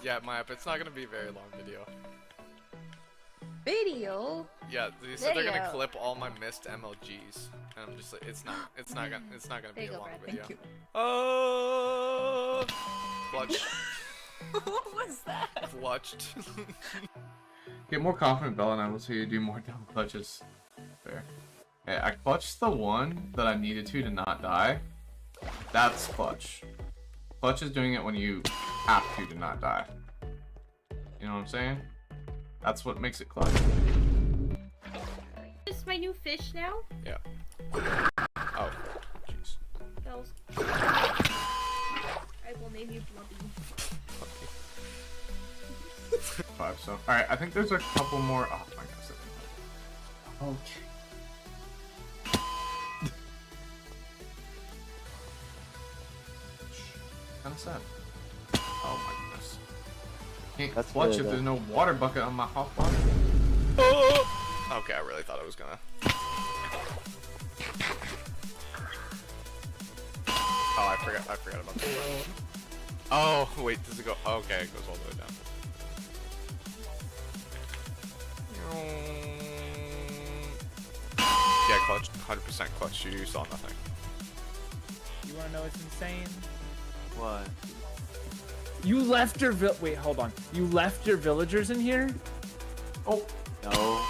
Yeah, Map, it's not gonna be a very long video. Video? Yeah, they said they're gonna Video. clip all my missed MLGs, and I'm just like, it's not gonna be There you a go, long Brad. video. Thank you. Oh, clutch, What was that? clutched. Get more confident, Bella, and I will see you do more dumb clutches. Fair. Hey, I clutched the one that I needed to not die. That's clutch. Clutch is doing it when you have to not die. You know what I'm saying? That's what makes it clutch. This is my new fish now. Yeah. Oh, jeez. Bells. I will name you Blubby. 5, so. Alright, I think there's a couple more. Oh my gosh. Okay. Kinda sad. Oh my goodness. Can't That's clutch good, if though. there's no water bucket on my hot water. Oh! Okay, I really thought I was gonna. Oh, I forgot about that. Oh, wait, does it go? Okay, it goes all the way down. Yeah, clutch, 100% clutch. You saw nothing. You wanna know what's insane? What? You left your wait, hold on. You left your villagers in here? Oh! No.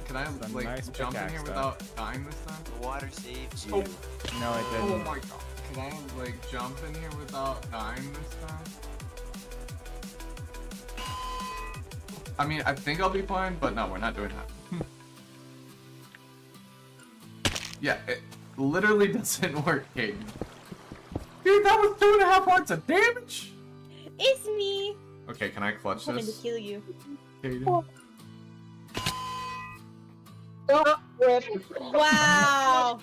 Can I, Some like, nice jump in pickaxe, here though. without dying this time? The water saved you. Oh. No, I Oh didn't. my god. Can I, like, jump in here without dying this time? I mean, I think I'll be fine, but no, we're not doing that. Yeah, it literally doesn't work, Caden. Dude, that was 2.5 hearts of damage! It's me. Okay, can I clutch Coming to this? kill you. Caden? Wow.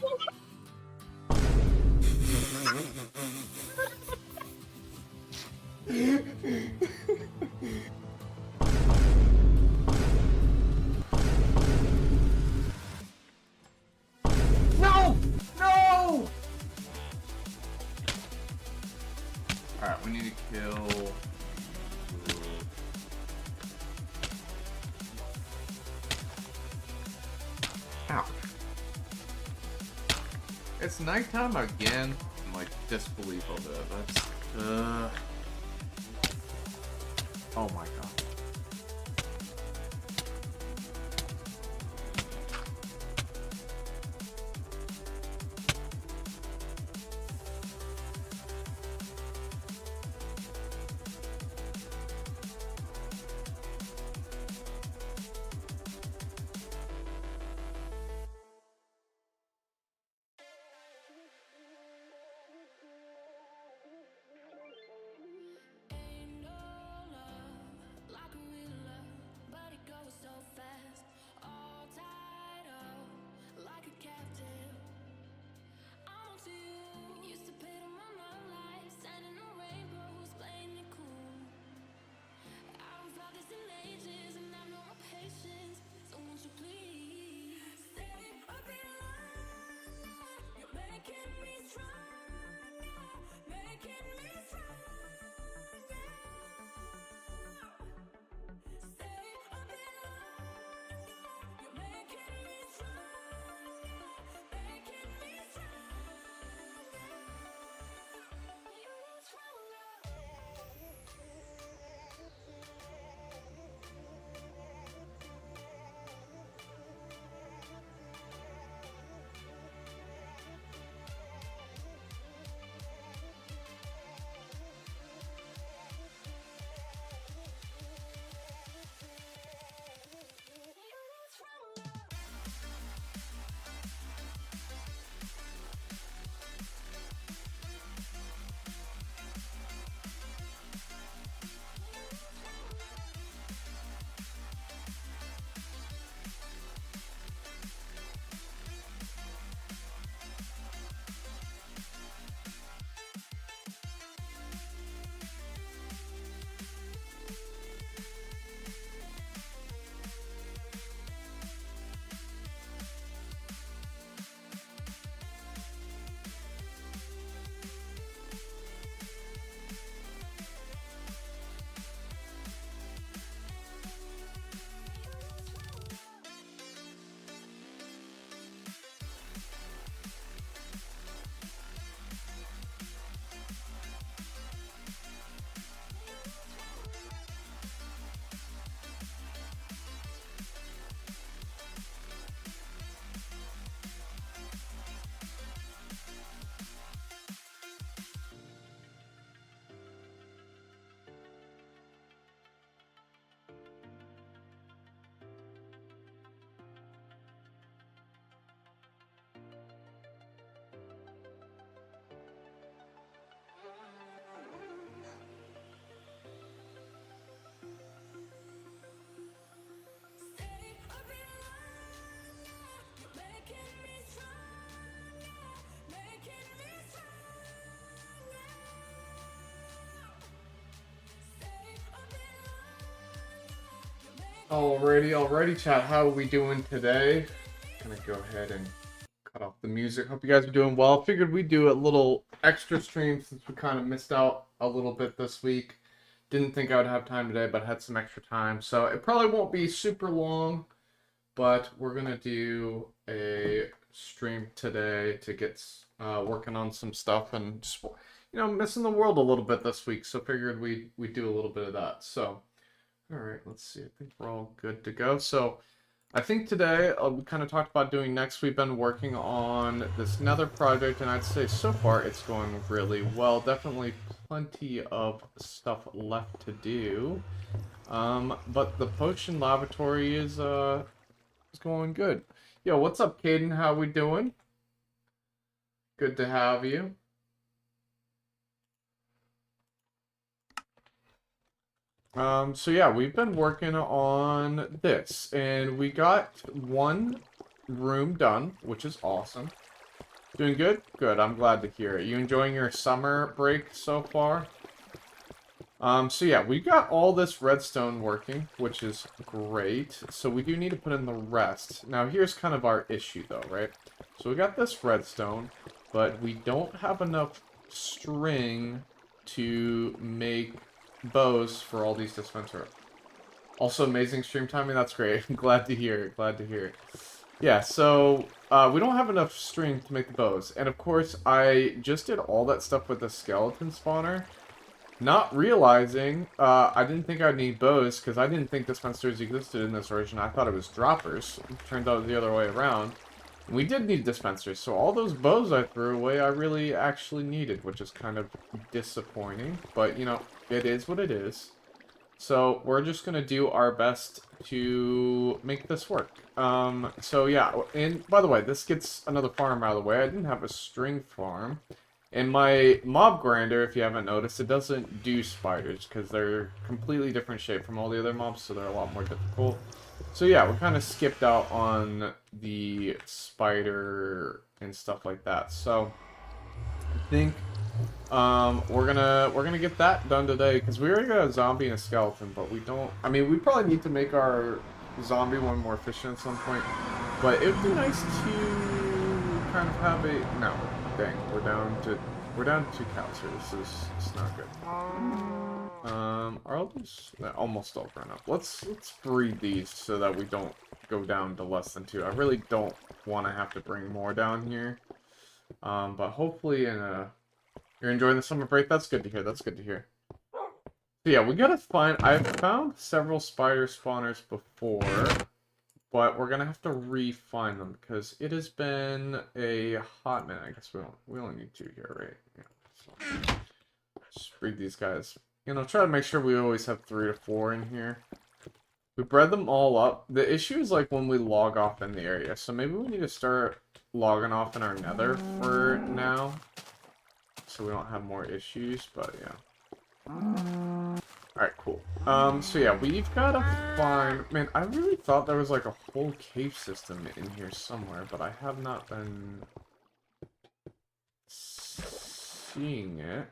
No! No! Alright, we need to kill... Ow. It's nighttime again. I'm like disbelief of it. That's oh my god. Alrighty, chat. How are we doing today? Gonna go ahead and cut off the music. Hope you guys are doing well. Figured we'd do a little extra stream since we kind of missed out a little bit this week. Didn't think I would have time today, but had some extra time. So it probably won't be super long, but we're gonna do a stream today to get working on some stuff and just, missing the world a little bit this week. So figured we'd do a little bit of that. So. All right, let's see. I think we're all good to go. So I think today we kind of talked about doing next. We've been working on this Nether project, and I'd say so far it's going really well. Definitely plenty of stuff left to do. But the potion laboratory is going good. Yo, what's up, Caden? How we doing? Good to have you. So yeah, we've been working on this, and we got one room done, which is awesome. Doing good? Good, I'm glad to hear it. You enjoying your summer break so far? So yeah, we got all this redstone working, which is great. So we do need to put in the rest. Now here's kind of our issue though, right? So we got this redstone, but we don't have enough string to make bows for all these dispensers. Also amazing stream timing, that's great. I'm glad to hear it, glad to hear it. Yeah, so we don't have enough string to make the bows. And of course, I just did all that stuff with the skeleton spawner, not realizing I didn't think I'd need bows because I didn't think dispensers existed in this version. I thought it was droppers. It turned out the other way around. And we did need dispensers, so all those bows I threw away I really actually needed, which is kind of disappointing. But, you know, it is what it is. So we're just going to do our best to make this work. So yeah, and by the way, this gets another farm out of the way. I didn't have a string farm. And my mob grinder, if you haven't noticed, it doesn't do spiders because they're completely different shape from all the other mobs, so they're a lot more difficult. So yeah, we kind of skipped out on the spider and stuff like that. So I think we're gonna get that done today because we already got a zombie and a skeleton, but we don't. I mean, we probably need to make our zombie one more efficient at some point. But it would be nice to kind of have a no. Dang, we're down to 2 cows here. This is not good. Are all these almost all grown up? Let's breed these so that we don't go down to less than 2. I really don't want to have to bring more down here. But hopefully you're enjoying the summer break. That's good to hear. That's good to hear. So yeah, we gotta find. I've found several spider spawners before. But we're gonna have to re-find them because it has been a hot minute. I guess we only need 2 here, right? Yeah. So just breed these guys. You know, try to make sure we always have 3 to 4 in here. We bred them all up. The issue is like when we log off in the area. So maybe we need to start logging off in our nether for now. So we don't have more issues, but yeah. Alright, cool. So yeah, we've gotta find... Man, I really thought there was like a whole cave system in here somewhere, but I have not been seeing it.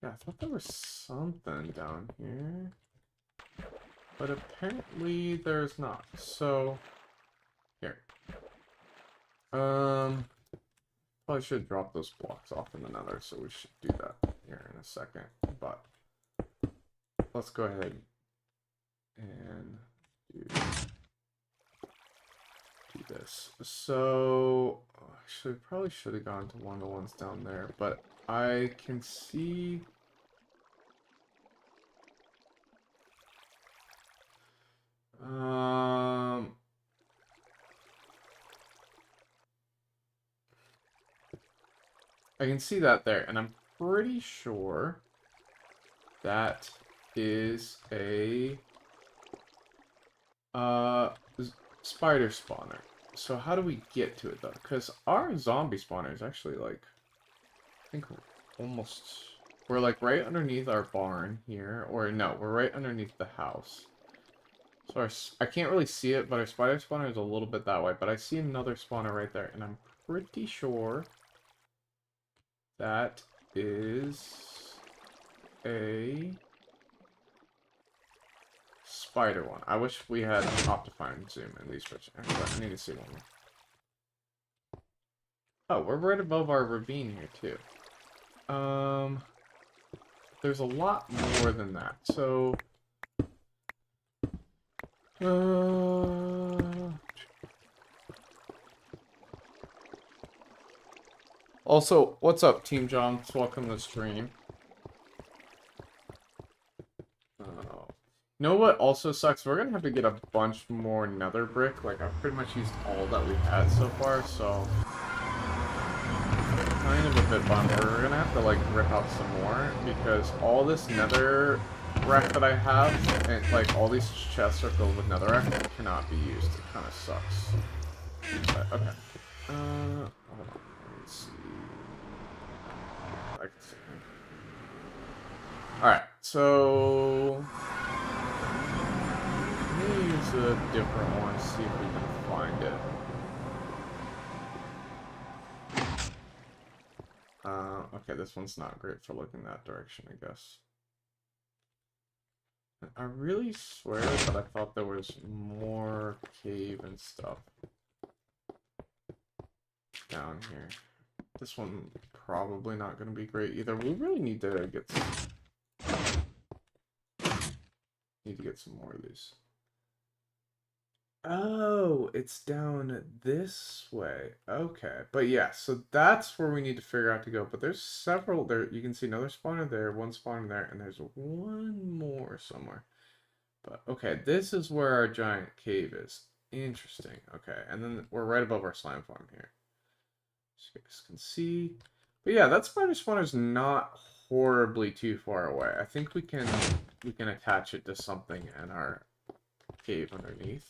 Yeah, I thought there was something down here. But apparently there's not. So, here. Probably should drop those blocks off in the nether, so we should do that here in a second. But let's go ahead and do this. So actually, probably should have gone to one of the ones down there, but I can see. I can see that there, and I'm pretty sure that is a spider spawner. So how do we get to it though? Because our zombie spawner is actually like, I think almost, we're like right underneath our barn here, or no, we're right underneath the house. So I can't really see it, but our spider spawner is a little bit that way. But I see another spawner right there, and I'm pretty sure that is a spider one. I wish we had Optifine zoom in these pictures. Actually, I need to see one more. Oh, we're right above our ravine here too. There's a lot more than that. So, also, what's up, Team John? Welcome to the stream. You know what also sucks? We're gonna have to get a bunch more nether brick. Like, I've pretty much used all that we had so far, so... kind of a bit bummed. We're gonna have to, like, rip out some more, because all this nether rack that I have, and, like, all these chests are filled with nether rack that cannot be used. It kind of sucks. But, okay. Hold on. Let's see. I can see. Alright, so... let me use a different one, see if we can find it. Okay, this one's not great for looking that direction, I guess. I really swear that I thought there was more cave and stuff down here. This one probably not going to be great either. We really need to get some more of these. Oh, it's down this way. Okay. But yeah, so that's where we need to figure out to go. But there's several there. You can see another spawner there, one spawner there, and there's one more somewhere. But okay, this is where our giant cave is. Interesting. Okay, and then we're right above our slime farm here. So you guys can see. But yeah, that spider spawner's not horribly too far away. I think we can attach it to something in our cave underneath.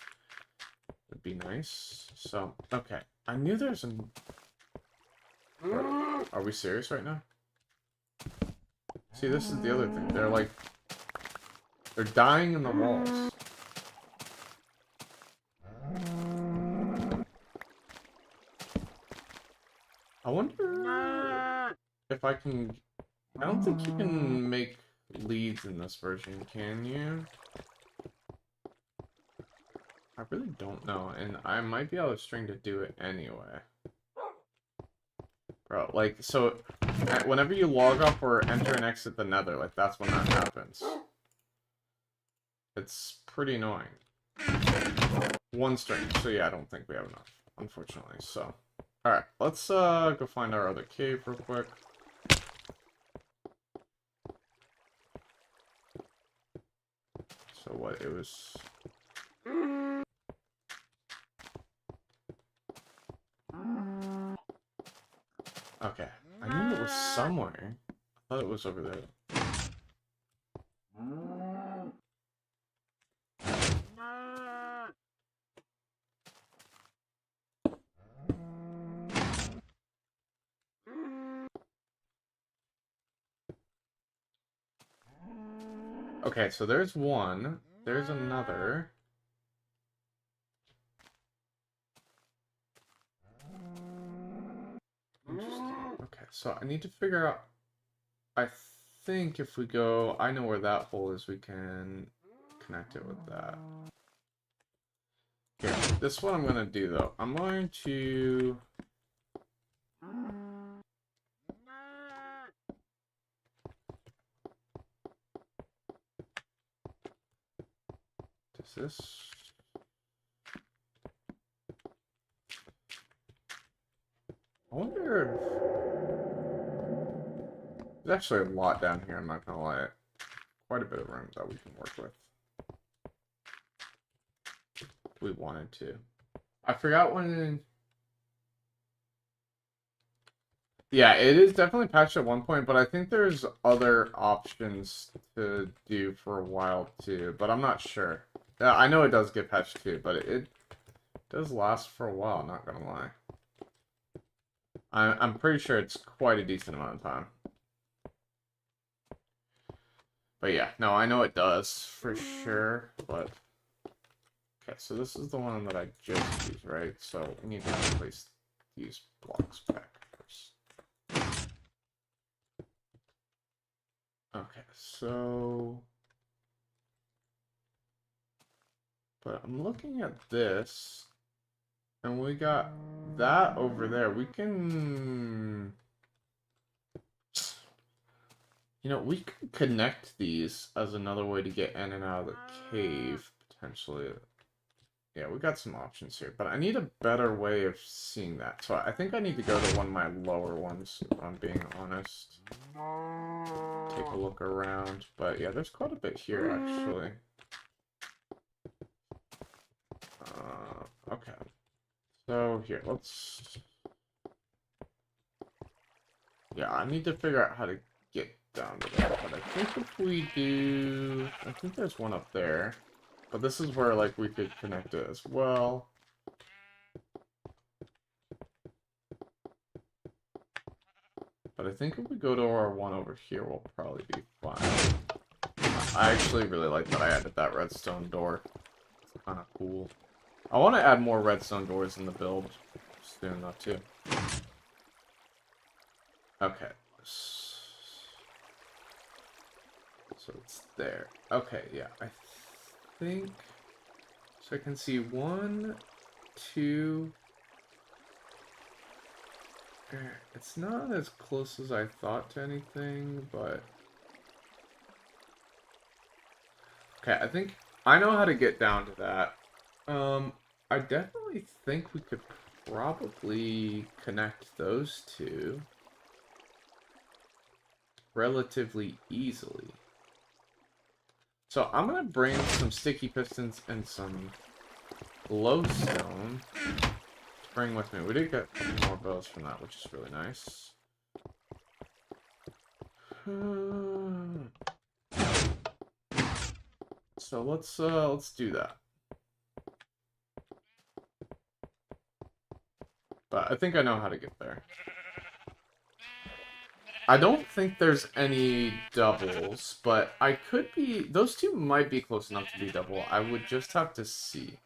Would be nice. So, okay. I knew there's an... Are we serious right now? See, this is the other thing. They're like... they're dying in the walls. I wonder if I can... I don't think you can make leads in this version, can you? I really don't know, and I might be able to string to do it anyway. Bro, like, so, whenever you log off or enter and exit the nether, like, that's when that happens. It's pretty annoying. One string, so yeah, I don't think we have enough, unfortunately, so. Alright, let's, go find our other cave real quick. So what, it was... okay, I knew it was somewhere. I thought it was over there. Okay, so there's one. There's another. Interesting. Okay, so I need to figure out... I think if we go... I know where that hole is. We can connect it with that. Here, this is what I'm going to do, though. I'm going to... does this... I wonder if... there's actually a lot down here, I'm not gonna lie. Quite a bit of room that we can work with. If we wanted to. I forgot when... yeah, it is definitely patched at one point, but I think there's other options to do for a while too, but I'm not sure. Yeah, I know it does get patched too, but it does last for a while, not gonna lie. I'm pretty sure it's quite a decent amount of time. But yeah, no, I know it does, for sure, but... okay, so this is the one that I just used, right? So we need to place these blocks back first. Okay, so... But I'm looking at this, and we got that over there. We can... You know, we could connect these as another way to get in and out of the cave, potentially. Yeah, we got some options here, but I need a better way of seeing that. So I think I need to go to one of my lower ones, if I'm being honest. Take a look around. But yeah, there's quite a bit here, actually. Okay. So here, let's... Yeah, I need to figure out how to get down to that, but I think if we do... I think there's one up there. But this is where, like, we could connect it as well. But I think if we go to our one over here, we'll probably be fine. I actually really like that I added that redstone door. It's kind of cool. I want to add more redstone doors in the build soon, though, too. Okay. So it's there. Okay, yeah. I think... So I can see 1, 2... It's not as close as I thought to anything, but... Okay, I think I know how to get down to that. I definitely think we could probably connect those two relatively easily. So I'm gonna bring some sticky pistons and some glowstone to bring with me. We did get a couple more bows from that, which is really nice. So let's do that. But I think I know how to get there. I don't think there's any doubles, but I could be... Those two might be close enough to be double. I would just have to see.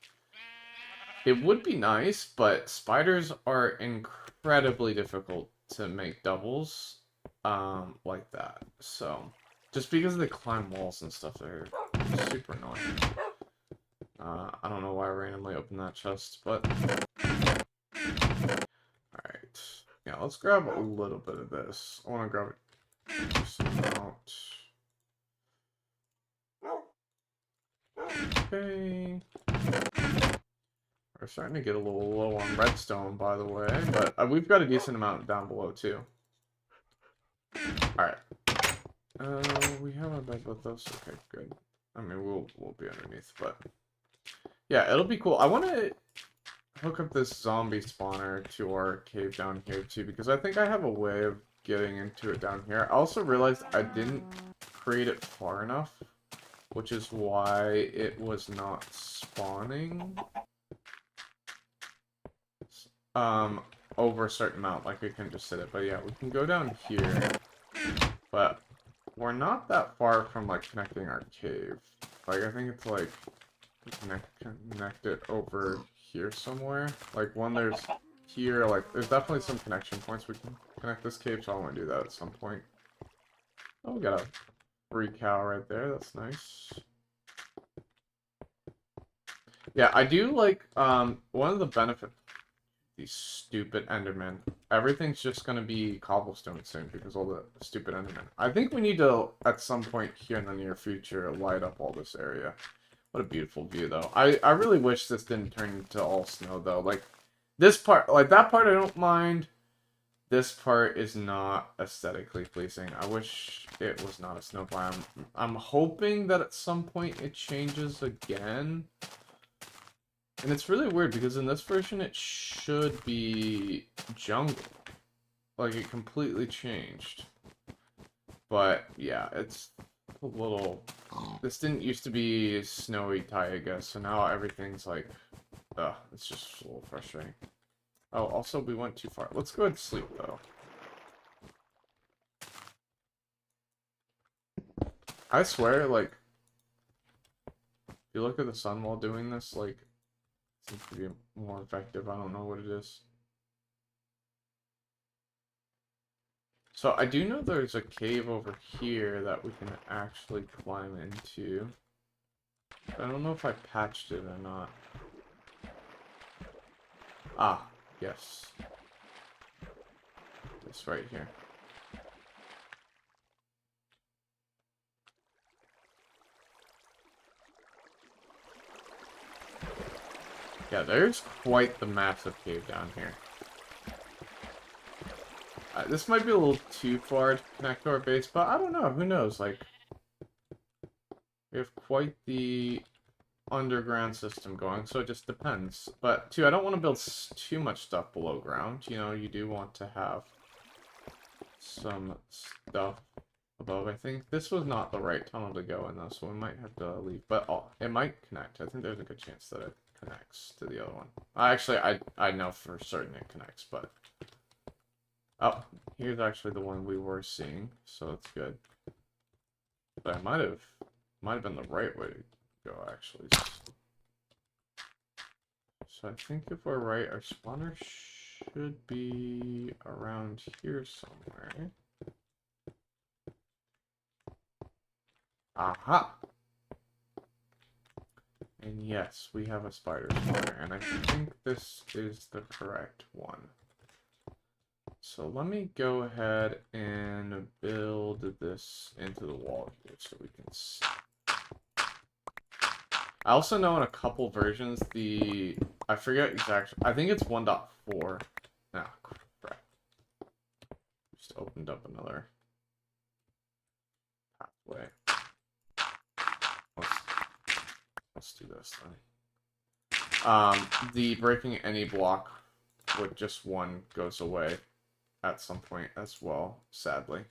It would be nice, but spiders are incredibly difficult to make doubles like that. So, just because they climb walls and stuff, they're super annoying. I don't know why I randomly opened that chest, but... Alright. Yeah, let's grab a little bit of this. I want to grab it just out. Okay. We're starting to get a little low on redstone, by the way, but we've got a decent amount down below, too. Alright. We have a bed with us. Okay, good. I mean, we'll be underneath, but... Yeah, it'll be cool. I want to hook up this zombie spawner to our cave down here, too, because I think I have a way of getting into it down here. I also realized I didn't create it far enough, which is why it was not spawning over a certain amount, like we can just set it. But yeah, we can go down here, but we're not that far from like connecting our cave. Like I think it's like connect it over here somewhere. Like when there's here, like there's definitely some connection points we can connect this cave, so I want to do that at some point. Oh, we got a free cow right there. That's nice. Yeah, I do like one of the benefits. These stupid Endermen. Everything's just gonna be cobblestone soon because all the stupid Endermen. I think we need to, at some point here in the near future, light up all this area. What a beautiful view, though. I really wish this didn't turn into all snow, though. Like, this part, like, that part I don't mind. This part is not aesthetically pleasing. I wish it was not a snow biome. I'm hoping that at some point it changes again. And it's really weird because in this version it should be jungle. Like it completely changed. But yeah, it's a little... This didn't used to be snowy Taiga, so now everything's like... it's just a little frustrating. Oh, also we went too far. Let's go ahead and sleep though. I swear, like... If you look at the sun while doing this, like... Seems to be more effective. I don't know what it is. So I do know there's a cave over here that we can actually climb into. I don't know if I patched it or not. Ah, yes. This right here. Yeah, there's quite the massive cave down here. This might be a little too far to connect to our base, but I don't know. Who knows? Like, we have quite the underground system going, so it just depends. But, too, I don't want to build too much stuff below ground. You know, you do want to have some stuff above. I think this was not the right tunnel to go in, though, so we might have to leave. But, oh, it might connect. I think there's a good chance that it connects to the other one. Actually, I know for certain it connects, but... Oh, here's actually the one we were seeing, so that's good. But I might have been the right way to go, actually. So I think if we're right, our spawner should be around here somewhere. Aha! And yes, we have a spider spawner, and I think this is the correct one. So let me go ahead and build this into the wall here so we can see. I also know in a couple versions I forget exactly, I think it's 1.4. Ah, crap. Just opened up another pathway. Let's do this then. The breaking any block with just one goes away at some point as well, sadly.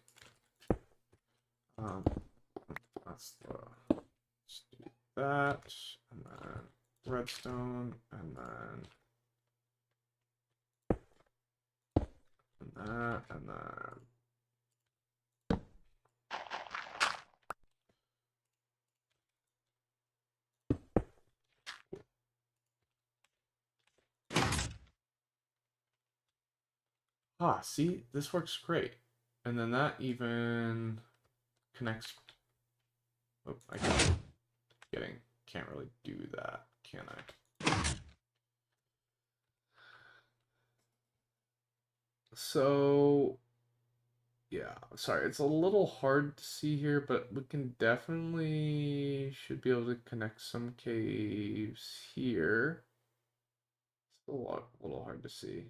Let's do that, and then redstone, and that, and then... Ah, see? This works great. And then that even connects... Oh, I can't really do that, can I? So... Yeah, sorry, it's a little hard to see here, but we can definitely should be able to connect some caves here. It's a little hard to see.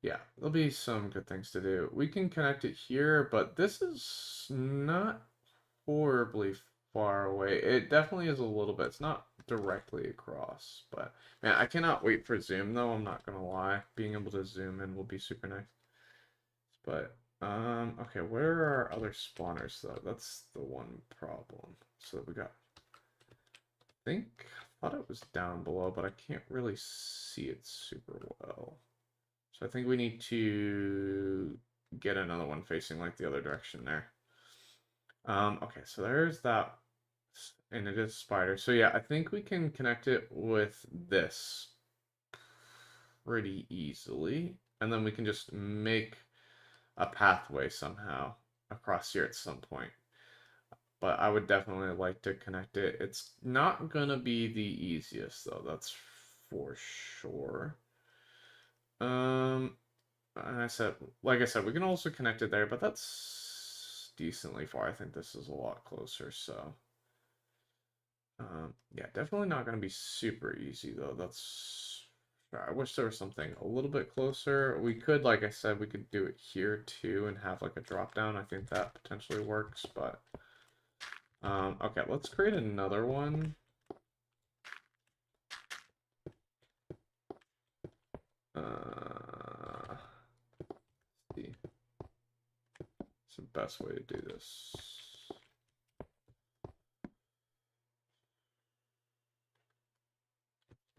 Yeah, there'll be some good things to do. We can connect it here, but this is not horribly far away. It definitely is a little bit. It's not directly across, but man, I cannot wait for zoom though. I'm not gonna lie. Being able to zoom in will be super nice. But okay, where are our other spawners though? That's the one problem. So we got. I thought it was down below, but I can't really see it super well. So I think we need to get another one facing like the other direction there. Okay, so there's that, and it is spider. So yeah, I think we can connect it with this pretty easily, and then we can just make a pathway somehow across here at some point. But I would definitely like to connect it. It's not gonna be the easiest though, that's for sure. And like I said, we can also connect it there, but that's decently far. I think this is a lot closer, so. Yeah, definitely not going to be super easy, though. I wish there was something a little bit closer. We could, like I said, we could do it here, too, and have, like, a drop-down. I think that potentially works, but. Okay, let's create another one. See. It's the best way to do this.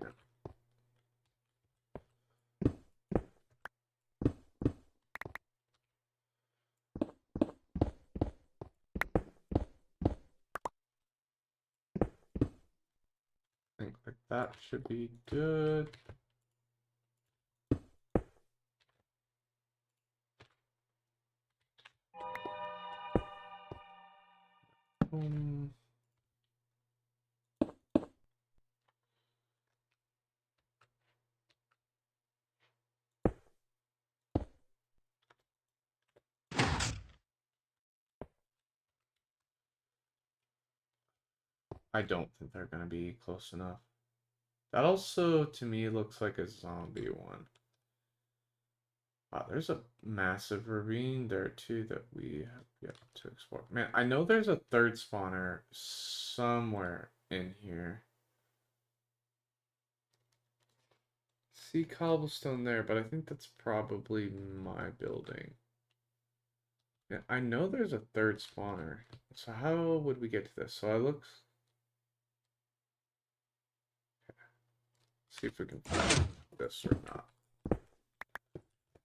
Yeah. I think like that should be good. I don't think they're gonna be close enough. That also, to me, looks like a zombie one. Wow, there's a massive ravine there too that we have yet to explore. Man, I know there's a third spawner somewhere in here. See cobblestone there, but I think that's probably my building. Yeah, I know there's a third spawner. So how would we get to this? So I look. See if we can find this or not.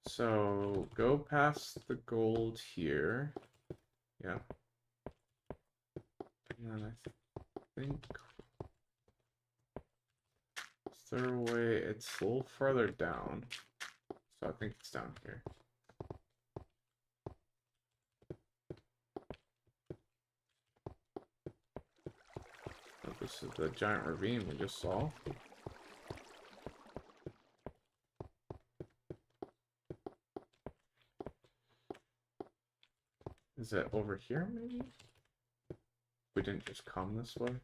So go past the gold here. Yeah. And then I think is there a way it's a little further down. So I think it's down here. Oh, this is the giant ravine we just saw. Is it over here, maybe? We didn't just come this way?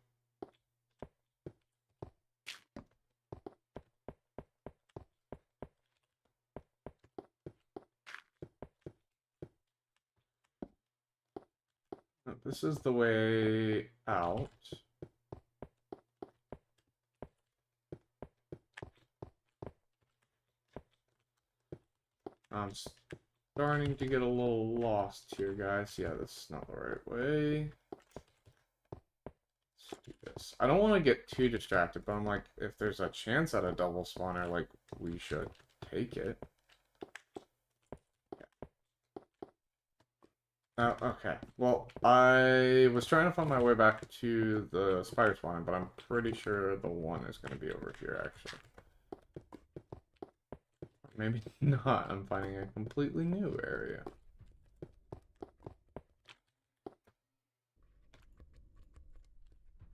No, this is the way out. I'm starting to get a little lost here, guys. Yeah, this is not the right way. Let's do this. I don't want to get too distracted, but I'm like, if there's a chance at a double spawner, like, we should take it. Okay. Well, I was trying to find my way back to the spider spawner, but I'm pretty sure the one is going to be over here, actually. Maybe not. I'm finding a completely new area.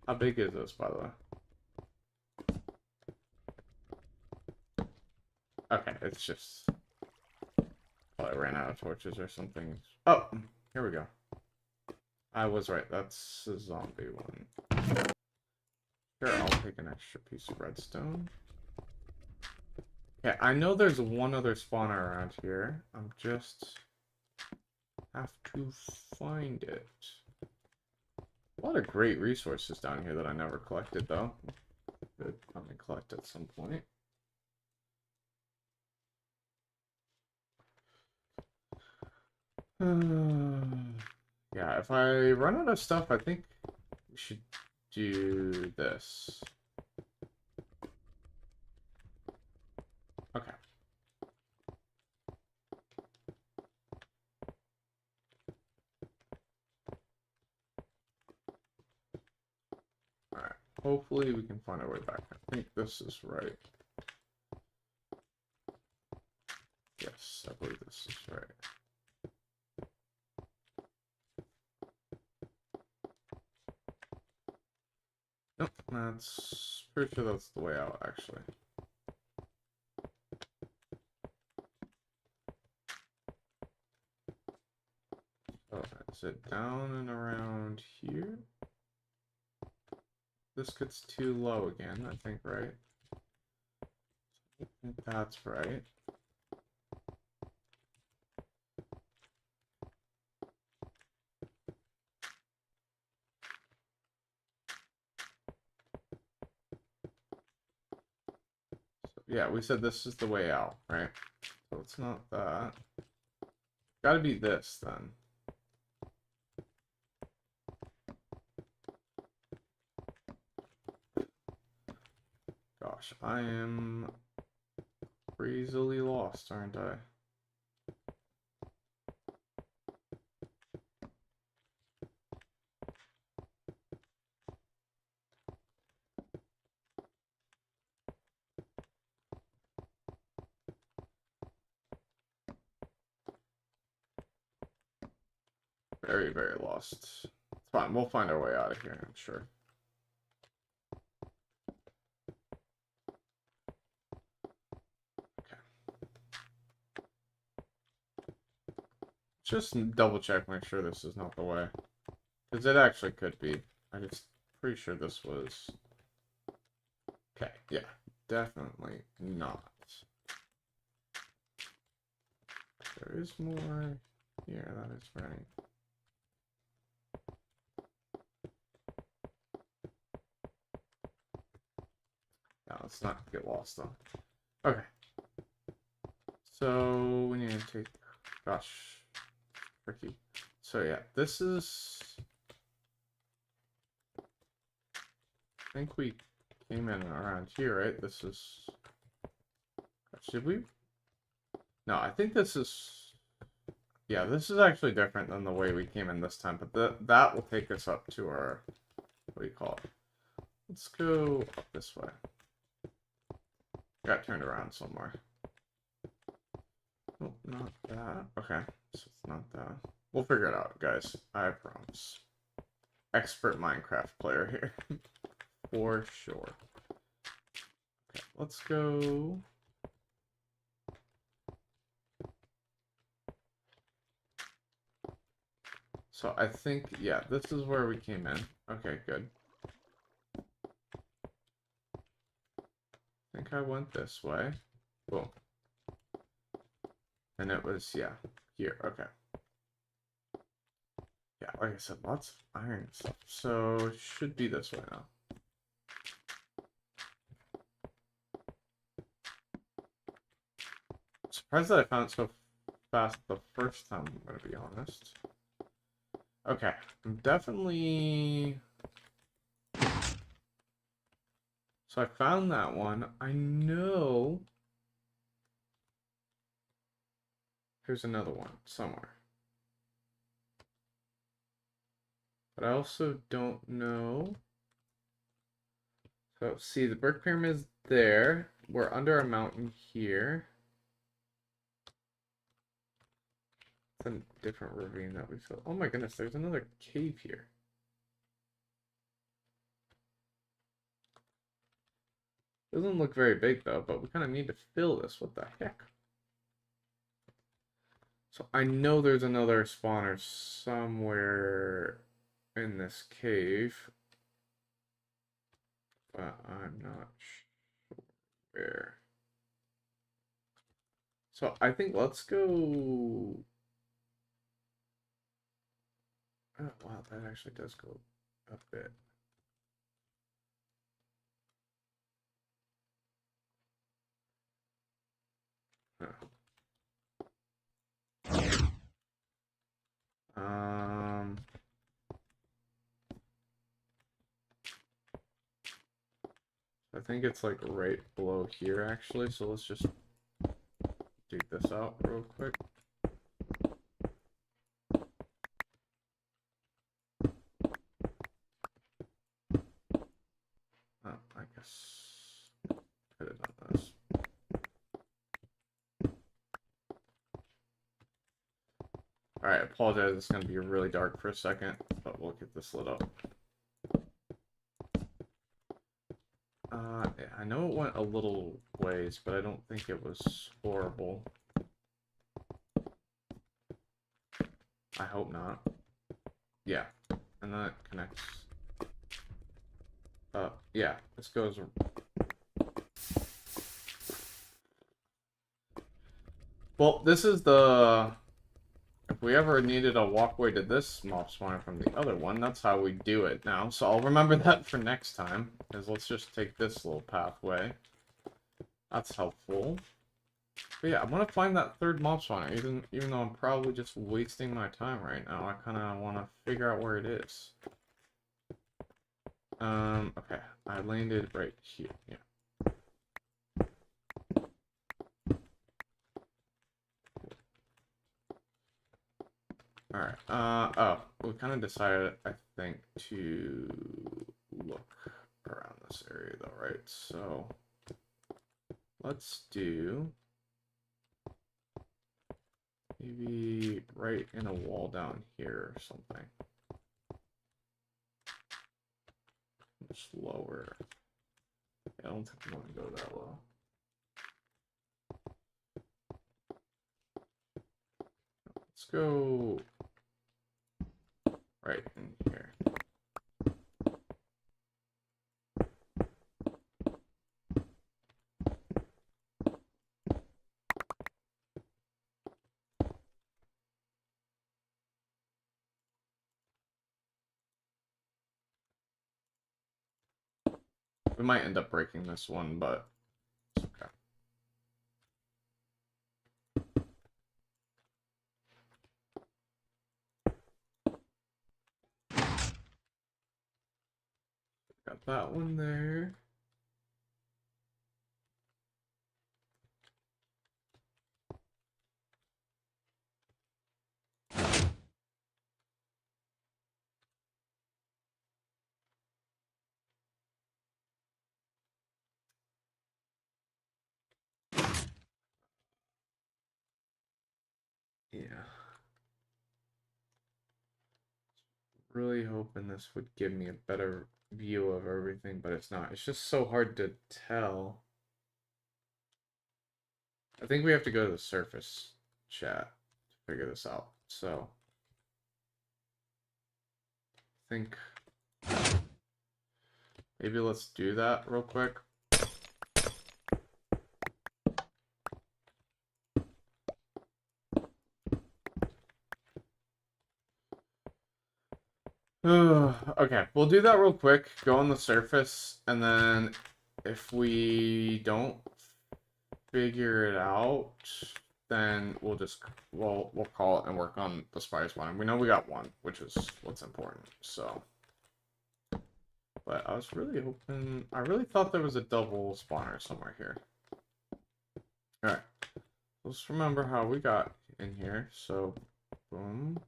How big is this, by the way? Okay, it's just... Probably ran out of torches or something. Oh, here we go. I was right. That's a zombie one. Here, I'll take an extra piece of redstone. Okay, I know there's one other spawner around here. I'm just... have to find it. A lot of great resources down here that I never collected, though. Could probably collect at some point. Yeah, if I run out of stuff, I think we should do this. Okay. Alright, hopefully we can find our way back. I think this is right. Yes, I believe this is right. Nope, that's pretty sure that's the way out, actually. Oh, is it down and around here? This gets too low again, I think, right? I think that's right. Yeah, we said this is the way out, right? So it's not that. Gotta be this, then. Gosh, I am crazily lost, aren't I? Very, very lost. It's fine, we'll find our way out of here, I'm sure. Okay. Just double check, make sure this is not the way. Because it actually could be. I just pretty sure this was... Okay, yeah, definitely not. There is more here, that is right. Now, let's not get lost though. Okay. So, we need to take... Gosh. Tricky. So, yeah, this is... I think we came in around here, right? This is... Should we? No, I think this is... Yeah, this is actually different than the way we came in this time, but that will take us up to our... What do you call it? Let's go up this way. Got turned around somewhere. Oh, not that. Okay, so it's not that. We'll figure it out, guys. I promise. Expert Minecraft player here. For sure. Okay, let's go... So I think, yeah, this is where we came in. Okay, good. I think I went this way. Boom. And it was, yeah, here. Okay. Yeah, like I said, lots of iron and stuff. So it should be this way now. Surprised that I found it so fast the first time, I'm gonna be honest. Okay, I'm definitely... So I found that one. I know... Here's another one somewhere. But I also don't know... So, see, the brick pyramid's there. We're under a mountain here. It's a different ravine that we filled. Oh my goodness, there's another cave here. Doesn't look very big though, but we kind of need to fill this. What the heck? So I know there's another spawner somewhere in this cave, but I'm not sure where. So I think let's go... Oh, wow, that actually does go a bit. I think it's like right below here actually, so let's just dig this out real quick. Oh, I guess could have done this. Alright, I apologize, it's gonna be really dark for a second, but we'll get this lit up. Yeah, I know it went a little ways, but I don't think it was horrible. I hope not. Yeah, and then it connects. Yeah, this goes... Well, this is the... If we ever needed a walkway to this mob spawner from the other one, that's how we do it now. So I'll remember that for next time, because let's just take this little pathway. That's helpful. But yeah, I want to find that third mob spawner, even though I'm probably just wasting my time right now. I kind of want to figure out where it is. Okay, I landed right here, yeah. Alright, oh, we kind of decided, I think, to look around this area though, right? So, let's do maybe right in a wall down here or something. Much lower. Yeah, I don't think I want to go that low. Let's go right in here. We might end up breaking this one, but it's okay. Got that one there. Yeah. Really hoping this would give me a better view of everything, but it's not. It's just so hard to tell. I think we have to go to the surface chat to figure this out. So I think maybe let's do that real quick. Okay, we'll do that real quick. Go on the surface, and then if we don't figure it out, then we'll call it and work on the spider spawn. We know we got one, which is what's important. So, but I was really hoping. I really thought there was a double spawner somewhere here. All right, let's remember how we got in here. So, boom.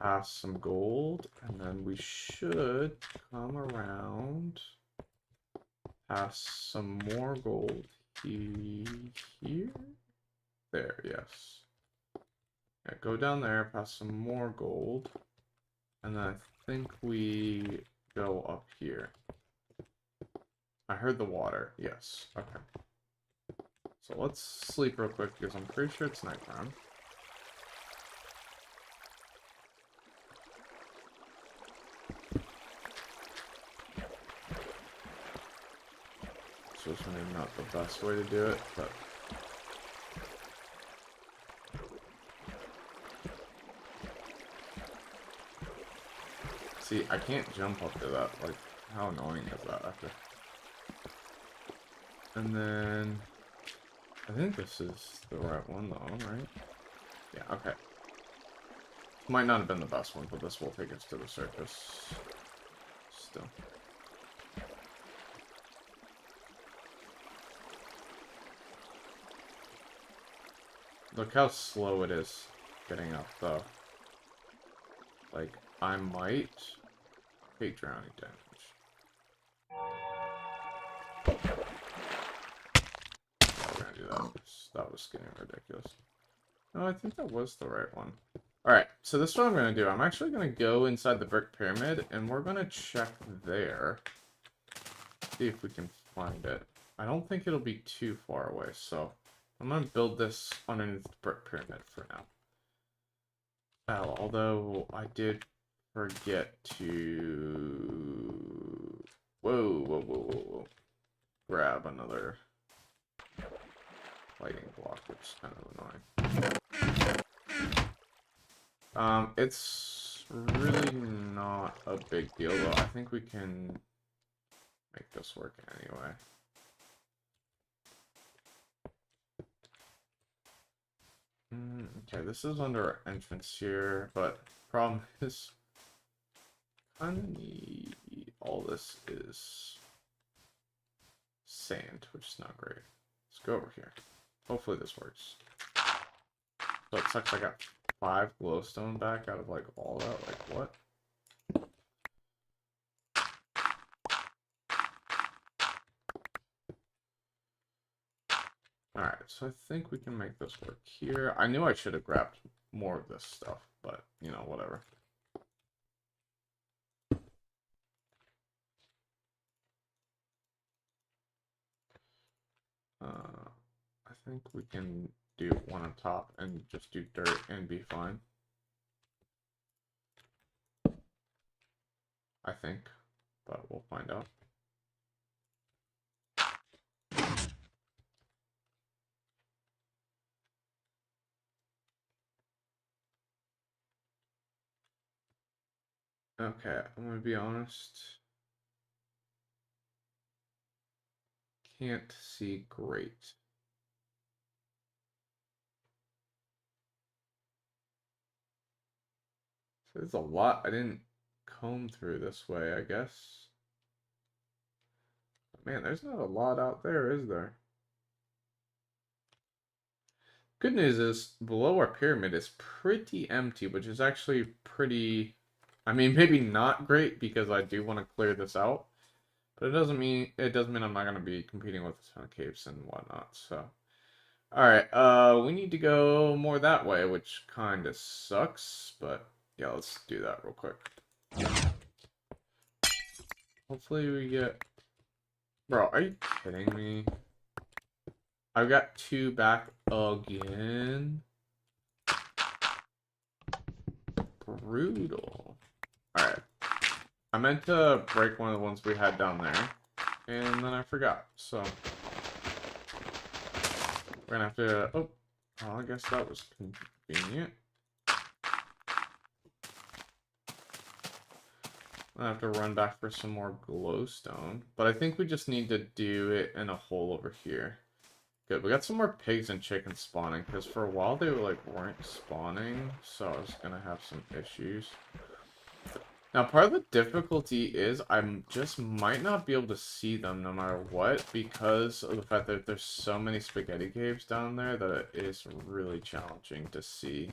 Pass some gold, and then we should come around, pass some more gold here. There, yes. Yeah, go down there, pass some more gold, and then I think we go up here. I heard the water, yes, okay. So let's sleep real quick, because I'm pretty sure it's nighttime. So it's maybe not the best way to do it, but see, I can't jump up to that. Like, how annoying is that after? And then I think this is the right one though, right? Yeah, okay. Might not have been the best one, but this will take us to the surface. Still. Look how slow it is getting up, though. Like, I might take drowning damage. We're gonna do that. That was getting ridiculous. No, I think that was the right one. Alright, so this is what I'm gonna do. I'm actually gonna go inside the brick pyramid, and we're gonna check there. See if we can find it. I don't think it'll be too far away, so I'm gonna build this underneath the brick pyramid for now. Although I did forget to... Whoa. Grab another lighting block, which is kind of annoying. It's really not a big deal, though. I think we can make this work anyway. Okay, this is under our entrance here, but problem is, kind of need all this is sand, which is not great. Let's go over here. Hopefully this works. So it sucks. I got 5 glowstone back out of like all that. Like what? Alright, so I think we can make this work here. I knew I should have grabbed more of this stuff, but, you know, whatever. I think we can do one on top and just do dirt and be fine. I think, but we'll find out. Okay, I'm gonna be honest. can't see great. So there's a lot I didn't comb through this way, I guess. Man, there's not a lot out there, is there? Good news is, below our pyramid is pretty empty, which is actually pretty... I mean, maybe not great, because I do want to clear this out. But it doesn't mean I'm not going to be competing with a ton of caves and whatnot, so... Alright, we need to go more that way, which kind of sucks, but yeah, let's do that real quick. Hopefully we get... Bro, are you kidding me? I've got 2 back again. Brutal. Alright. I meant to break one of the ones we had down there, and then I forgot, so... We're gonna have to... Oh, I guess that was convenient. I have to run back for some more glowstone, but I think we just need to do it in a hole over here. Good, we got some more pigs and chickens spawning, because for a while they weren't spawning, so I was gonna have some issues. Now, part of the difficulty is I just might not be able to see them no matter what, because of the fact that there's so many spaghetti caves down there that it is really challenging to see.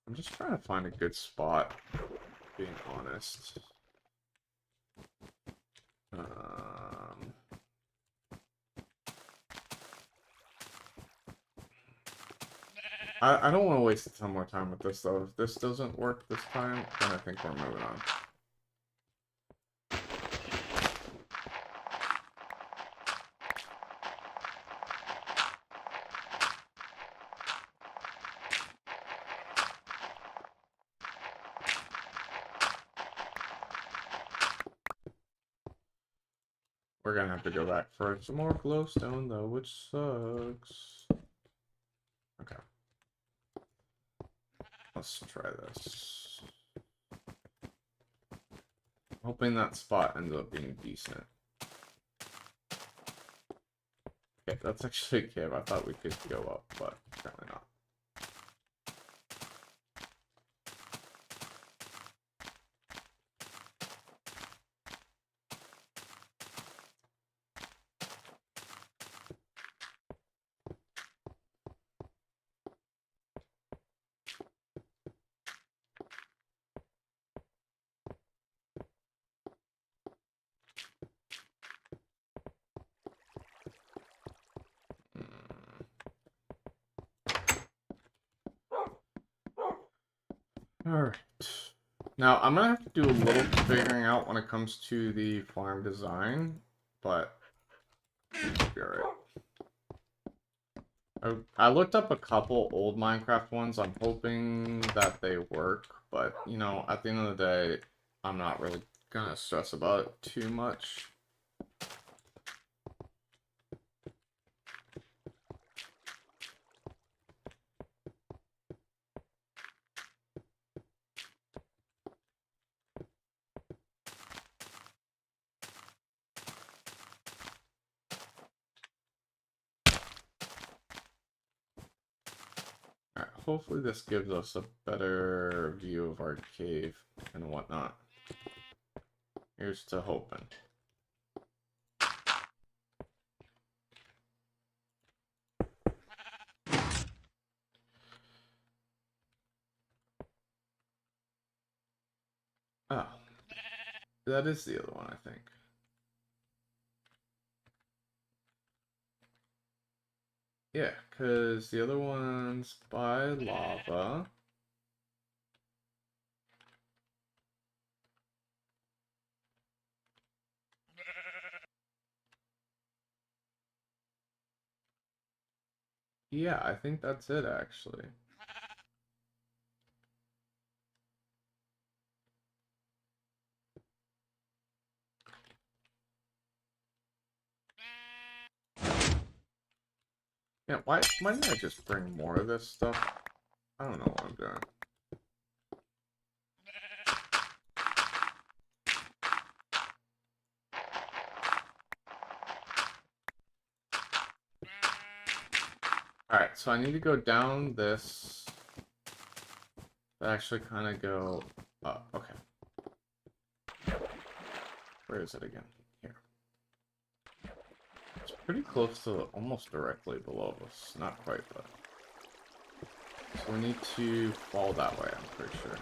I'm just trying to find a good spot, being honest. I don't want to waste a ton more time with this, though. If this doesn't work this time, then I think we're moving on. We're gonna have to go back for some more glowstone, though, which sucks. Okay. Let's try this. Hoping that spot ends up being decent. Okay, that's actually a cave. I thought we could go up, but apparently not. Alright. Now, I'm gonna have to do a little figuring out when it comes to the farm design, but it'll be alright. I looked up a couple old Minecraft ones. I'm hoping that they work, but, you know, at the end of the day, I'm not really gonna stress about it too much. Alright, hopefully this gives us a better view of our cave and whatnot. Here's to hoping. Oh. That is the other one, I think. Yeah, because the other one's by lava. Yeah, I think that's it, actually. Yeah, why didn't I just bring more of this stuff? I don't know what I'm doing. Alright, so I need to go down this. But actually kind of go up. Okay. Where is it again? Here. It's pretty close to almost directly below us. Not quite, but. So we need to fall that way, I'm pretty sure.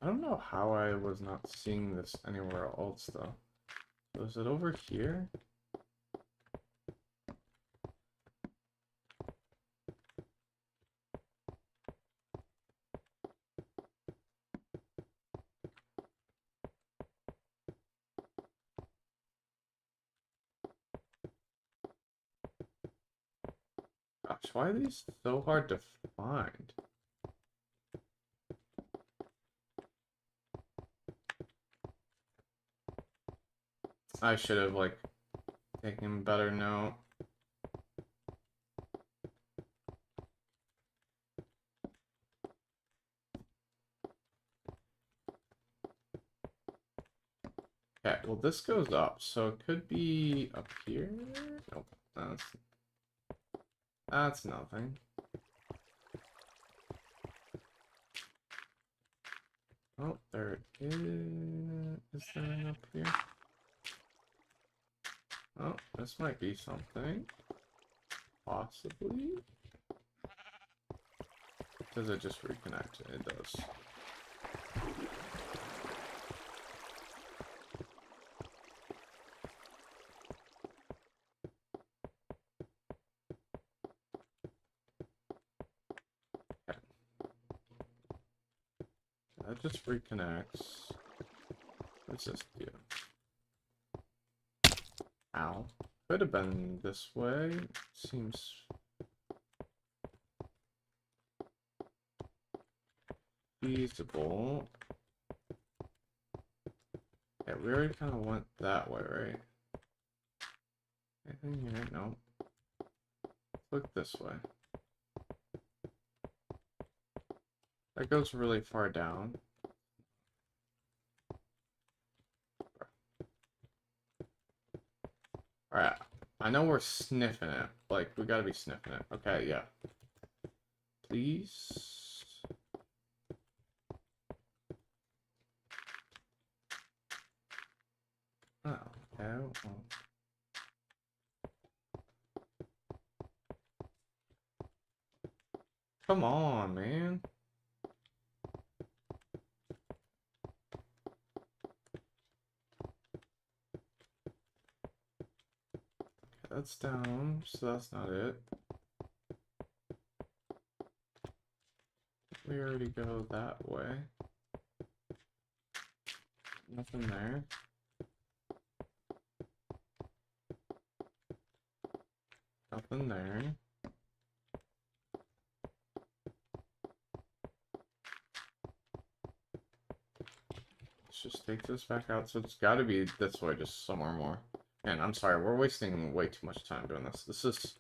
I don't know how I was not seeing this anywhere else, though. So is it over here? Gosh, why are these so hard to find? I should have, like, taken better note. Okay, well this goes up, so it could be up here? Nope, that's nothing. Oh, there it is. Is there an up here? Oh, this might be something. Possibly. Does it just reconnect? It does. That just reconnects. What does this do? Ow. Could have been this way. Seems feasible. Yeah, we already kind of went that way, right? Anything here? No. Look this way. That goes really far down. Alright. I know we're sniffing it. Like, we gotta be sniffing it. Okay, yeah. Please. Oh, okay. Well. Come on, man. That's down, so that's not it. We already go that way. Nothing there. Nothing there. Let's just take this back out. So it's got to be this way, just somewhere more. And I'm sorry, we're wasting way too much time doing this. This is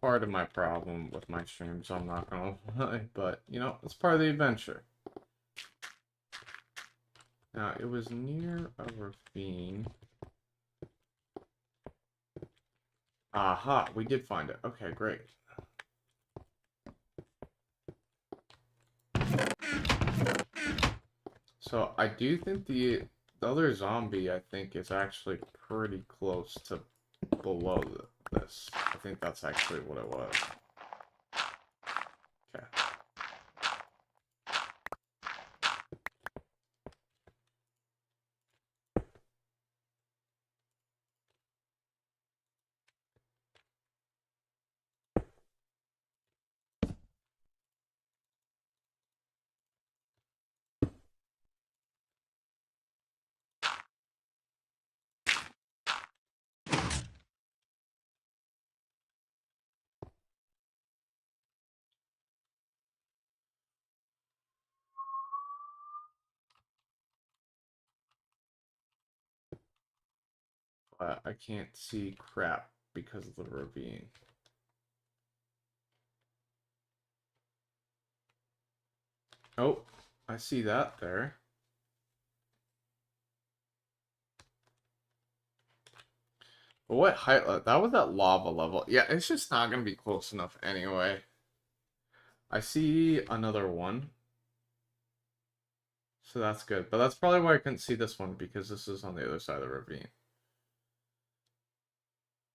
part of my problem with my streams, I'm not gonna lie. But, you know, it's part of the adventure. Now, it was near a ravine. Aha, we did find it. Okay, great. So, I do think the other zombie, I think, is actually pretty close to below this. I think that's actually what it was. Okay. But I can't see crap because of the ravine. Oh, I see that there. What height? That was at lava level. Yeah, it's just not gonna be close enough anyway. I see another one. So that's good. But that's probably why I couldn't see this one, because this is on the other side of the ravine.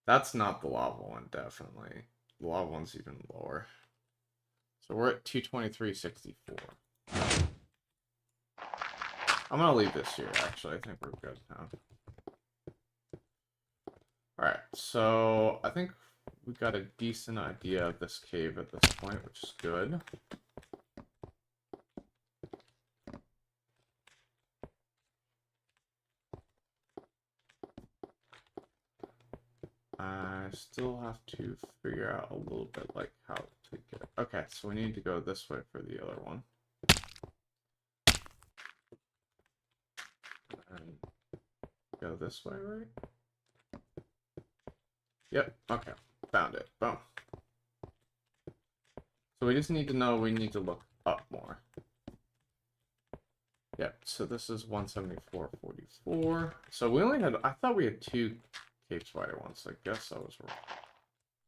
That's not the lava one, definitely. The lava one's even lower. So we're at 223.64. I'm gonna leave this here, actually. I think we're good now. Alright, so I think we got a decent idea of this cave at this point, which is good. I still have to figure out a little bit like how to get. Okay, so we need to go this way for the other one. And go this way, right? Yep, okay. Found it. Boom. So we just need to know we need to look up more. Yep, so this is 174.44. So we only had, I thought we had 2 cave spider ones. I guess I was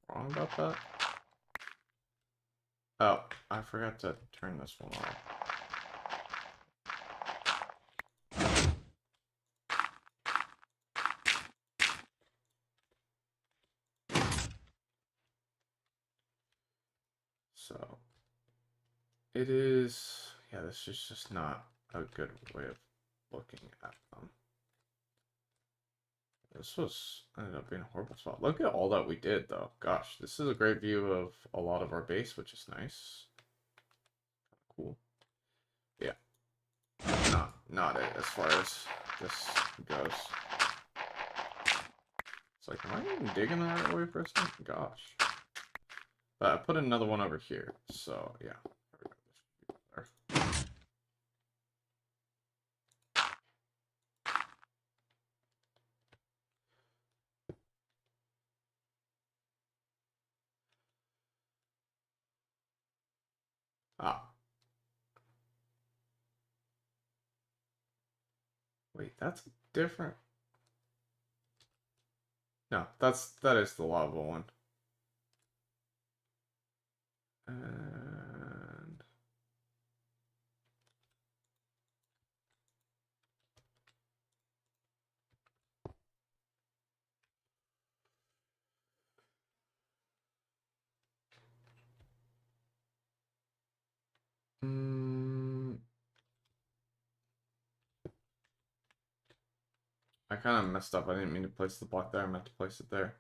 wrong about that. Oh, I forgot to turn this one off. So it is, yeah, this is just not a good way of looking at them. This ended up being a horrible spot. Look at all that we did, though. Gosh, this is a great view of a lot of our base, which is nice. Cool. Yeah. Not it as far as this goes. It's like, am I even digging the right way for a second? Gosh. But I put another one over here, so yeah. There. Ah. Wait, that's different. No, that is the lava one. And I kind of messed up. I didn't mean to place the block there. I meant to place it there.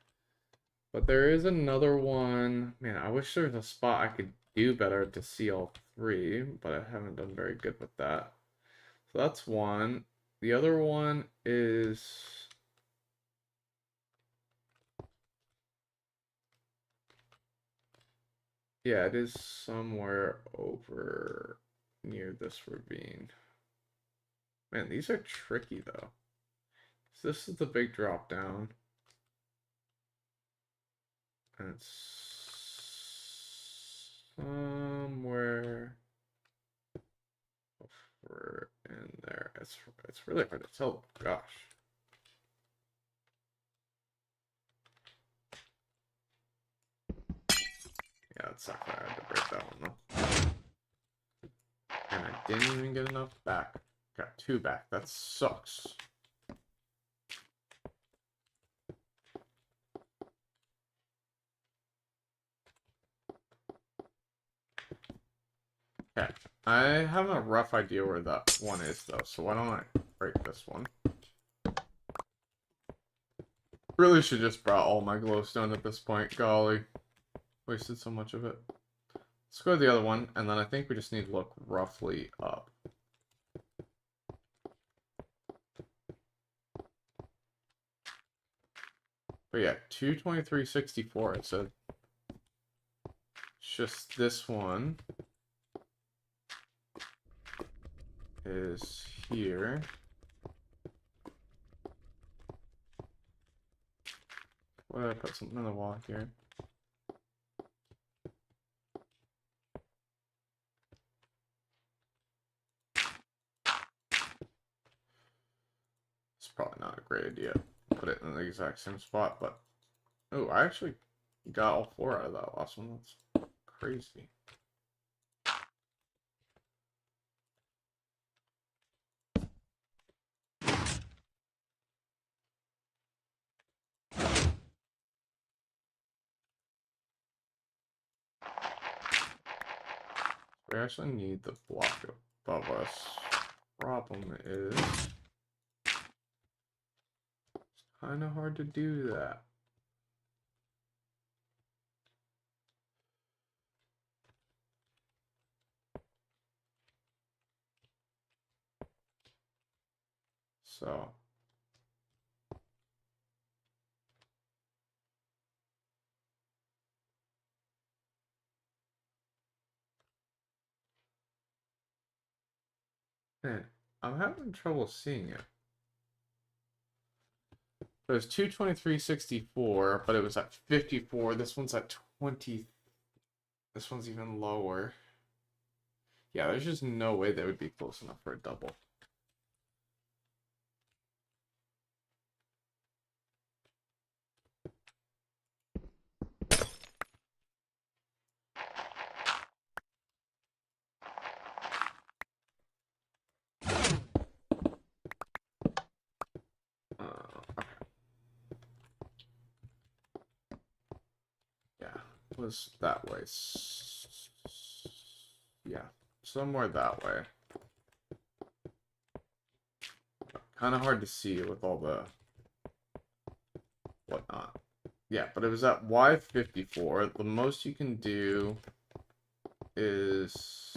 But there is another one. Man, I wish there was a spot I could do better to see all 3, but I haven't done very good with that. So that's one. The other one is... yeah, it is somewhere over near this ravine. Man, these are tricky, though. So this is the big drop down. And it's somewhere over in there. It's really hard to tell. Gosh. Yeah, it sucked. I had to break that one though. And I didn't even get enough back. Got 2 back. That sucks. Okay. I have a rough idea where that one is though, so why don't I break this one? Really should just brought all my glowstone at this point. Golly. Wasted so much of it. Let's go to the other one, and then I think we just need to look roughly up. But yeah, 223.64. It said it's just this one is here. Why did I put something in the wall here? It's probably not a great idea. Put it in the exact same spot, but oh, I actually got all 4 out of that last one. That's crazy. We actually need the block above us. Problem is, it's kind of hard to do that. So, man, I'm having trouble seeing it. It was 223.64, but it was at 54. This one's at 20. This one's even lower. Yeah, there's just no way they would be close enough for a double. Okay. Yeah, it was that way. Yeah, somewhere that way. Kind of hard to see with all the whatnot. Yeah, but it was at Y54. The most you can do is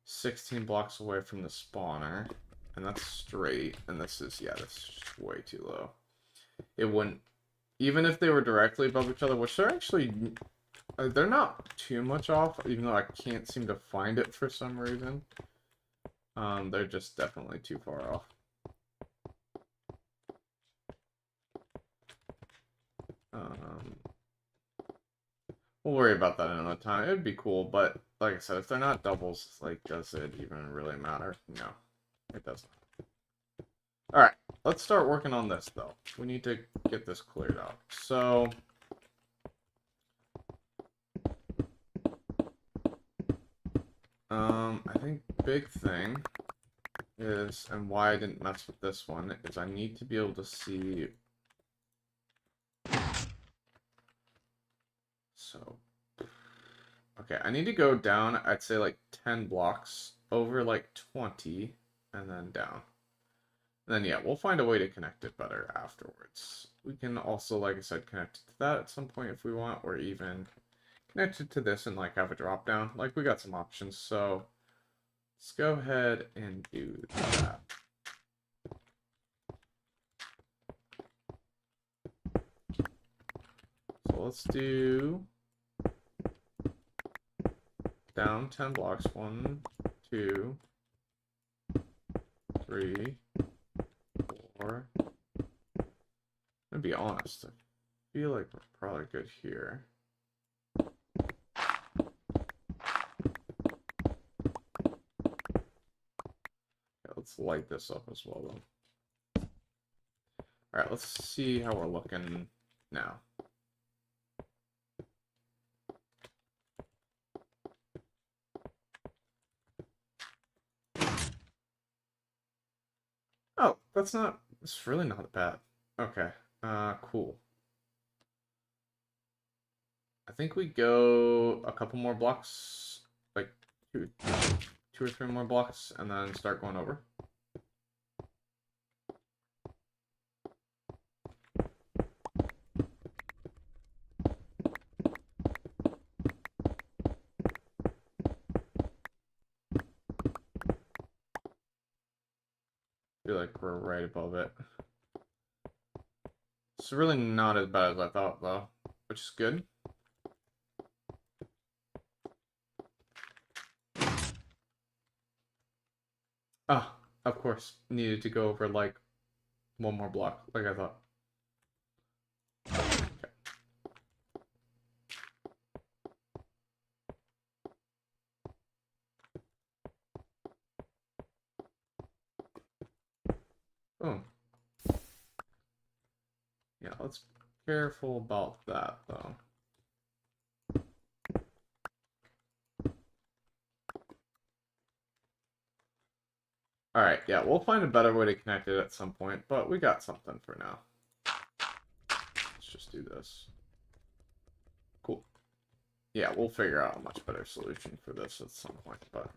16 blocks away from the spawner. And that's straight. And this is, yeah, this is just way too low. It wouldn't, even if they were directly above each other, which they're actually, they're not too much off, even though I can't seem to find it for some reason. They're just definitely too far off. We'll worry about that another time. It'd be cool, but like I said, if they're not doubles, like, does it even really matter? No, it doesn't. Alright, let's start working on this, though. We need to get this cleared out. So, I think big thing is, and why I didn't mess with this one, is I need to be able to see. So, okay, I need to go down, I'd say like 10 blocks, over like 20, and then down. And then, yeah, we'll find a way to connect it better afterwards. We can also, like I said, connect it to that at some point if we want, or even connect it to this and, like, have a drop down. Like, we got some options, so let's go ahead and do that. So let's do down 10 blocks. 1, 2, 3, 4. To be honest, I feel like we're probably good here. Yeah, let's light this up as well, though. Alright, let's see how we're looking now. Oh, it's really not bad. Okay, cool. I think we go a couple more blocks, like two or three more blocks, and then start going over. I feel like we're right above it. It's really not as bad as I thought, though, which is good. Ah, of course, needed to go over, like, one more block, like I thought. Okay. Boom. careful about that, though. Alright, yeah, we'll find a better way to connect it at some point, but we got something for now. Let's just do this. Cool. Yeah, we'll figure out a much better solution for this at some point, but...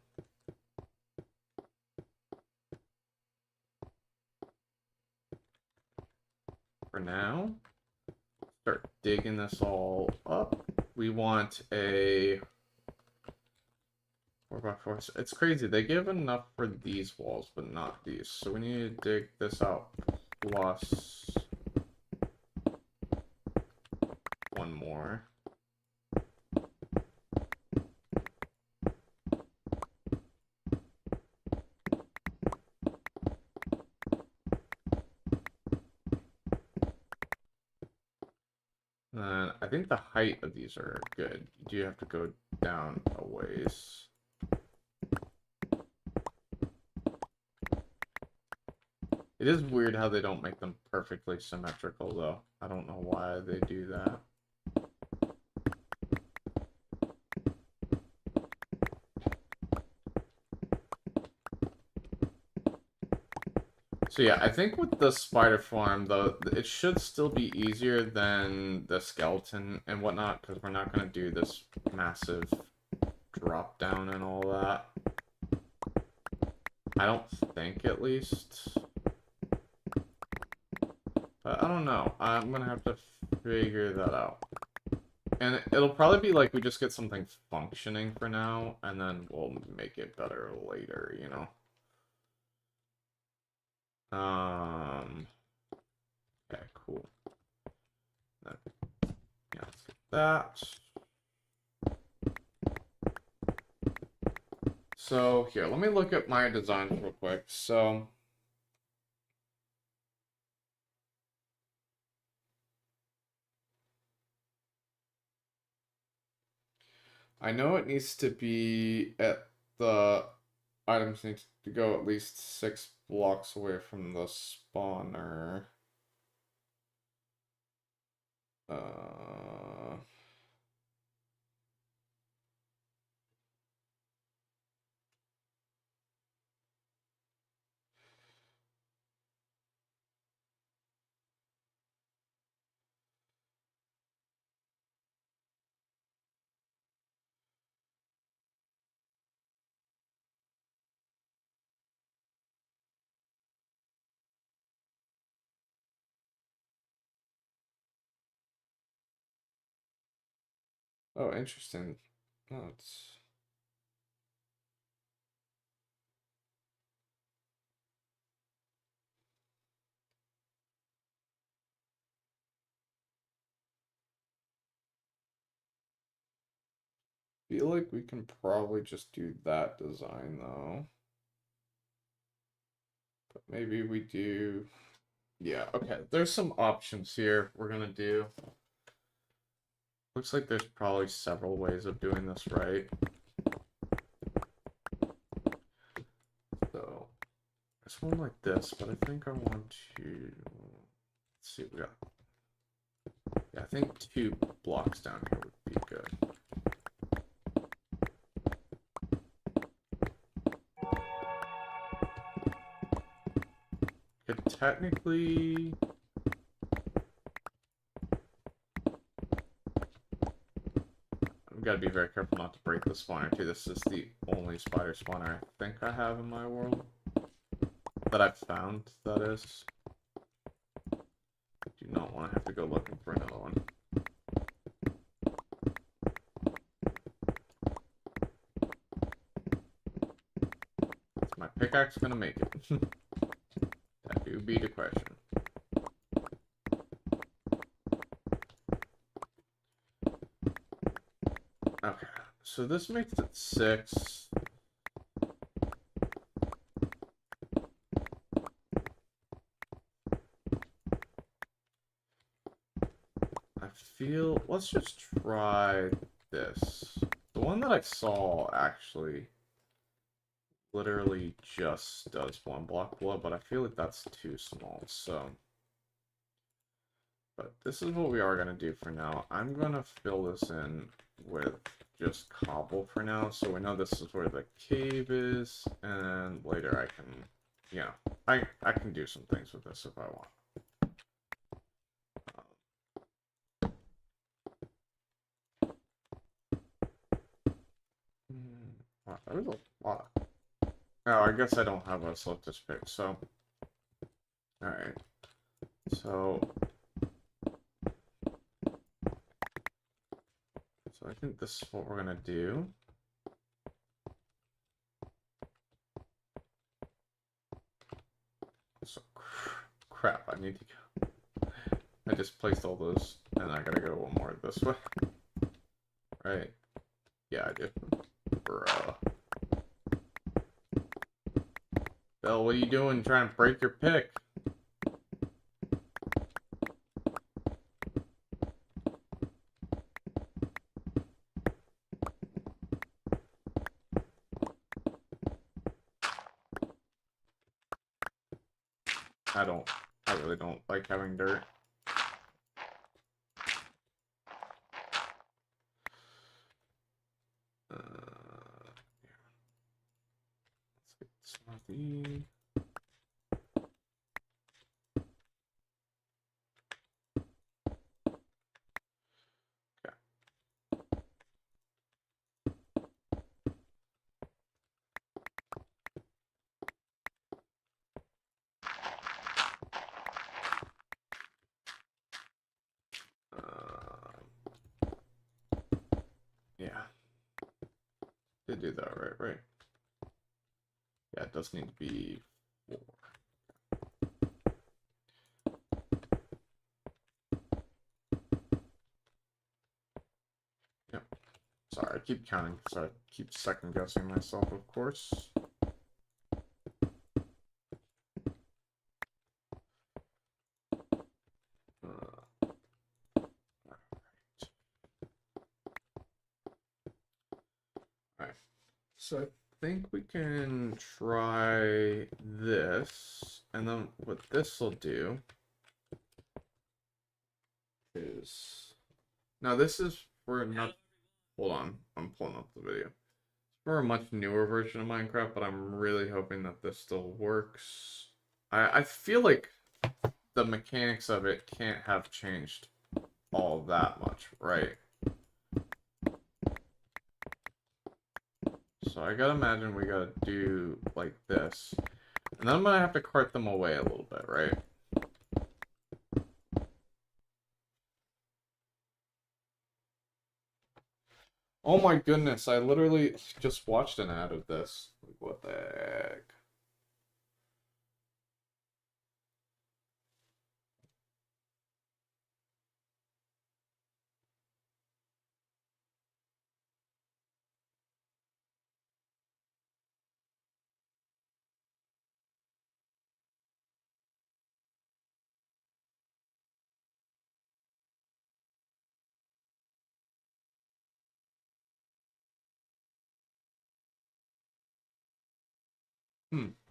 for now, start digging this all up. We want a 4x4. It's crazy. They give enough for these walls, but not these. So we need to dig this out plus one more. I think the height of these are good. You do have to go down a ways. It is weird how they don't make them perfectly symmetrical, though. I don't know why they do that. So yeah, I think with the spider farm, though, it should still be easier than the skeleton and whatnot, because we're not going to do this massive drop down and all that. I don't think, at least. But I don't know. I'm going to have to figure that out. And it'll probably be like we just get something functioning for now, and then we'll make it better later, you know? Okay, cool. Yeah, let's get that. So, here, let me look at my designs real quick. So, I know it needs to be at the items need to go at least 6 blocks away from the spawner. Oh, interesting. Oh, it's... feel like we can probably just do that design, though. But maybe we do... yeah, okay. There's some options here we're gonna do. Looks like there's probably several ways of doing this right. So, there's one like this, but I think I want to... let's see what we got. Yeah, I think 2 blocks down here would be good. Could technically... I've got to be very careful not to break the spawner too. This is the only spider spawner I think I have in my world. That I've found, that is. Do not want to have to go looking for another one. Is my pickaxe gonna make it? That do be the question. Okay, so this makes it 6. I feel, let's just try this. The one that I saw actually literally just does 1 block blood, but I feel like that's too small, so. But this is what we are gonna do for now. I'm gonna fill this in with just cobble for now, so we know this is where the cave is, and later I can, you know, I can do some things with this if I want. Wow, that was a lot. Oh, I guess I don't have a selected pick, so. Alright. So I think this is what we're gonna do. So crap, I need to go. I just placed all those, and I gotta go one more this way. Right. Yeah, I do. Bruh. Bill, what are you doing trying to break your pick? I really don't like having dirt. Yeah. Let's get some of these. Yeah. Did do that right? Yeah, it does need to be 4. Yep. Sorry, I keep counting because I keep second guessing myself, of course. Alright. So I think we can try this, and then what this will do is... Now this is for not... Hold on, I'm pulling up the video. It's for a much newer version of Minecraft, but I'm really hoping that this still works. I feel like the mechanics of it can't have changed all that much, right? So I gotta imagine we gotta do like this. And then I'm gonna have to cart them away a little bit, right? Oh my goodness, I literally just watched an ad of this. Like, what the heck?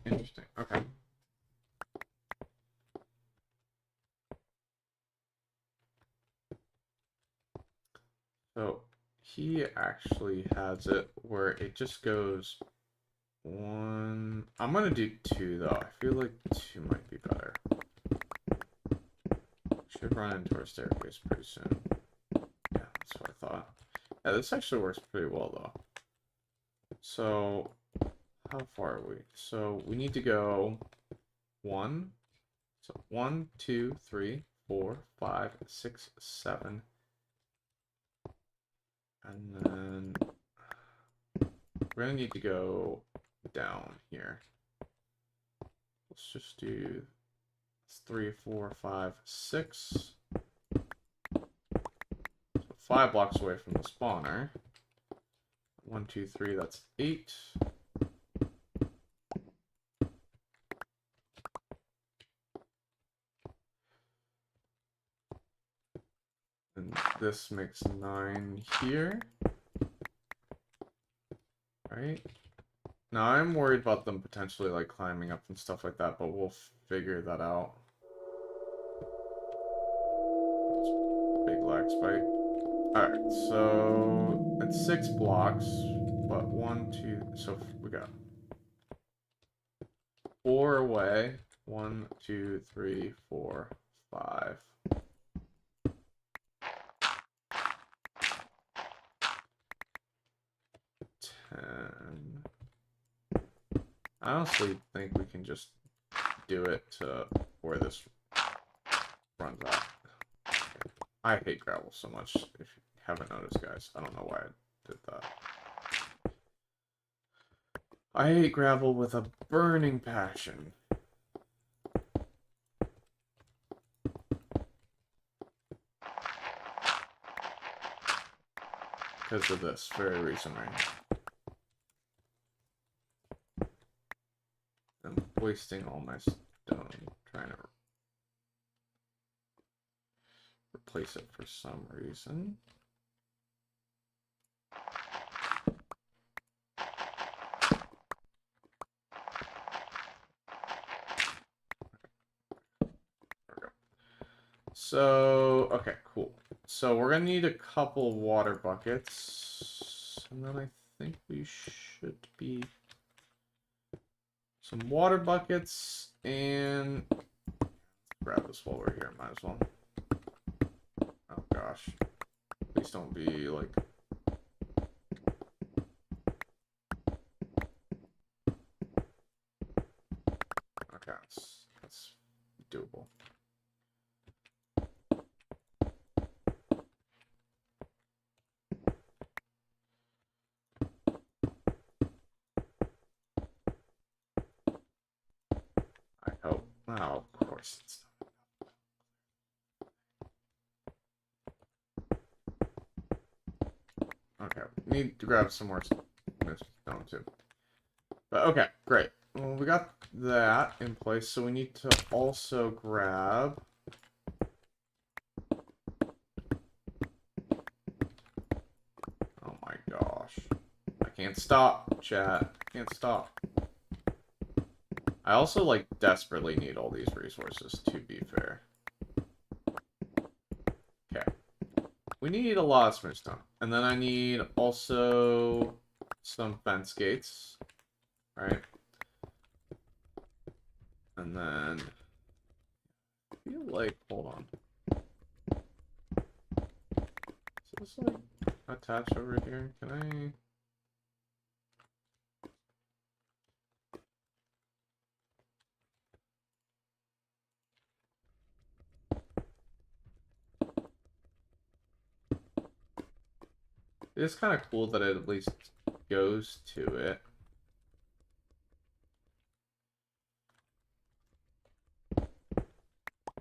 Interesting. Okay. So he actually has it where it just goes 1. I'm gonna do 2 though. I feel like 2 might be better. Should run into our staircase pretty soon. Yeah, that's what I thought. Yeah, this actually works pretty well though. So how far are we? So we need to go 1. So 1, 2, 3, 4, 5, 6, 7. And then we're gonna need to go down here. Let's just do 3, 4, 5, 6. So 5 blocks away from the spawner. 1, 2, 3, that's 8. And this makes 9 here. Right? Now I'm worried about them potentially like climbing up and stuff like that, but we'll figure that out. spike. Alright, so it's 6 blocks, but 1, 2, so we got 4 away. 1, 2, 3, 4, 5. 10. I honestly think we can just do it to where this runs out. I hate gravel so much, if you haven't noticed, guys. I don't know why I did that. I hate gravel with a burning passion. Because of this very reason right now. I'm wasting all my stone trying to replace it for some reason. So, okay, cool. So we're gonna need a couple water buckets. And then I think we should be some water buckets and grab this while we're here, might as well. Oh gosh. Please don't be like okay, that's doable. I hope. Oh, of course it's not. Okay, need to grab some more stone too. But okay, great. Well, we got that in place, so we need to also grab oh my gosh. I can't stop, chat. I can't stop. I also, like, desperately need all these resources, to be fair. Okay. We need a lot of smooth stone. And then I need also some fence gates. Right? And then I feel like, hold on. Is this, like, attached over here? Can I... It's kind of cool that it at least goes to it.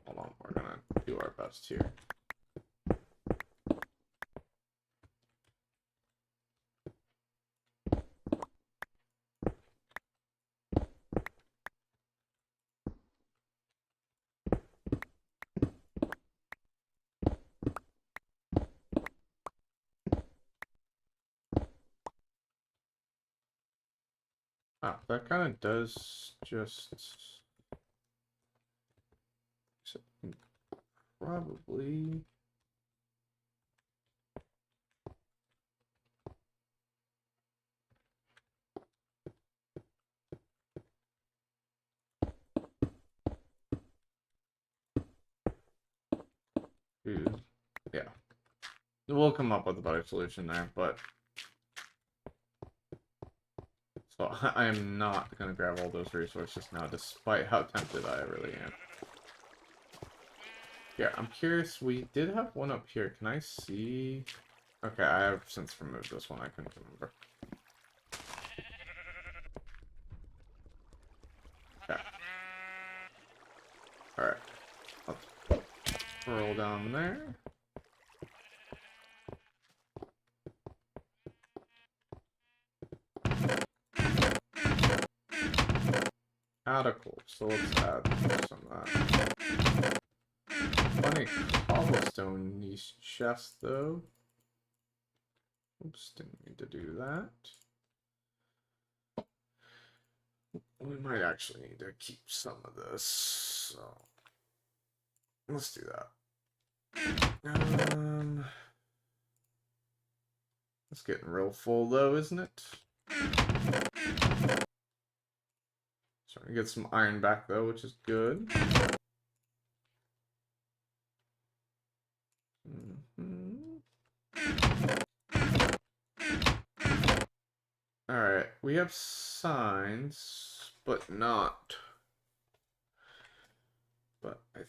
Hold on, we're gonna do our best here. Ah, that kind of does just... Probably... Yeah. We'll come up with a better solution there, but... So, I am not going to grab all those resources now, despite how tempted I really am. Yeah, I'm curious, we did have one up here. Can I see... Okay, I have since removed this one, I couldn't remember. Okay. Alright. Let's scroll down there. Cool. So let's add some of that. Funny cobblestone niche chest though. Oops, didn't mean to do that. We might actually need to keep some of this. So let's do that. It's getting real full though, isn't it? Starting to get some iron back though, which is good. Alright, we have signs, but not. But I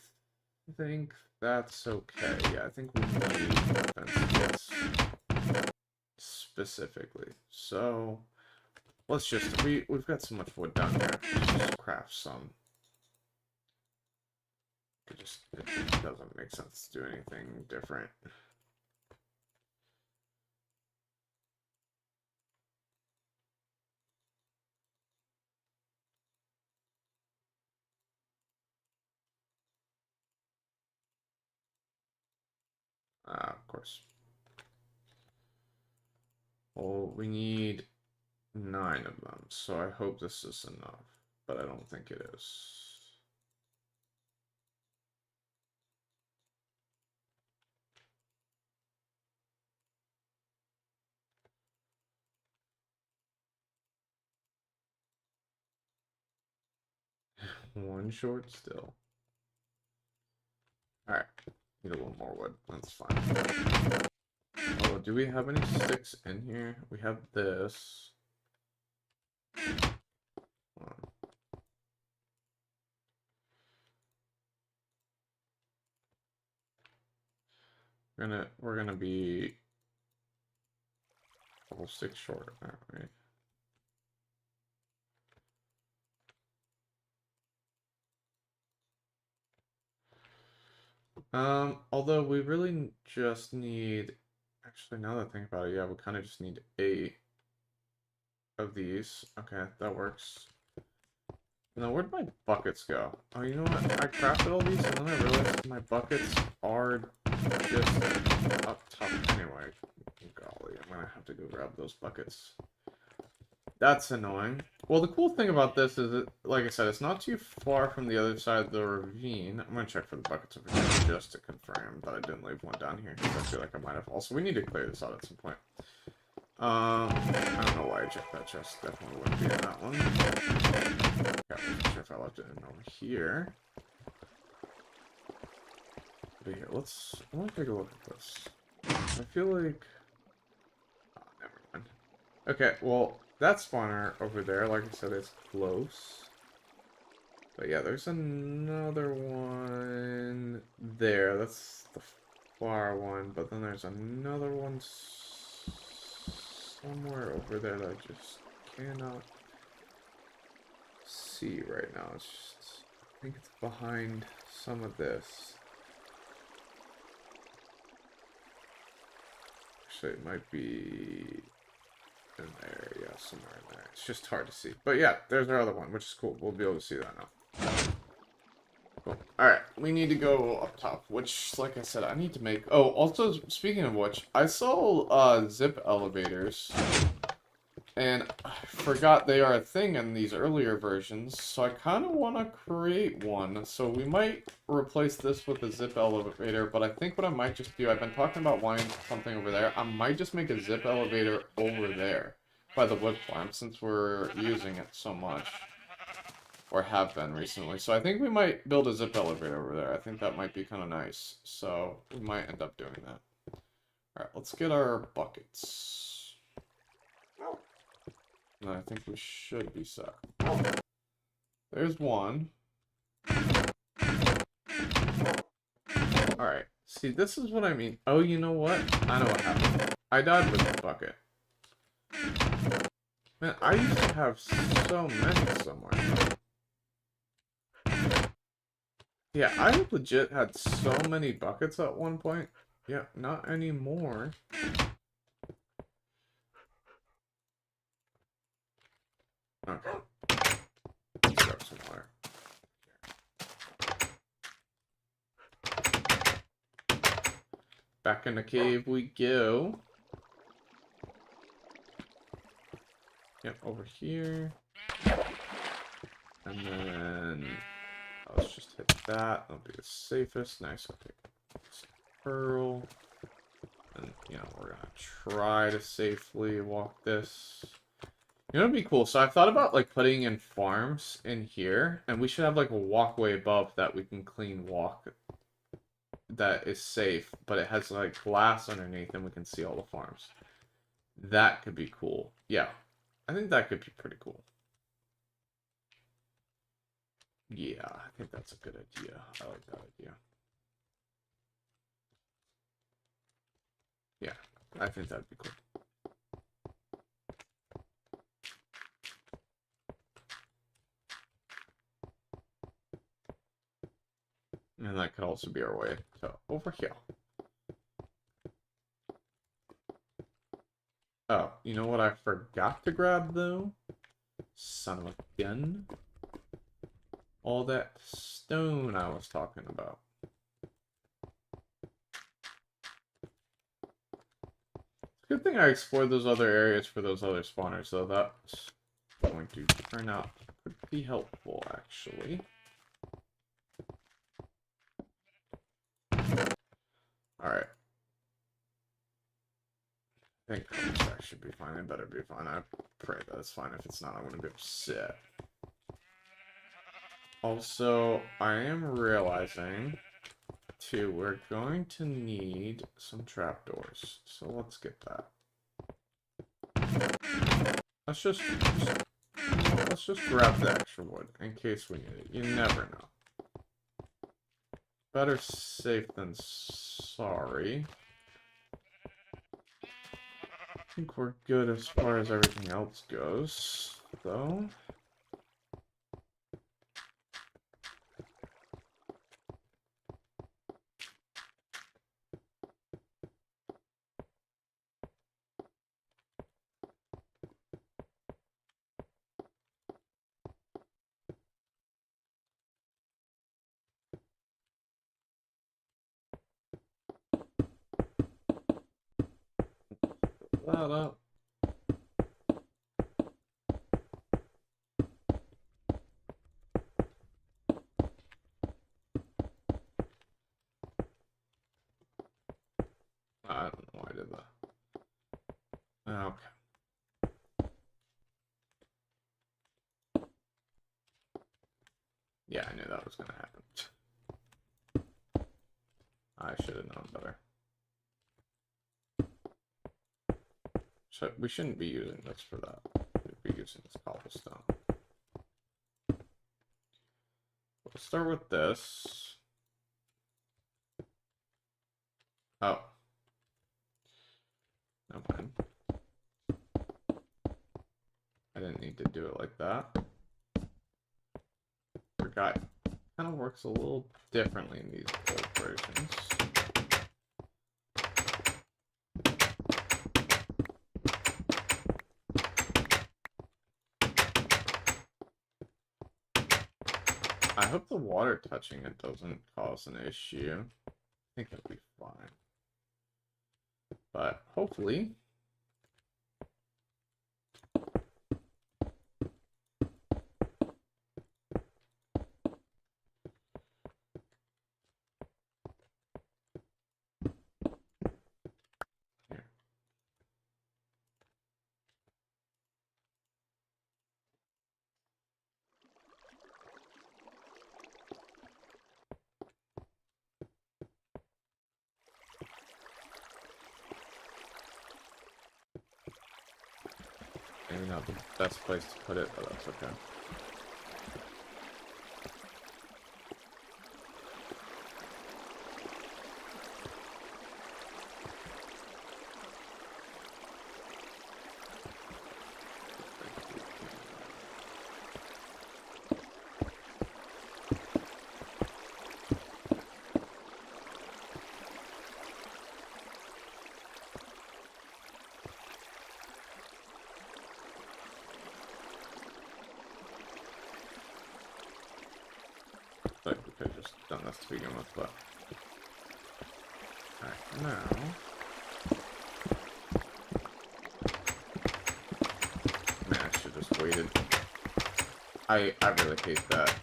think that's okay. Yeah, I think we need defense specifically. So let's just we've got so much wood down here. Let's just craft some. It doesn't make sense to do anything different. Of course. Well, we need 9 of them, so I hope this is enough, but I don't think it is. One short still. Alright, need a little more wood. That's fine. Oh, do we have any sticks in here? We have this. We're gonna be a couple sticks short, aren't we? Although we really just need, actually now that I think about it, yeah, we kind of just need 8 of these. Okay, that works. Now, where'd my buckets go? Oh, you know what? I crafted all these and then I realized my buckets are just up top anyway. Golly, I'm gonna have to go grab those buckets. That's annoying. Well, the cool thing about this is that, like I said, it's not too far from the other side of the ravine. I'm gonna check for the buckets over here just to confirm that I didn't leave one down here, because I feel like I might have. Also, we need to clear this out at some point. I don't know why I checked that chest. Definitely wouldn't be in that one. Okay, I'm not sure if I left it in over here. But here, I want to take a look at this. I feel like... Oh, never mind. Okay, well, that spawner over there, like I said, is close. But yeah, there's another one there. That's the far one, but then there's another one somewhere over there that I just cannot see right now. It's just, I think it's behind some of this. Actually, it might be in there. Yeah, somewhere in there. It's just hard to see. But yeah, there's our other one, which is cool. We'll be able to see that now. Cool. Alright, we need to go up top, which, like I said, I need to make... Oh, also, speaking of which, I saw zip elevators, and I forgot they are a thing in these earlier versions, so I kind of want to create one. So we might replace this with a zip elevator, but I think what I might just do, I've been talking about wanting something over there, I might just make a zip elevator over there by the wood farm, since we're using it so much. Or have been recently. So I think we might build a zip elevator over there. I think that might be kind of nice. So we might end up doing that. Alright, let's get our buckets. And I think we should be set. There's one. Alright. See, this is what I mean. Oh, you know what? I know what happened. I died with the bucket. Man, I used to have so many somewhere. Yeah, I legit had so many buckets at one point. Yeah, not anymore. Okay. Let's grab some water. Back in the cave we go. Yep, over here. And then... let's just hit that. That'll be the safest. Nice. I'll take this pearl. And, know, we're gonna try to safely walk this. You know, it'd be cool. So I thought about like putting in farms in here, and we should have like a walkway above that we can clean walk that is safe, but it has like glass underneath, and we can see all the farms. That could be cool. Yeah, I think that could be pretty cool. Yeah, I think that's a good idea. I like that idea. Yeah, I think that'd be cool. And that could also be our way to over here. Oh, you know what I forgot to grab though? Son of a gun. All that stone I was talking about. Good thing I explored those other areas for those other spawners, so that's going to turn out pretty helpful, actually. Alright. I think that should be fine. It better be fine. I pray that it's fine. If it's not, I'm going to be upset. Also, I am realizing, too, we're going to need some trapdoors. So let's get that. Let's just grab the extra wood in case we need it. You never know. Better safe than sorry. I think we're good as far as everything else goes, though. That up. I don't know why I did that. Okay. Yeah, I knew that was gonna happen. I should have known better. So we shouldn't be using this for that. We'd be using this cobblestone. We'll start with this. Oh. Never mind. I didn't need to do it like that. Forgot. Kind of works a little differently in these old versions. I hope the water touching it doesn't cause an issue. I think it'll be fine. But hopefully. Here. Maybe not the best place to put it, but that's okay. Like we could have just done this to begin with, but alright, now man, I should have just waited. I really hate that.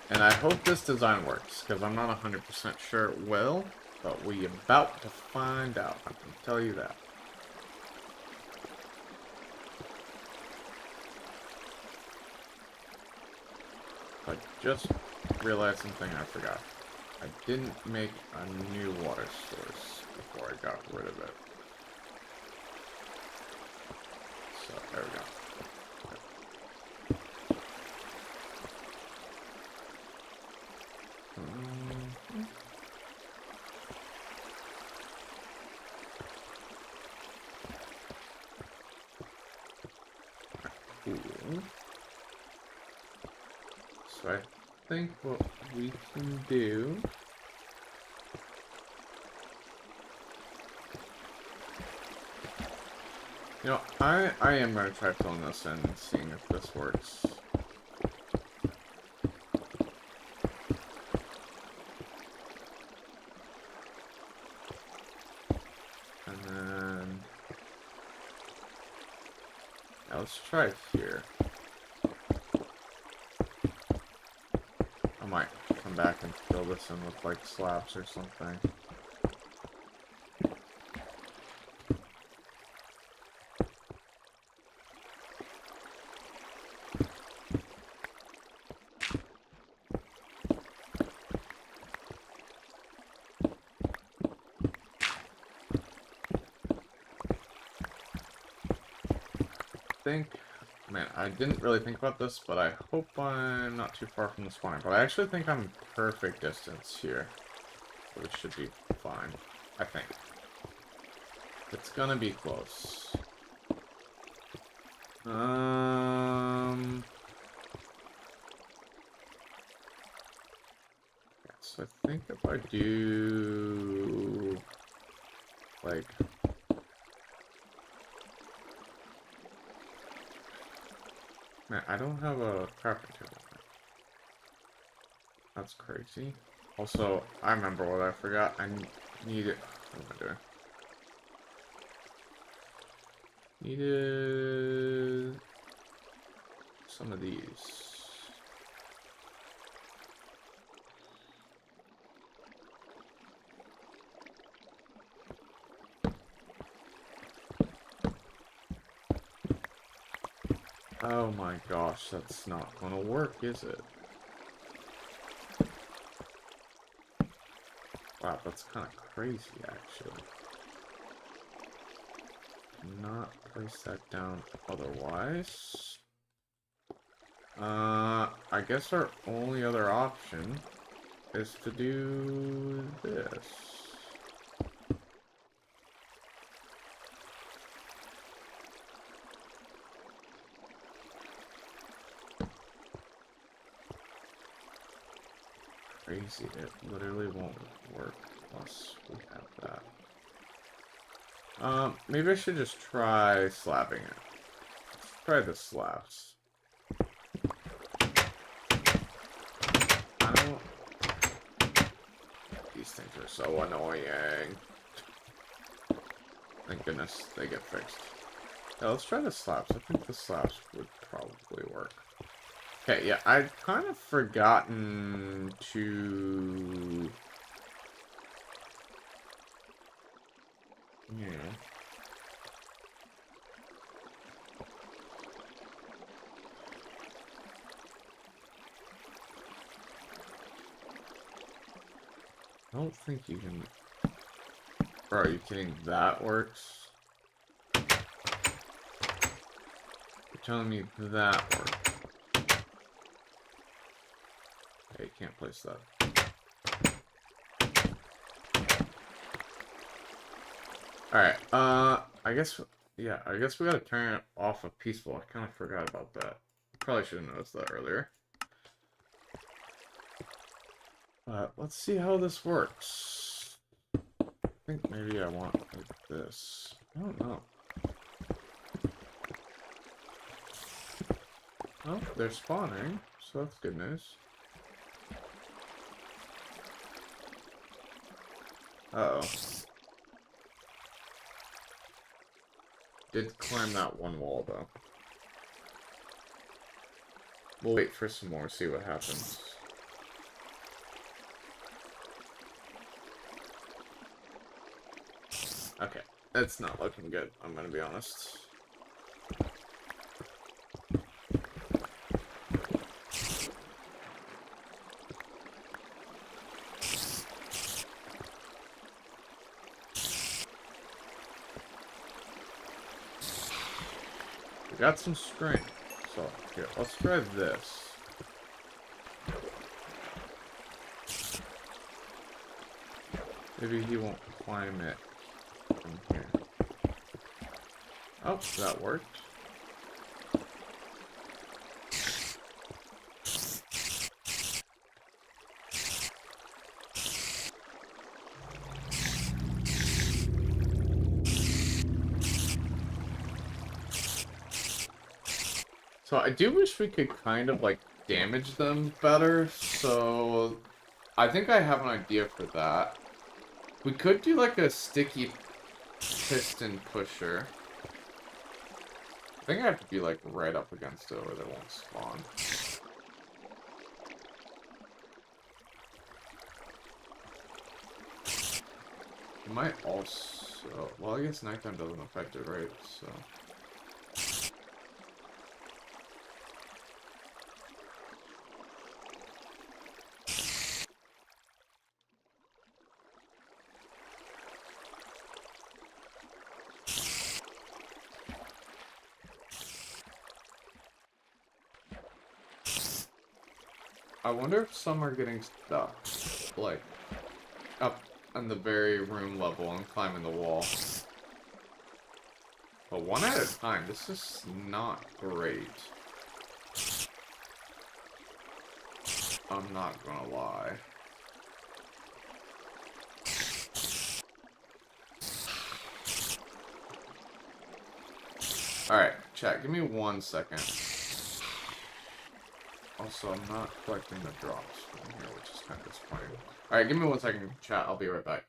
And I hope this design works, because I'm not 100% sure it will. But we about to find out, I can tell you that. I just realized something I forgot. I didn't make a new water source before I got rid of it. So, there we go. Cool. So I think what we can do... You know, I am going to try filling this in and seeing if this works. And then... Now let's try it here. I might come back and fill this in with like slabs or something. Man, I didn't really think about this, but I hope I'm not too far from the spawner. But I actually think I'm perfect distance here. So it should be fine, I think. It's gonna be close. Yeah, so I think if I do... like... Man, I don't have a crafting table. That's crazy. Also, I remember what I forgot. I needed... What am I doing? Needed... some of these. Oh my gosh, that's not gonna work, is it? Wow, that's kind of crazy, actually. Not place that down otherwise. I guess our only other option is to do this. Crazy, it literally won't work unless we have that. Maybe I should just try slabbing it. Let's try the slabs. I don't... These things are so annoying. Thank goodness they get fixed. Yeah, let's try the slabs. I think the slabs would probably work. Okay, yeah, I've kind of forgotten to... Yeah. I don't think you can... Bro, are you kidding? That works? You're telling me that works? Okay, you can't place that. Alright, I guess... Yeah, I guess we gotta turn it off of peaceful. I kind of forgot about that. Probably should have noticed that earlier. Let's see how this works. I think maybe I want like this. I don't know. Oh, they're spawning, so that's good news. Uh-oh. Did climb that one wall, though. We'll wait for some more, see what happens. Okay, it's not looking good, I'm gonna be honest. We got some string. So, here, let's try this. Maybe he won't climb it from here. Oh, that worked. So I do wish we could kind of like damage them better, so I think I have an idea for that. We could do like a sticky piston pusher. I think I have to be like right up against it or they won't spawn. It might also, well, I guess nighttime doesn't affect it, right? So. I wonder if some are getting stuck, like, up on the very room level and climbing the wall. But one at a time, this is not great. I'm not gonna lie. Alright, chat, give me 1 second. Also, I'm not collecting the drops from here, which is kind of disappointing. Alright, give me 1 second, chat, I'll be right back.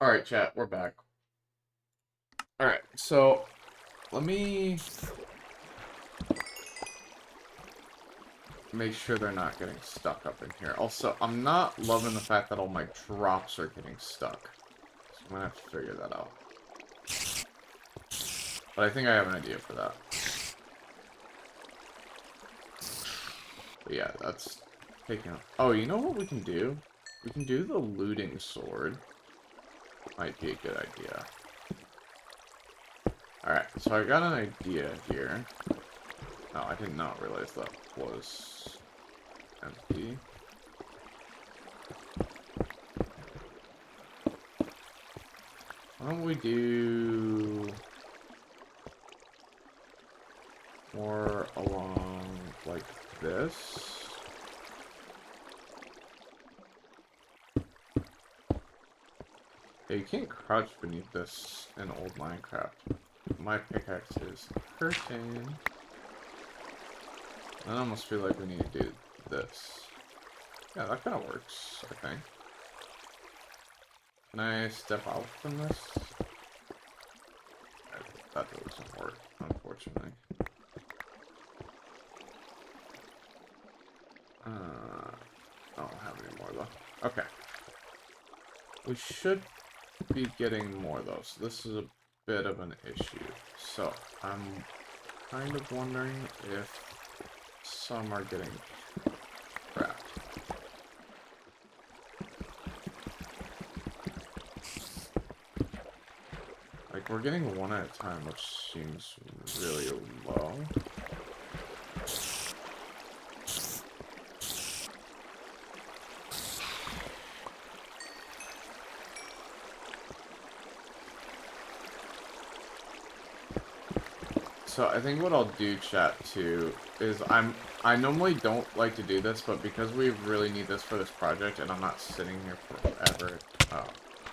Alright, chat, we're back. Alright, so let me make sure they're not getting stuck up in here. Also, I'm not loving the fact that all my drops are getting stuck. So I'm gonna have to figure that out. But I think I have an idea for that. But yeah, that's taking... Oh, you know what we can do? We can do the looting sword. Might be a good idea. Alright, so I got an idea here. Oh, I did not realize that was empty. Why don't we do more along like this? Yeah, you can't crouch beneath this in old Minecraft. My pickaxe is hurting. I almost feel like we need to do this. Yeah, that kind of works, I think. Can I step out from this? That doesn't work, unfortunately. I don't have any more, though. Okay. We should be getting more, though, so this is a bit of an issue. So, I'm kind of wondering if some are getting trapped. Like, we're getting one at a time, which seems really low. So I think what I'll do, chat, too, is I normally don't like to do this, but because we really need this for this project, and I'm not sitting here forever. Oh,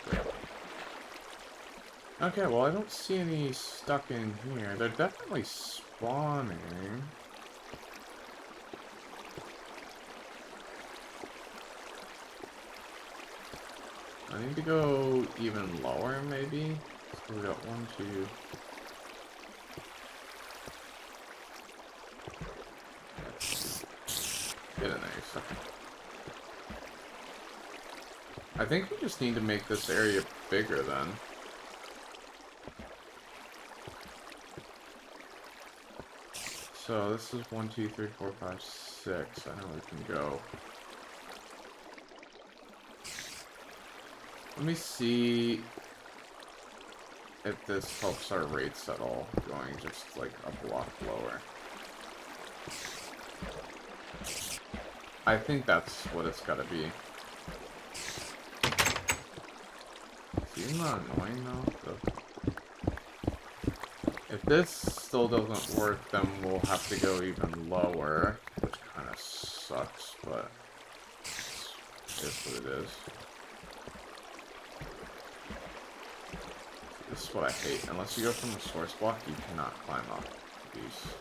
great. Okay, well, I don't see any stuck in here. They're definitely spawning. I need to go even lower, maybe? So we got 1, 2... Get in there, you sucker. I think we just need to make this area bigger then. So this is 1, 2, 3, 4, 5, 6. I know we can go. Let me see if this helps our rates at all, going just like a block lower. I think that's what it's gotta be. Isn't that annoying though? If this still doesn't work, then we'll have to go even lower, which kind of sucks, but it is what it is. This is what I hate. Unless you go from the source block, you cannot climb up these.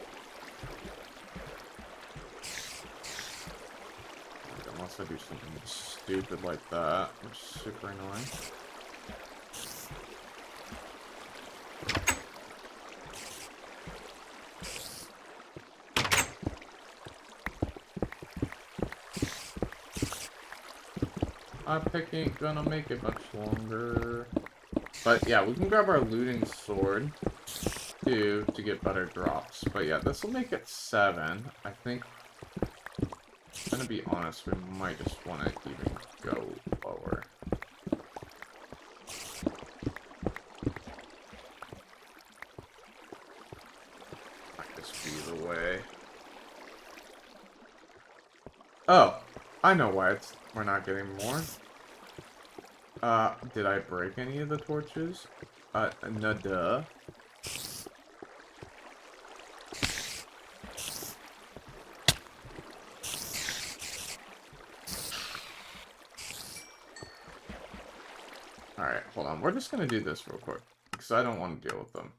Unless I do something stupid like that, which is super annoying. My pick ain't gonna make it much longer. But yeah, we can grab our looting sword too to get better drops. But yeah, this will make it 7. I think, I'm gonna be honest, we might just want to even go lower. Might just be the way. Oh, I know why we're not getting more. Did I break any of the torches? No, duh. Alright, hold on. We're just gonna do this real quick, because I don't want to deal with them.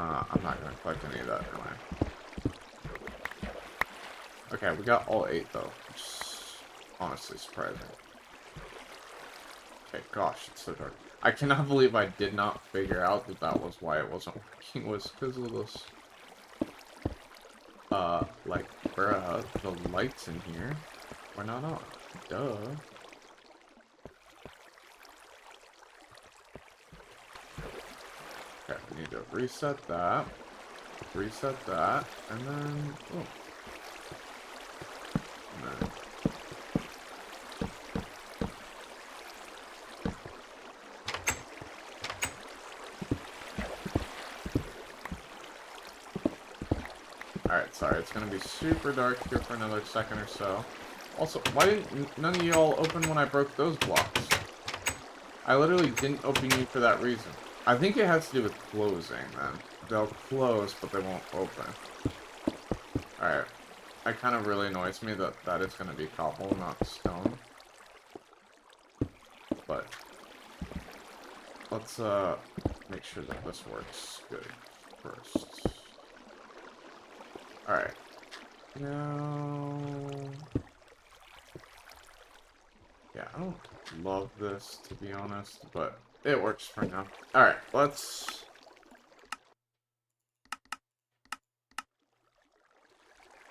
I'm not gonna collect any of that, am I? Okay, we got all 8 though, which is honestly surprising. Okay, gosh, it's so dark. I cannot believe I did not figure out that that was why it wasn't working, was because of this. Like, bruh, the lights in here were not on. Duh. Okay, we need to reset that, and then, oh. And then, alright, sorry, it's gonna be super dark here for another second or so. Also, why didn't none of y'all open when I broke those blocks? I literally didn't open you for that reason. I think it has to do with closing, then. They'll close, but they won't open. Alright. It kind of really annoys me that that is going to be cobble, not stone. But let's make sure that this works good first. Alright. Now... yeah, I don't love this, to be honest, but it works for now. Alright, let's...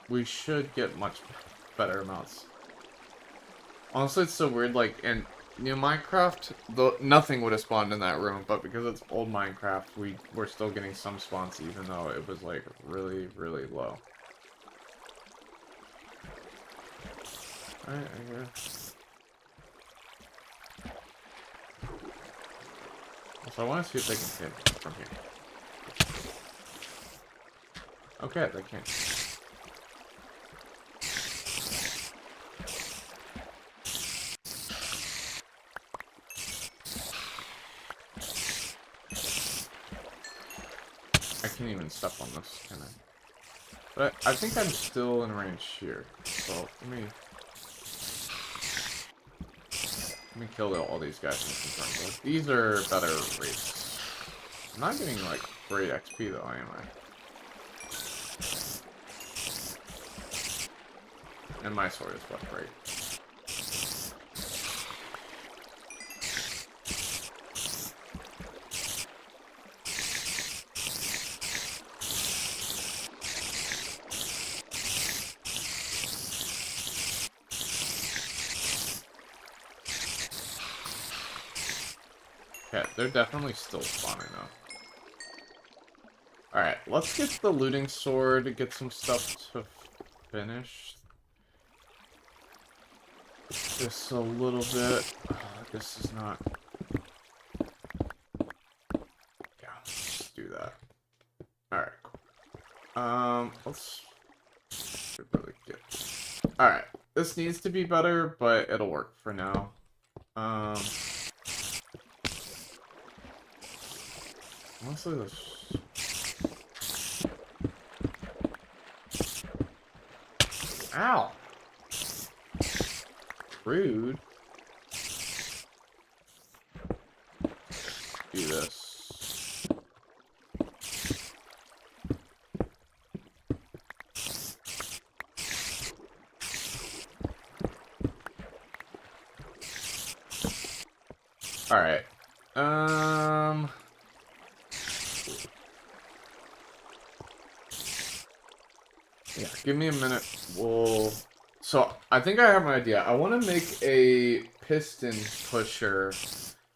we should get much better amounts. Honestly, it's so weird, like, in new Minecraft, nothing would have spawned in that room, but because it's old Minecraft, we're still getting some spawns, even though it was, like, really, really low. Alright, I guess. So I want to see if they can hit from here. Okay, they can't. I can't even step on this, can I? But I think I'm still in range here. So let me kill all these guys and confirm those. These are better rates. I'm not getting, like, great XP, though, am I? And my sword is what, great. Okay, they're definitely still spawning, though. Alright, let's get the looting sword, get some stuff to finish. Just a little bit. This is not... yeah, let's do that. Alright, cool. Let's... really get... alright, this needs to be better, but it'll work for now. Honestly, this... ow! Rude. Do this. Alright. Yeah, give me a minute. We'll... so, I think I have an idea. I want to make a piston pusher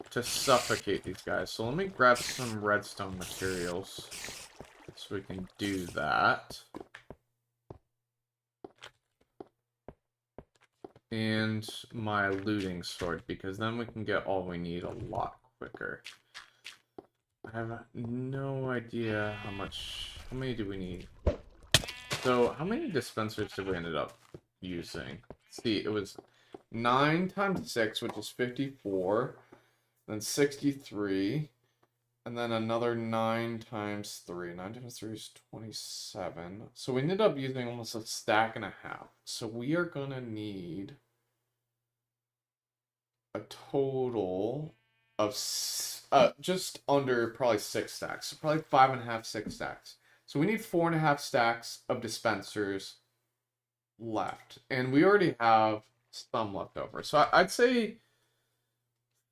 to suffocate these guys. So let me grab some redstone materials so we can do that. And my looting sword, because then we can get all we need a lot quicker. I have no idea how many do we need? So, how many dispensers did we ended up using? Let's see, it was 9 times 6, which is 54, then 63, and then another 9 times 3. 9 times 3 is 27. So we ended up using almost a stack and a half. So we are going to need a total of just under probably 6 stacks. So probably 5.5, 6 stacks. So we need 4.5 stacks of dispensers left. And we already have some left over. So I'd say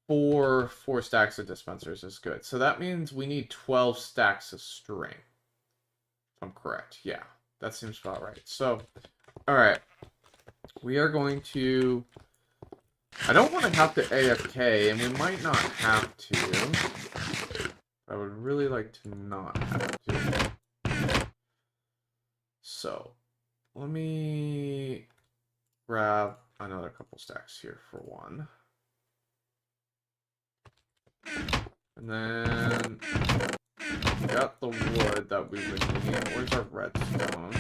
four stacks of dispensers is good. So that means we need 12 stacks of string. If I'm correct. Yeah, that seems about right. So, alright. We are going to... I don't want to have to AFK, and we might not have to. I would really like to not have to. So, let me grab another couple stacks here for one. And then got the wood that we would need. Where's our redstone?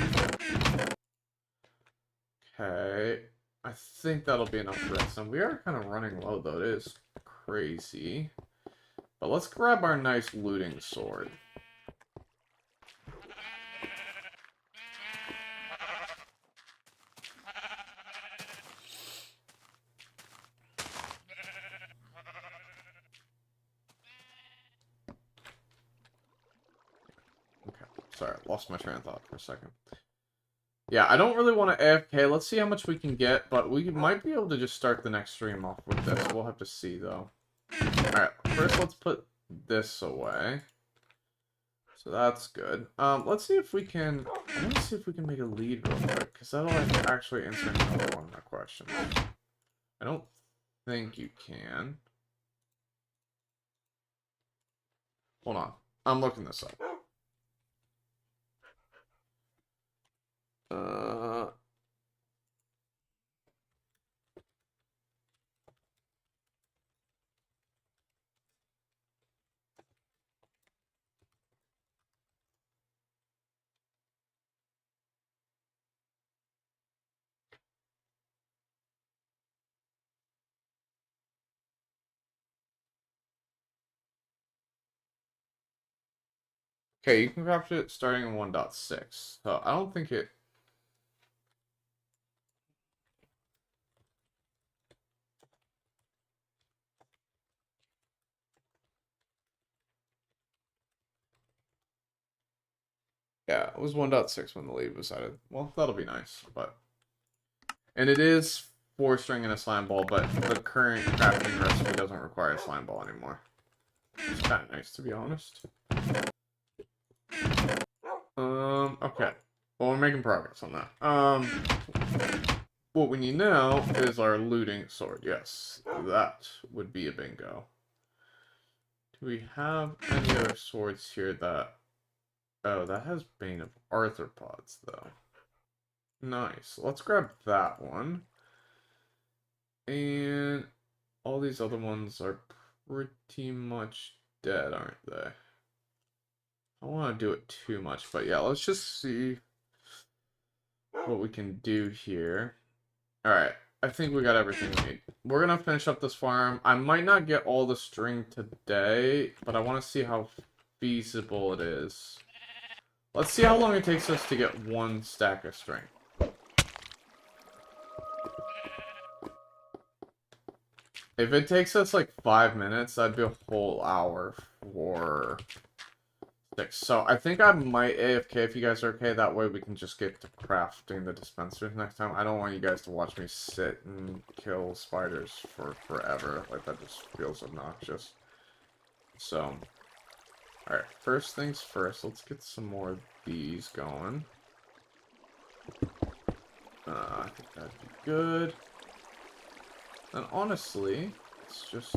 Okay. I think that'll be enough redstone. We are kind of running low though. It is crazy. But let's grab our nice looting sword. Okay, sorry, I lost my train of thought for a second. Yeah, I don't really want to AFK. Let's see how much we can get, but we might be able to just start the next stream off with this. We'll have to see, though. Alright, first let's put this away. So that's good. Let's see if we can... I want to see if we can make a lead real quick, because that'll actually answer another one of my questions. I don't think you can. Hold on. I'm looking this up. Okay, you can craft it starting in 1.6. So I don't think it... Yeah, it was 1.6 when the lead was added. Well, that'll be nice, but... And it is 4-string and a slime ball, but the current crafting recipe doesn't require a slime ball anymore. It's kind of nice, to be honest. Okay. Well, we're making progress on that. What we need now is our looting sword. Yes, that would be a bingo. Do we have any other swords here that... Oh, that has Bane of Arthropods, though. Nice. Let's grab that one. And all these other ones are pretty much dead, aren't they? I don't want to do it too much, but yeah, let's just see what we can do here. Alright, I think we got everything we need. We're gonna finish up this farm. I might not get all the string today, but I want to see how feasible it is. Let's see how long it takes us to get 1 stack of string. If it takes us like 5 minutes, that'd be a whole hour for 6. So I think I might AFK if you guys are okay. That way we can just get to crafting the dispensers next time. I don't want you guys to watch me sit and kill spiders for forever. Like, that just feels obnoxious. So, alright, first things first, let's get some more of these going. I think that'd be good. And honestly, let's just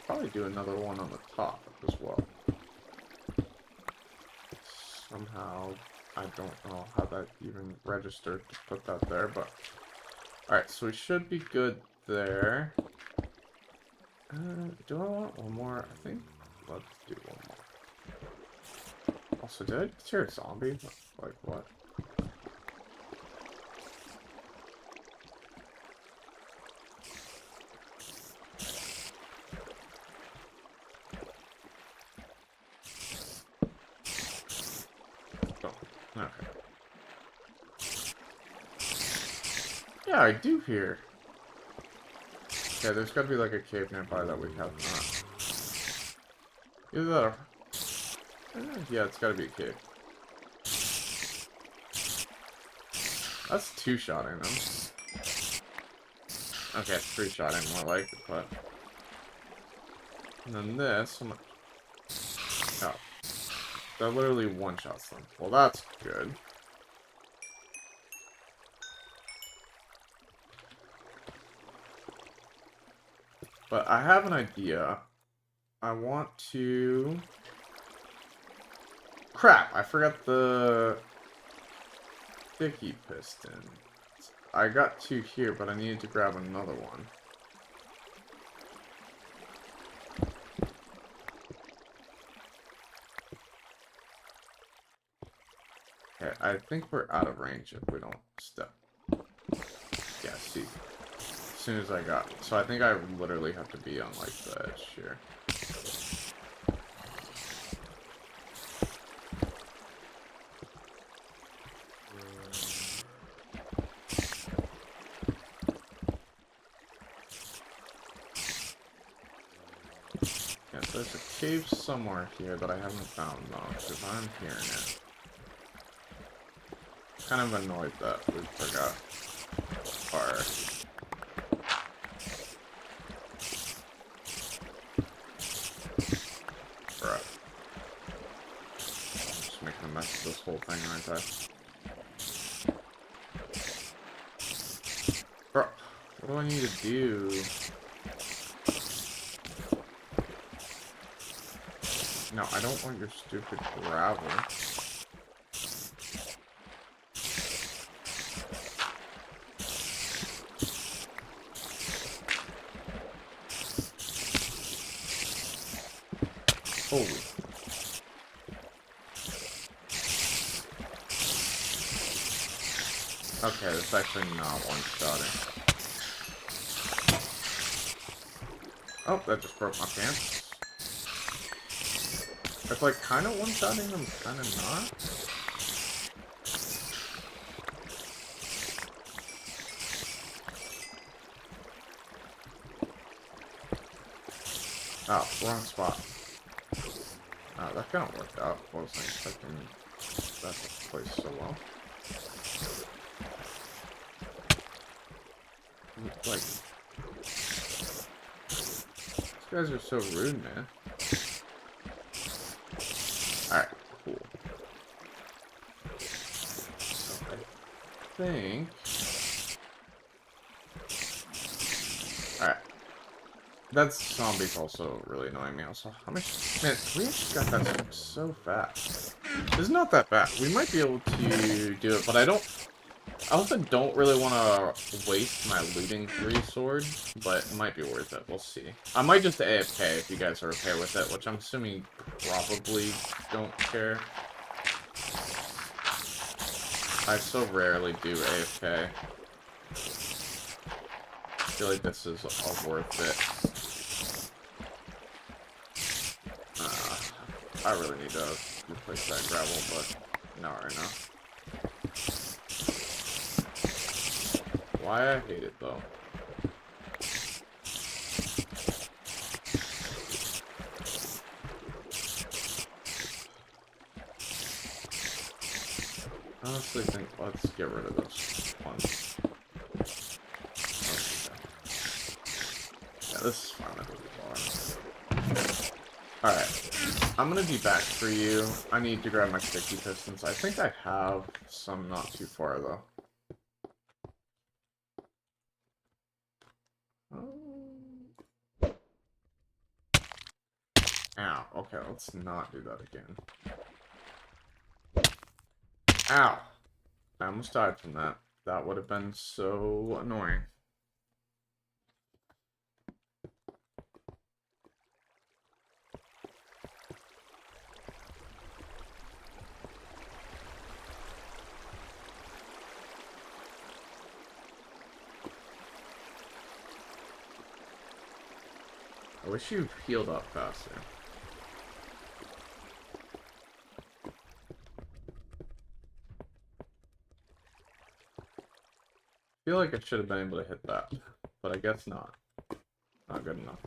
probably do another one on the top as well. Somehow, I don't know how that even registered to put that there, but... Alright, so we should be good there. Do I want one more? I think let's do one more. Also, did I just hear a zombie? Like, what? Okay. Yeah, I do hear. Okay, there's gotta be like a cave nearby that we have not. Either that or... yeah, it's gotta be a cave. That's two-shotting them. Okay, three-shotting more like it, but... And then this... oh. That literally one-shots them. Well, that's good. But I have an idea. I want to... crap! I forgot the... sticky piston. I got two here, but I needed to grab another one. Okay, I think we're out of range if we don't step. Yeah, see. As soon as I got... so I think I literally have to be on, like, the edge here. Yeah, there's a cave somewhere here that I haven't found, though, because I'm hearing it. Kind of annoyed that we forgot our... bruh. Just making a mess of this whole thing, aren't I? Bro, what do I need to do? No, I don't want your stupid gravel. Holy. Okay, that's actually not one-shotting. Oh, that just broke my pants. It's like kind of one-shotting them, kind of not. Oh, wrong spot. Oh, that kind of worked out. I wasn't expecting that to play so well. Like, these guys are so rude, man. Alright, cool. So I think... alright. That zombie's also really annoying me also. How much... man, we actually got that stuff so fast. It's not that bad. We might be able to do it, but I also don't really want to waste my looting 3 sword, but it might be worth it. We'll see. I might just AFK if you guys are okay with it, which I'm assuming probably don't care. I so rarely do AFK. I feel like this is all worth it. I really need to replace that gravel, but not right now. Why I hate it though. I honestly think let's get rid of those ones. Okay. Yeah, this is fine. Alright. I'm gonna be back for you. I need to grab my sticky pistons. I think I have some not too far though. Ow. Okay, let's not do that again. Ow. I almost died from that. That would have been so annoying. I wish you healed up faster. I feel like I should have been able to hit that, but I guess not. Not good enough.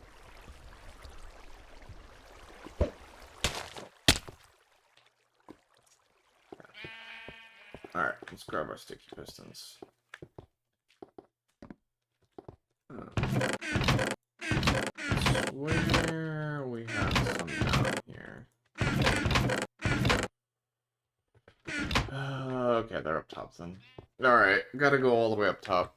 Alright, let's grab our sticky pistons. Where we have some down here. Okay, they're up top then. Alright, gotta go all the way up top.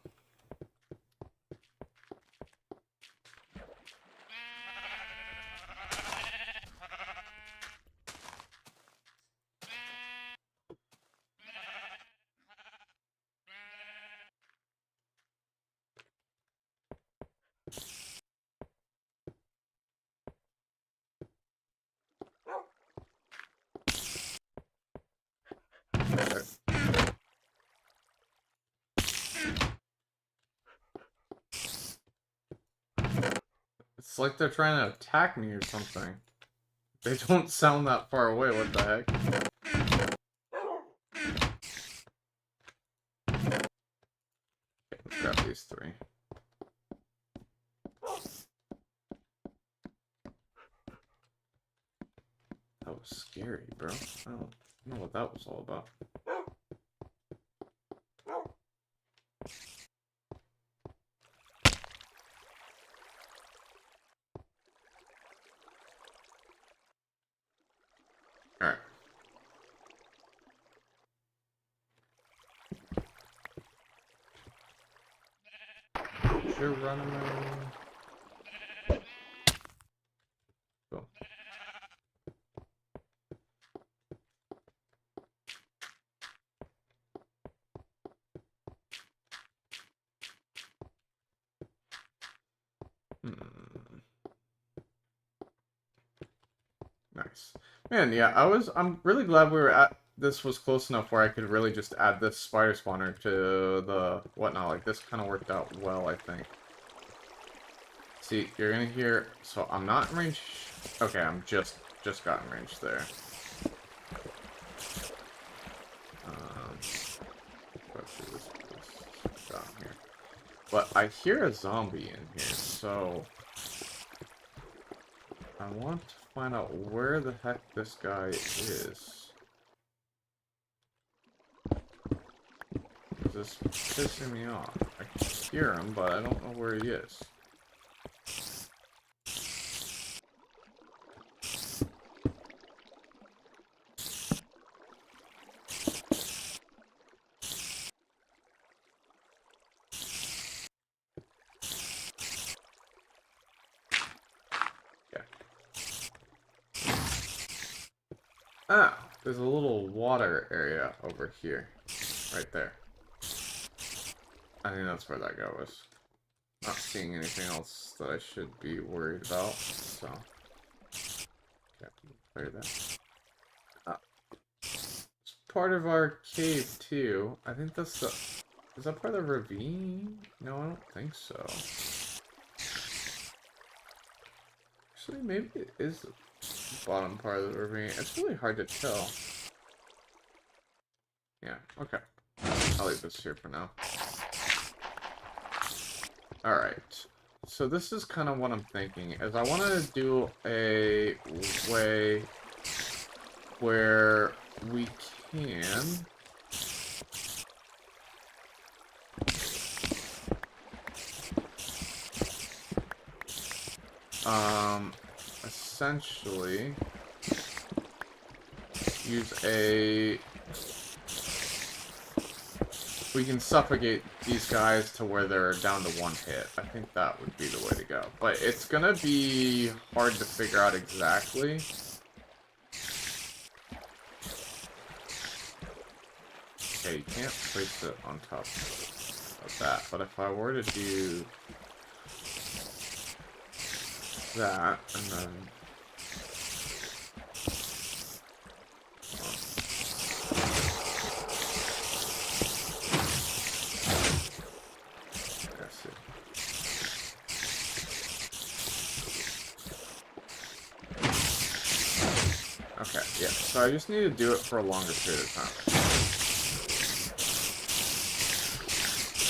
It's like they're trying to attack me or something. They don't sound that far away, what the heck? Okay, let's grab these three. That was scary, bro. I don't know what that was all about. Alright. You're running around. Go. Nice. Man, yeah, I'm really glad we were at this was close enough where I could really just add this spider spawner to the whatnot. Like this kind of worked out well, I think. See, you're gonna hear, so I'm not in range. Okay, I'm just got in range there. Let's see this down here. But I hear a zombie in here, so I want to find out where the heck this guy is. This is pissing me off. I can hear him, but I don't know where he is. Ah, there's a little water area over here. Right there. I think that's where that guy was. Not seeing anything else that I should be worried about, so... Okay, clear that. It's part of our cave, too. I think that's the... Is that part of the ravine? No, I don't think so. Actually, maybe it is the bottom part of the ravine. It's really hard to tell. Yeah, okay. I'll leave this here for now. Alright. So this is kind of what I'm thinking, is I want to do a way where we can... essentially use a... We can suffocate these guys to where they're down to one hit. I think that would be the way to go. But it's gonna be hard to figure out exactly. Okay, you can't place it on top of that. But if I were to do that, and then... Okay, yeah, so I just need to do it for a longer period of time.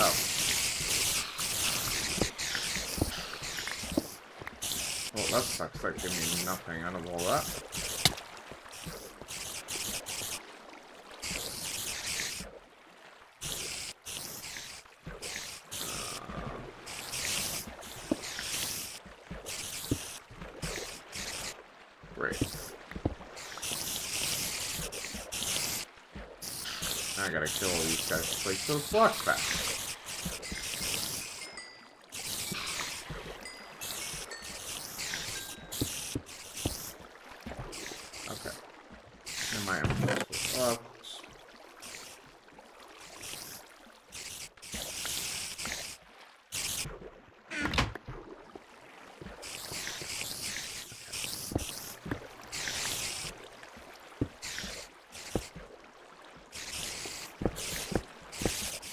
Oh. that sucks. That gave me nothing out of all that. Great. Now I gotta kill all these guys to place those blocks back. Okay. And my emeralds are up.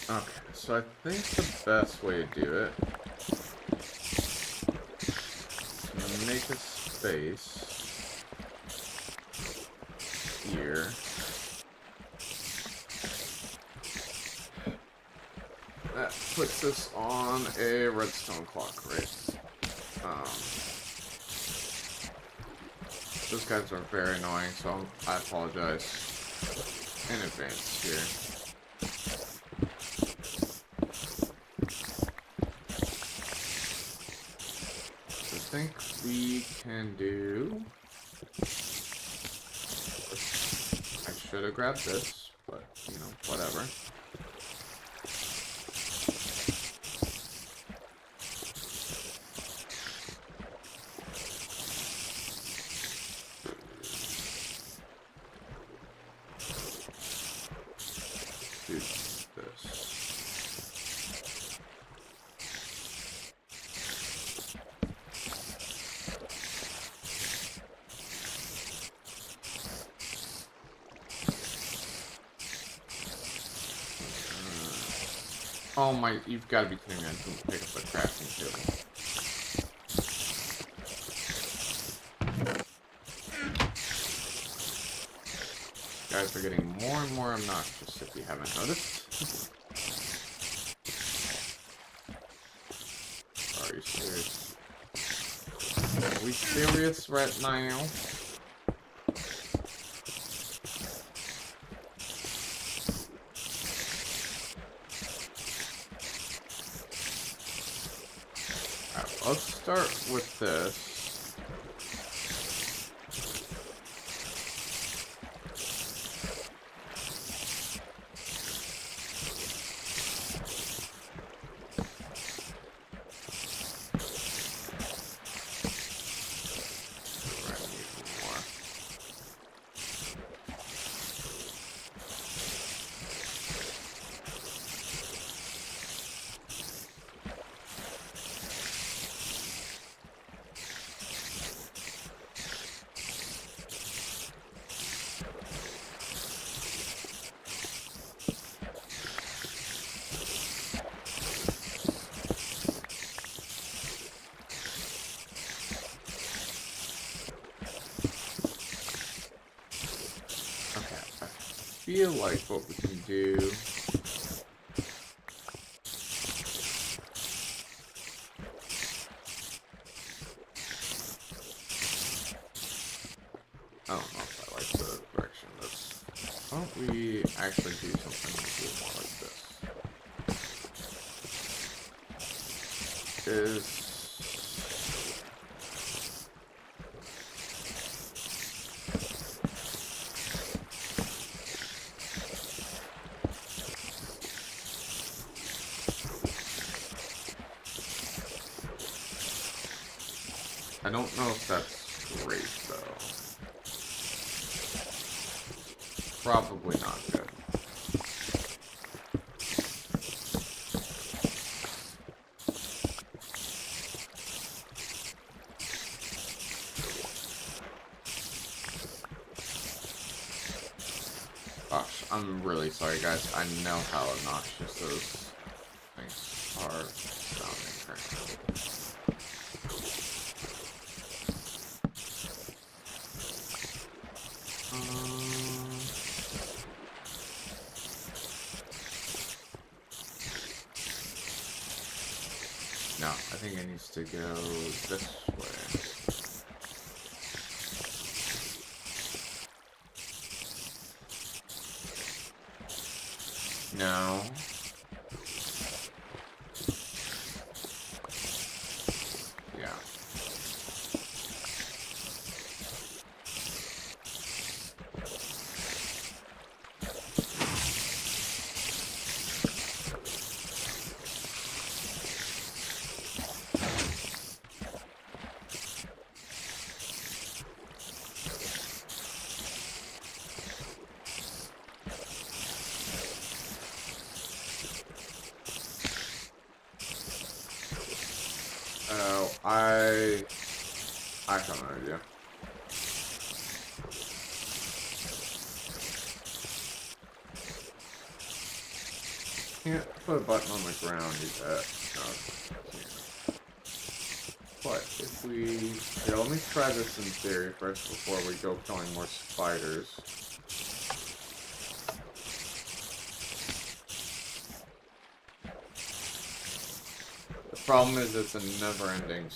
Okay, so I think the best way to do it is to make a space here. That puts us on a redstone clock, right? Those guys are very annoying, so I apologize in advance here. I think we can do... I should have grabbed this, but, you know, whatever. Do this. Oh my, you've got to be kidding me, I didn't pick up a crafting table. Guys are getting more and more obnoxious if you haven't noticed. Are you serious? Are we serious right now? Let's start with this. Feel like what we can do I don't know if I like the direction this. Why don't we actually do something a little more like this? Is I don't know if that's great, though. Probably not good. Gosh, I'm really sorry, guys. I know how obnoxious those things are sounding right now. No, I think it needs to go this way. No. Yeah. Oh, I have no idea. Can't put a button on the ground, you bet. No, can't. But if we... Yeah, let me try this in theory first before we go killing more spiders. The problem is it's a never-ending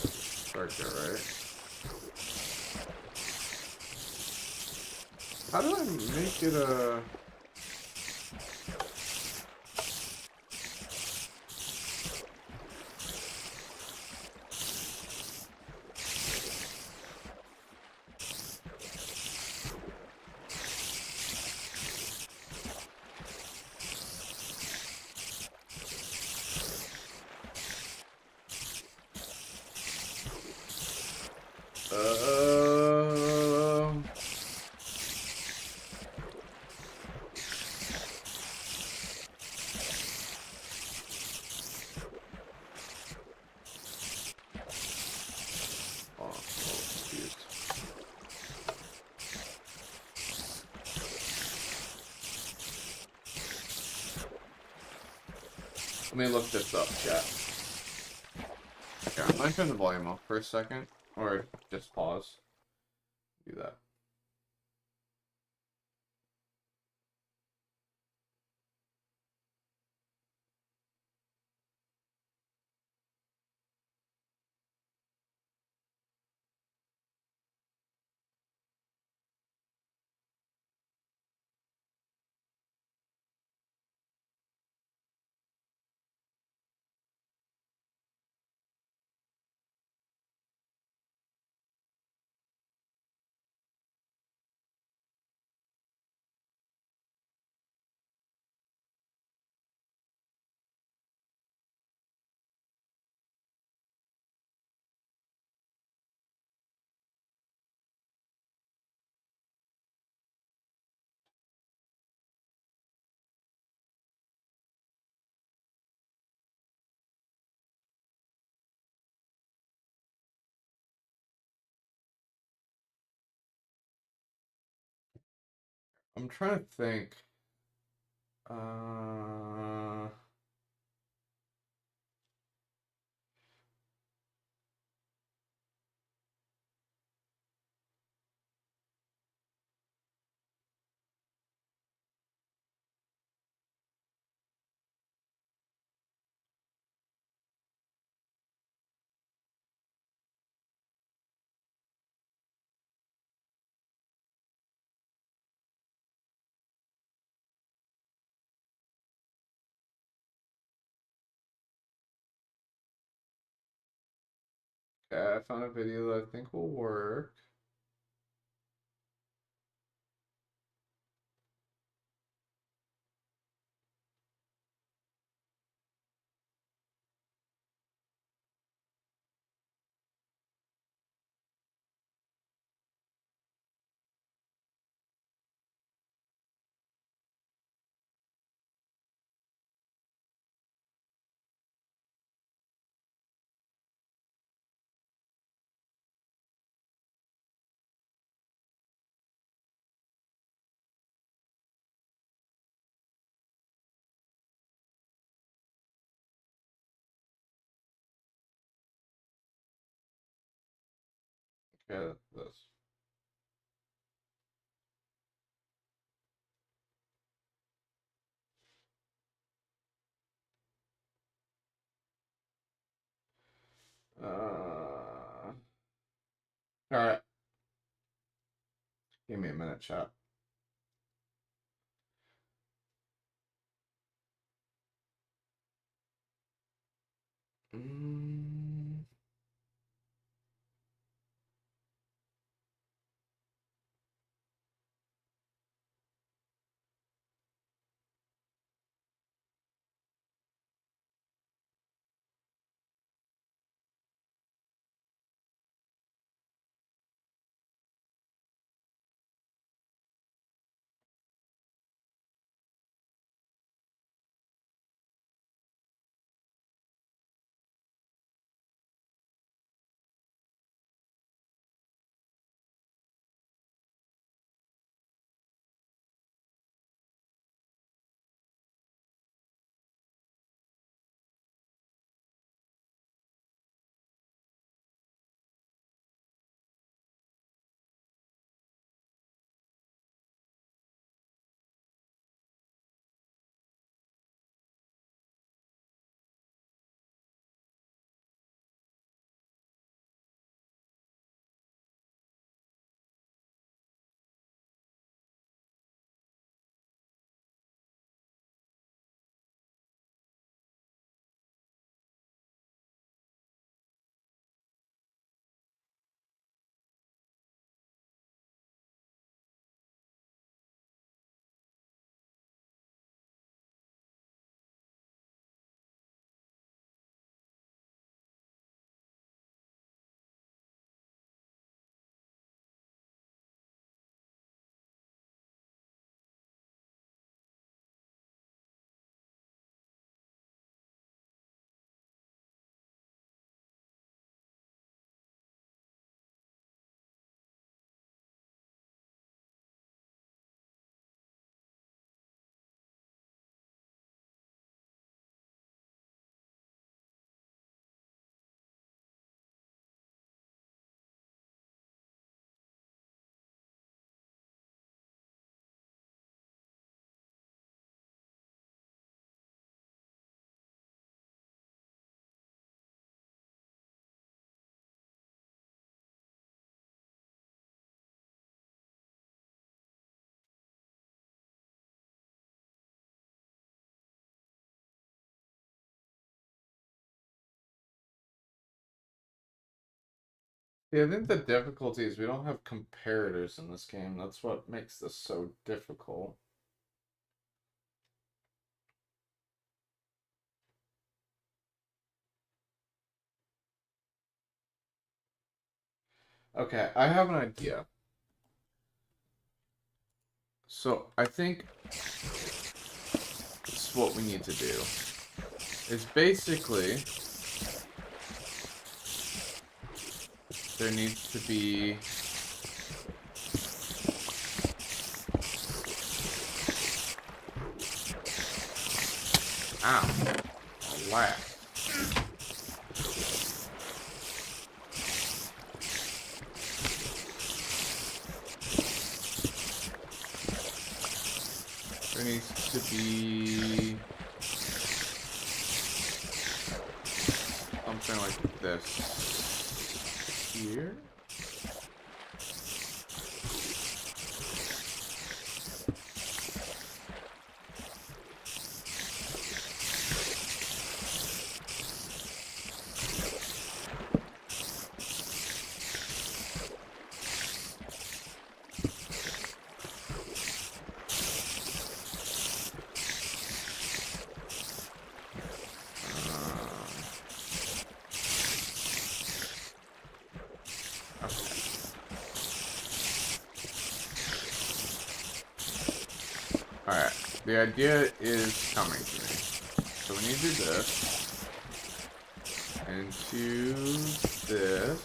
circuit, right? How do I make it a... Oh, I'm a little confused. Let me look this up, chat. Okay, I'm gonna turn the volume off for a second, or just pause. Do that. I'm trying to think. Okay, I found a video that I think will work. Okay, this. Alright. Give me a minute, chat. Mm. Yeah, I think the difficulty is we don't have comparators in this game. That's what makes this so difficult. Okay, I have an idea. So I think this is what we need to do. Is basically there needs to be ow, alas. There needs to be something like this here. Alright, the idea is coming to me. So we need to do this. And to this.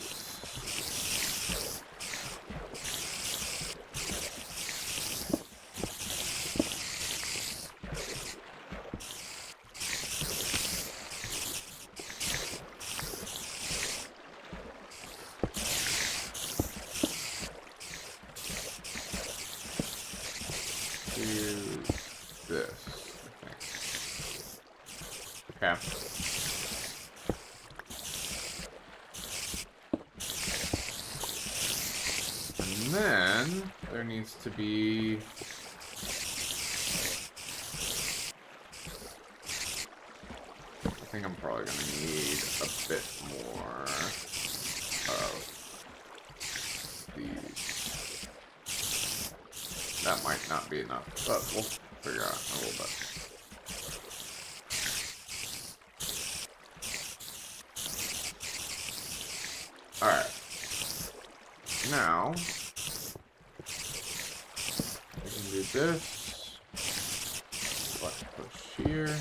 Okay. And then there needs to be think I'm probably gonna need a bit more of these. That might not be enough, but we'll figure out in a little bit. Alright. Now, we can do this. Let's push here.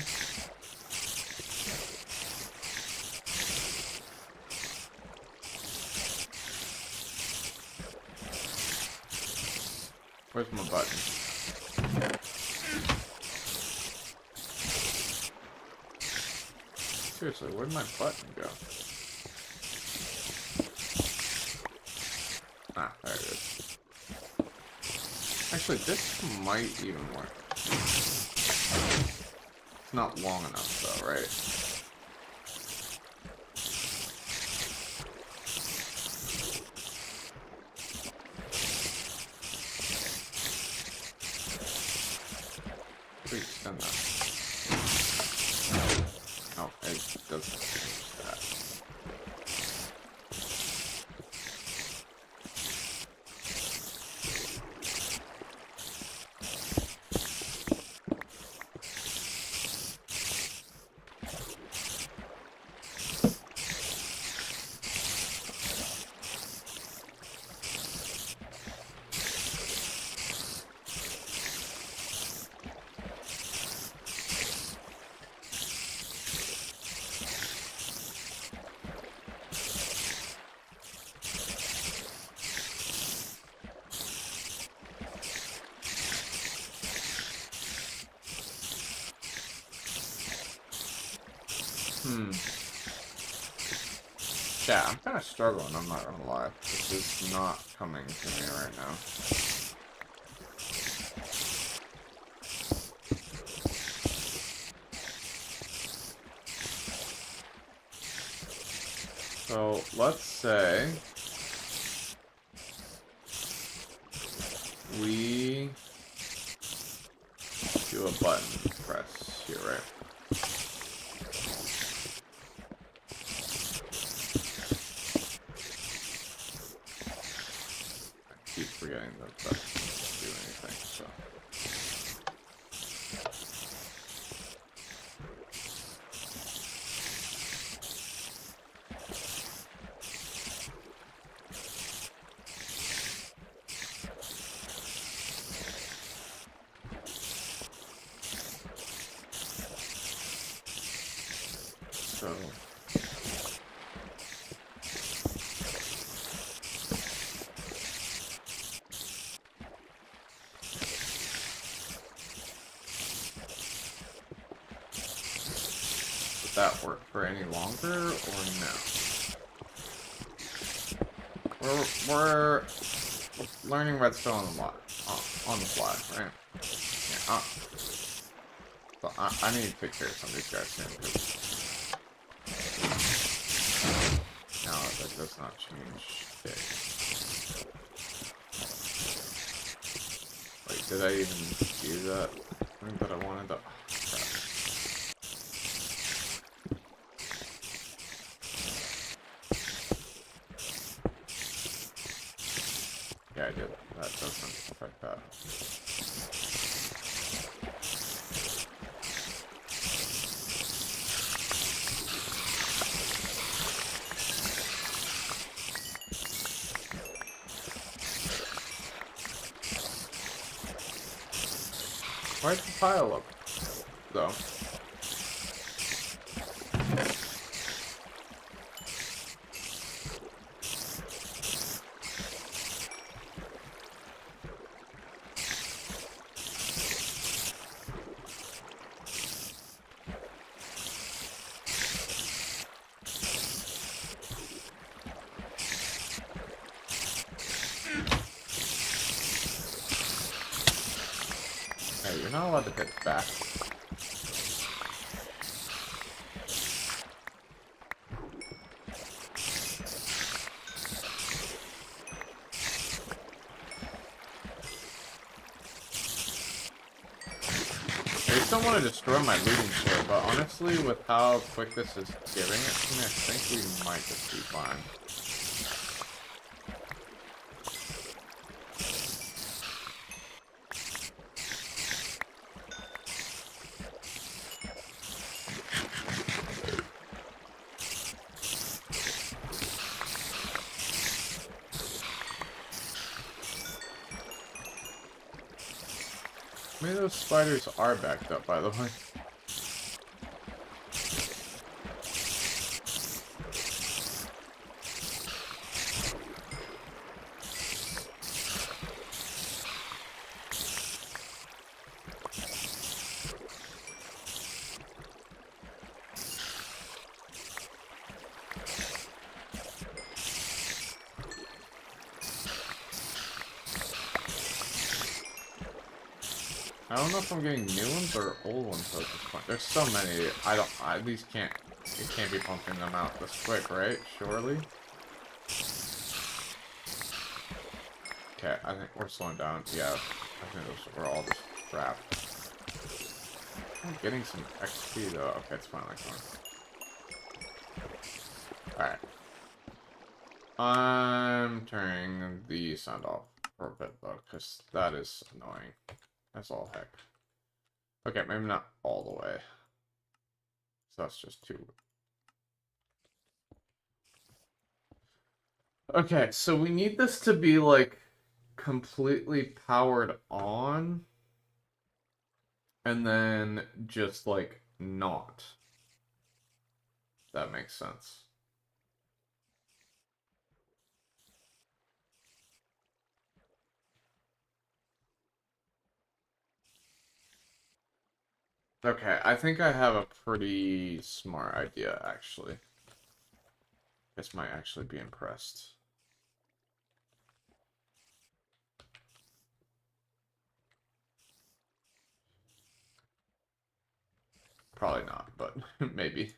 Where's my button? Seriously, where'd my button go? Ah, there it is. Actually, this might even work. It's not long enough though, right? Please extend that. Oh, it doesn't change that. Yeah, I'm kind of struggling, I'm not gonna lie. This is not coming to me right now. So, let's say we do a button press here, right? Keep forgetting that that doesn't do anything, so. So. Would that work for any longer or no? We're learning redstone on the fly, right? Yeah. So I need to take care of some of these guys soon. No, that does not change things. Wait, did I even do that thing that I wanted to? Oh, crap. Yeah, I did. That doesn't affect that. Why'd the pile up, though? Hey, you're not allowed to hit back. Hey. just don't want to destroy my looting store, but honestly, with how quick this is giving it to me, I think we might just be fine. Maybe those spiders are backed up, by the way. I don't know if I'm getting new ones or old ones at this point. There's so many. These can't, it can't be pumping them out this quick, right? Surely? Okay, I think we're slowing down. Yeah, I think those were all just crap. I'm getting some XP though. Okay, it's finally going. Alright. I'm turning the sound off for a bit though, because that is annoying. That's all heck. Okay, maybe not all the way. So that's just two. Okay, so we need this to be like completely powered on. And then just like not. That makes sense. Okay, I think I have a pretty smart idea, actually. This might actually be impressed. Probably not, but maybe.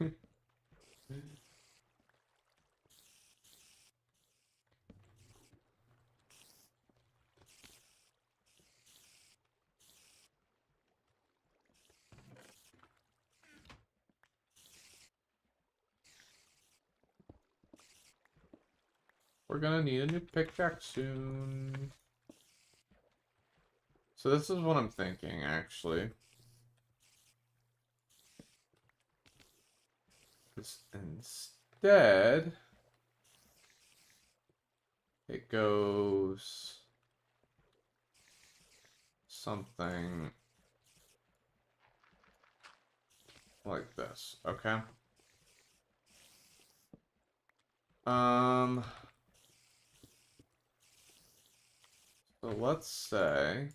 We're gonna need a new pickaxe soon. So this is what I'm thinking, actually. Instead, it goes something like this, okay? So let's say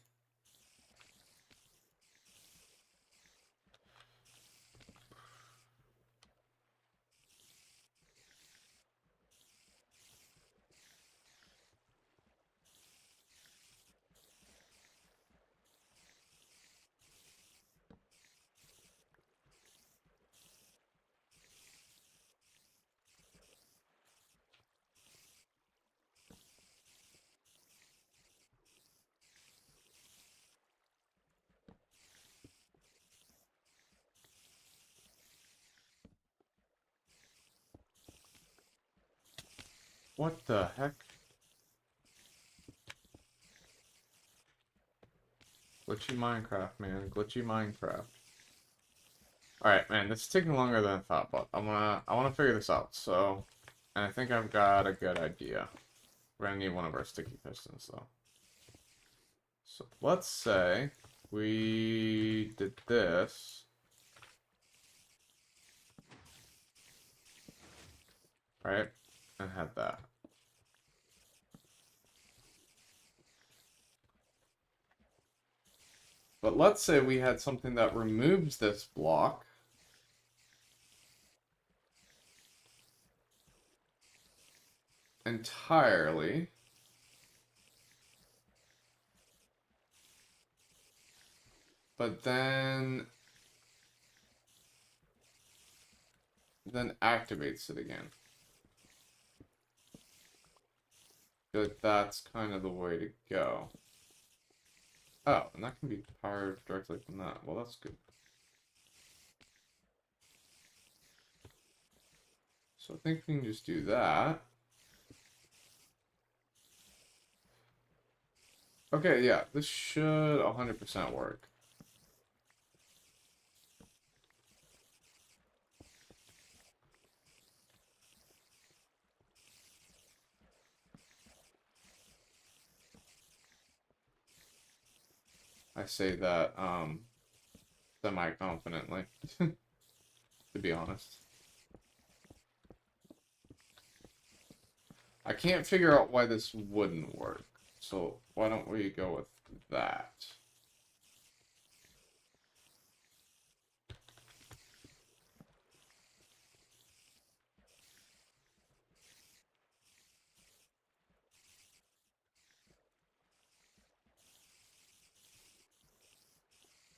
what the heck? Glitchy Minecraft, man. Glitchy Minecraft. Alright, man, this is taking longer than I thought, but I wanna figure this out, so, and I think I've got a good idea. We're gonna need one of our sticky pistons, though. So, let's say we did this. Right? And had that. But let's say we had something that removes this block. Entirely. But then activates it again. I feel like that's kind of the way to go. Oh, and that can be powered directly from that. Well, that's good. So I think we can just do that. Okay, yeah, this should 100% work. I say that semi-confidently, to be honest. I can't figure out why this wouldn't work. So why don't we go with that?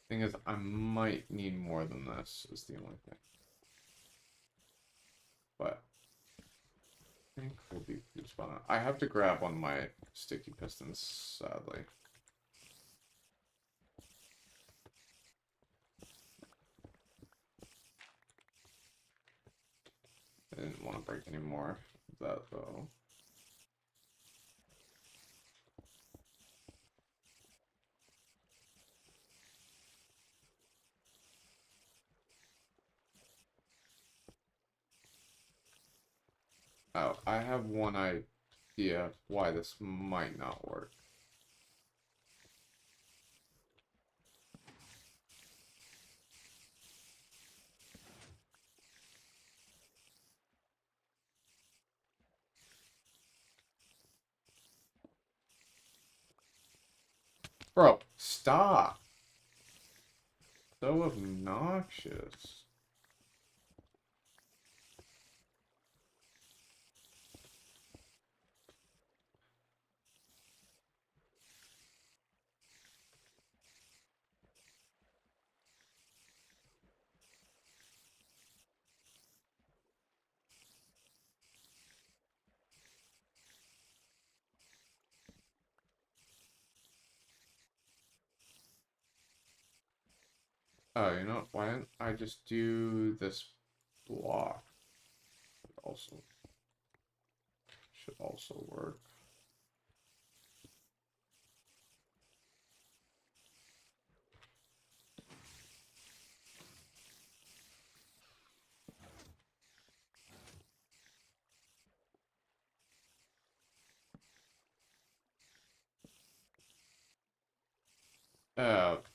Thing is, I might need more than this, is the only thing. But I think we'll be pretty spot on. I have to grab one of my sticky pistons, sadly. I didn't want to break any more of that, though. Oh, I have one idea why this might not work. Bro, stop! So obnoxious. Oh, you know what? Why didn't I just do this block? Also, should also work.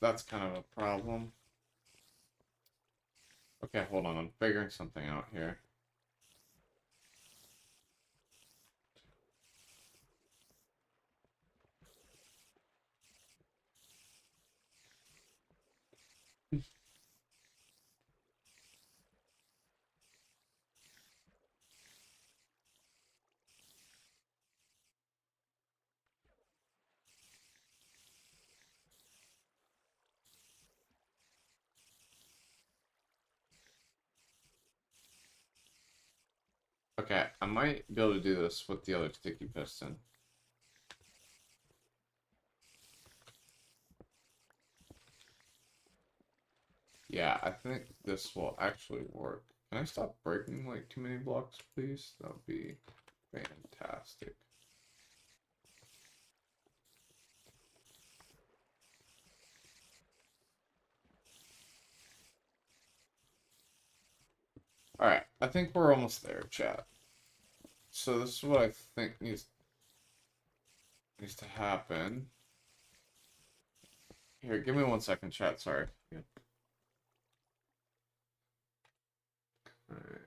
That's kind of a problem. Okay, hold on. I'm figuring something out here. Okay, I might be able to do this with the other sticky piston. Yeah, I think this will actually work. Can I stop breaking like too many blocks, please? That would be fantastic. Alright, I think we're almost there, chat. So this is what I think needs to happen. Here, give me 1 second, chat, sorry. Yeah. Alright.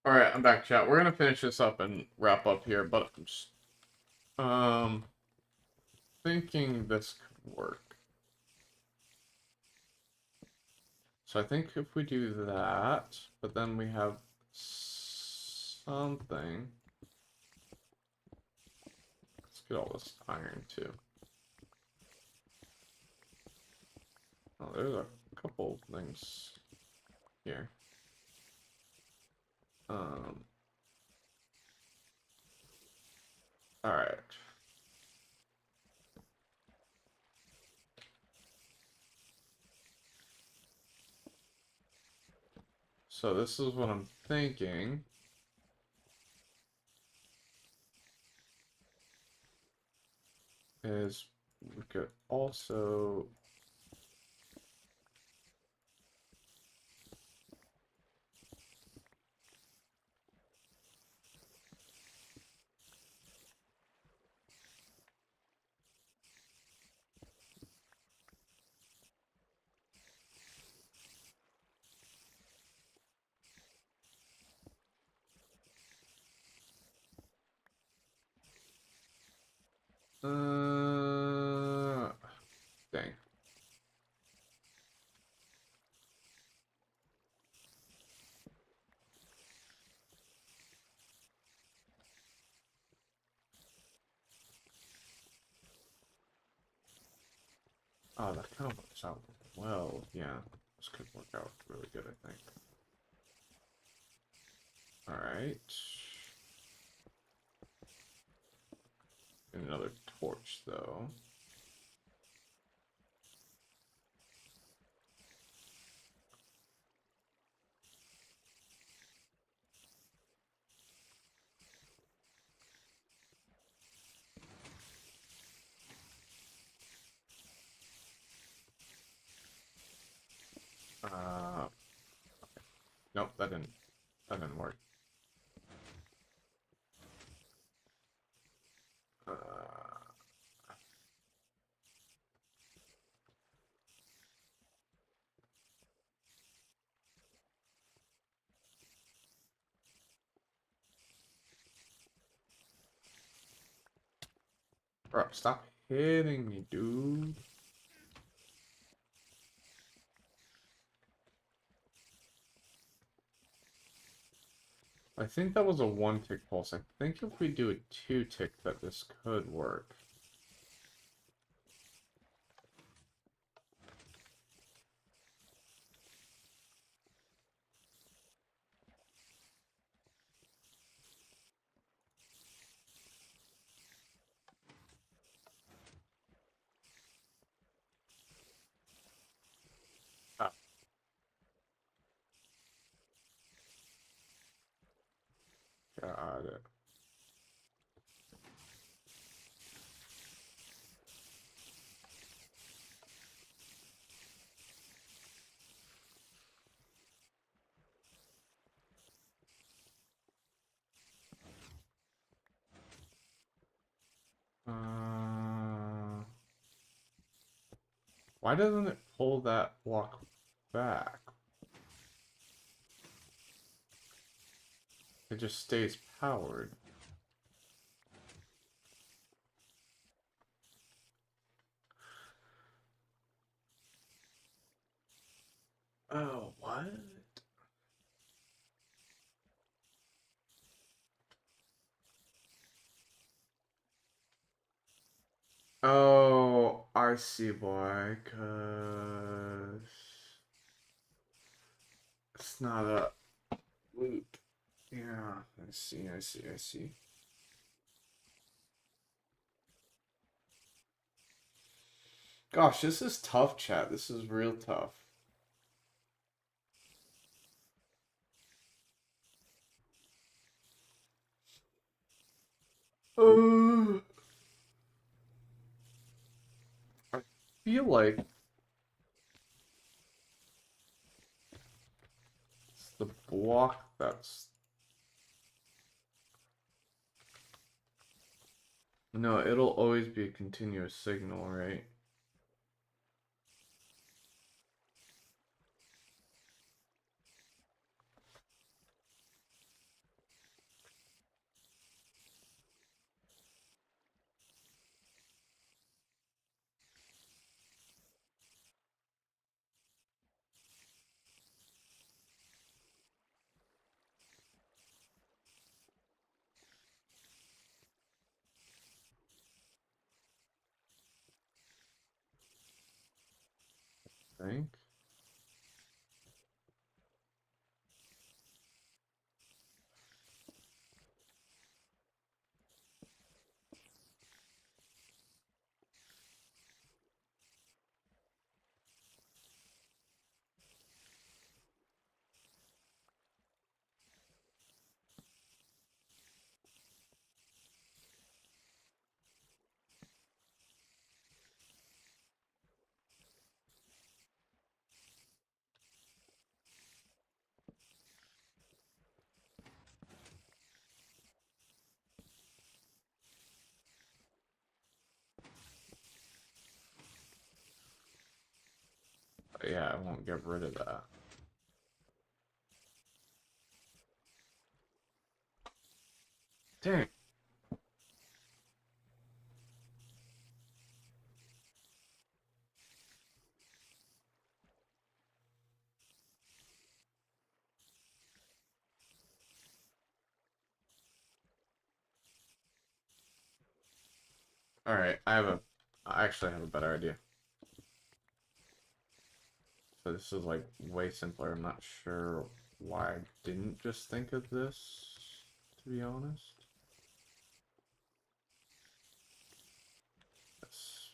Alright, I'm back, chat. We're gonna finish this up and wrap up here, but I'm just thinking this could work. So I think if we do that, but then we have something. Let's get all this iron too. Oh, there's a couple things here. Alright. So this is what I'm thinking. Is we could also dang. Oh, that kind of works out well. Yeah, this could work out really good, I think. Alright. Another torch, though. Uh, nope, that didn't work. Uh, bro, stop hitting me, dude. I think that was a 1-tick pulse. I think if we do a 2-tick that this could work. Ah, got it. Why doesn't it pull that block back? It just stays powered. Oh, what? Oh, I see why, 'cause it's not a loop. Yeah, I see. Gosh, this is tough, chat. This is real tough. Uh, I feel like it's the block that's... No, it'll always be a continuous signal, right? think. But yeah, I won't get rid of that. Dang. Alright, I actually have a better idea. So this is like way simpler. I'm not sure why I didn't just think of this, to be honest. Yes.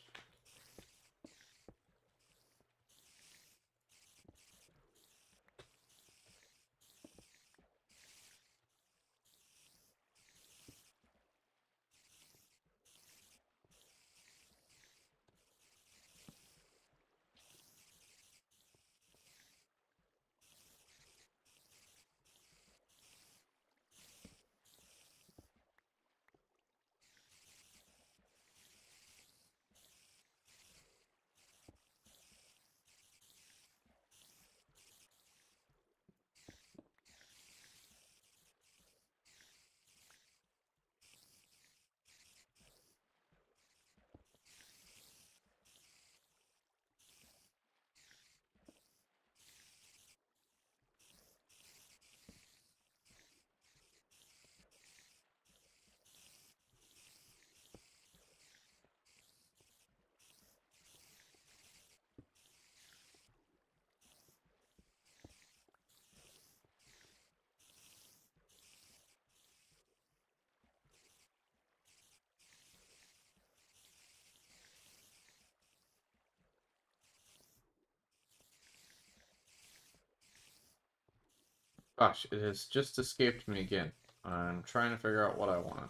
Gosh, it has just escaped me again. I'm trying to figure out what I want.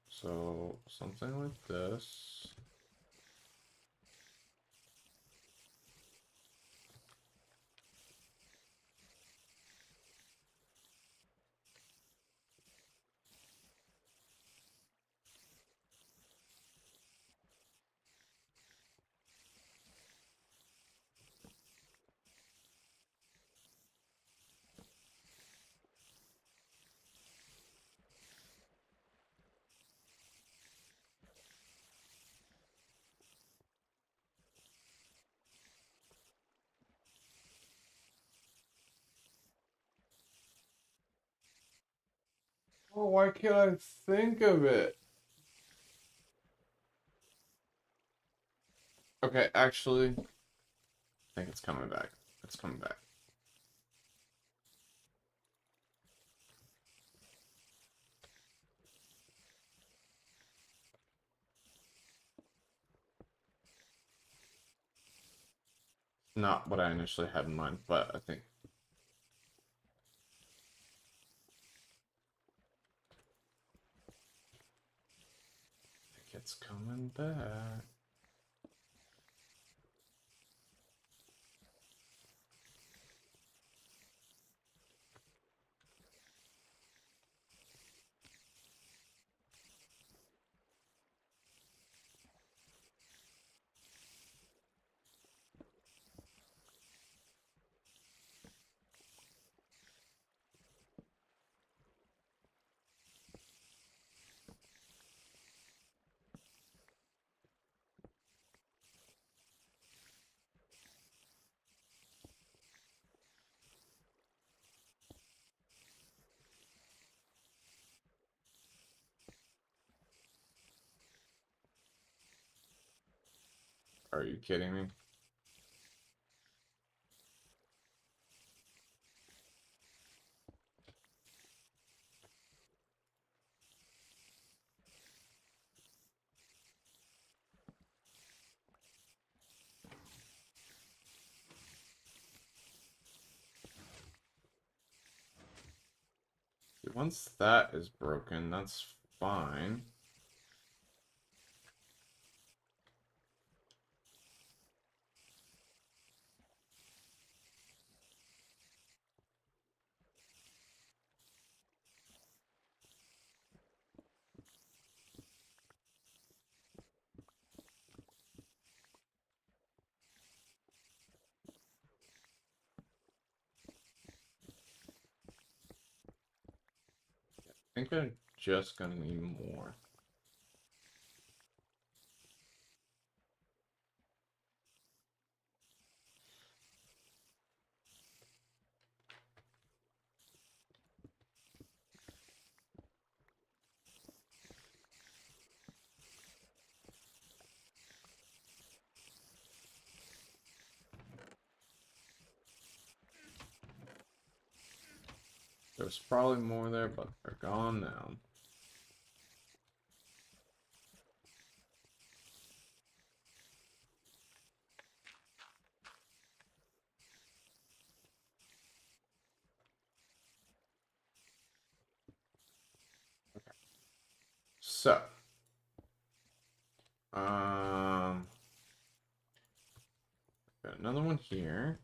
So, something like this. Oh, why can't I think of it? Okay, actually, I think it's coming back. It's coming back. Not what I initially had in mind, but I think it's coming back. Are you kidding me? Once that is broken, that's fine. I think I'm just gonna need more. There's probably more there, but they're gone now. So, got another one here.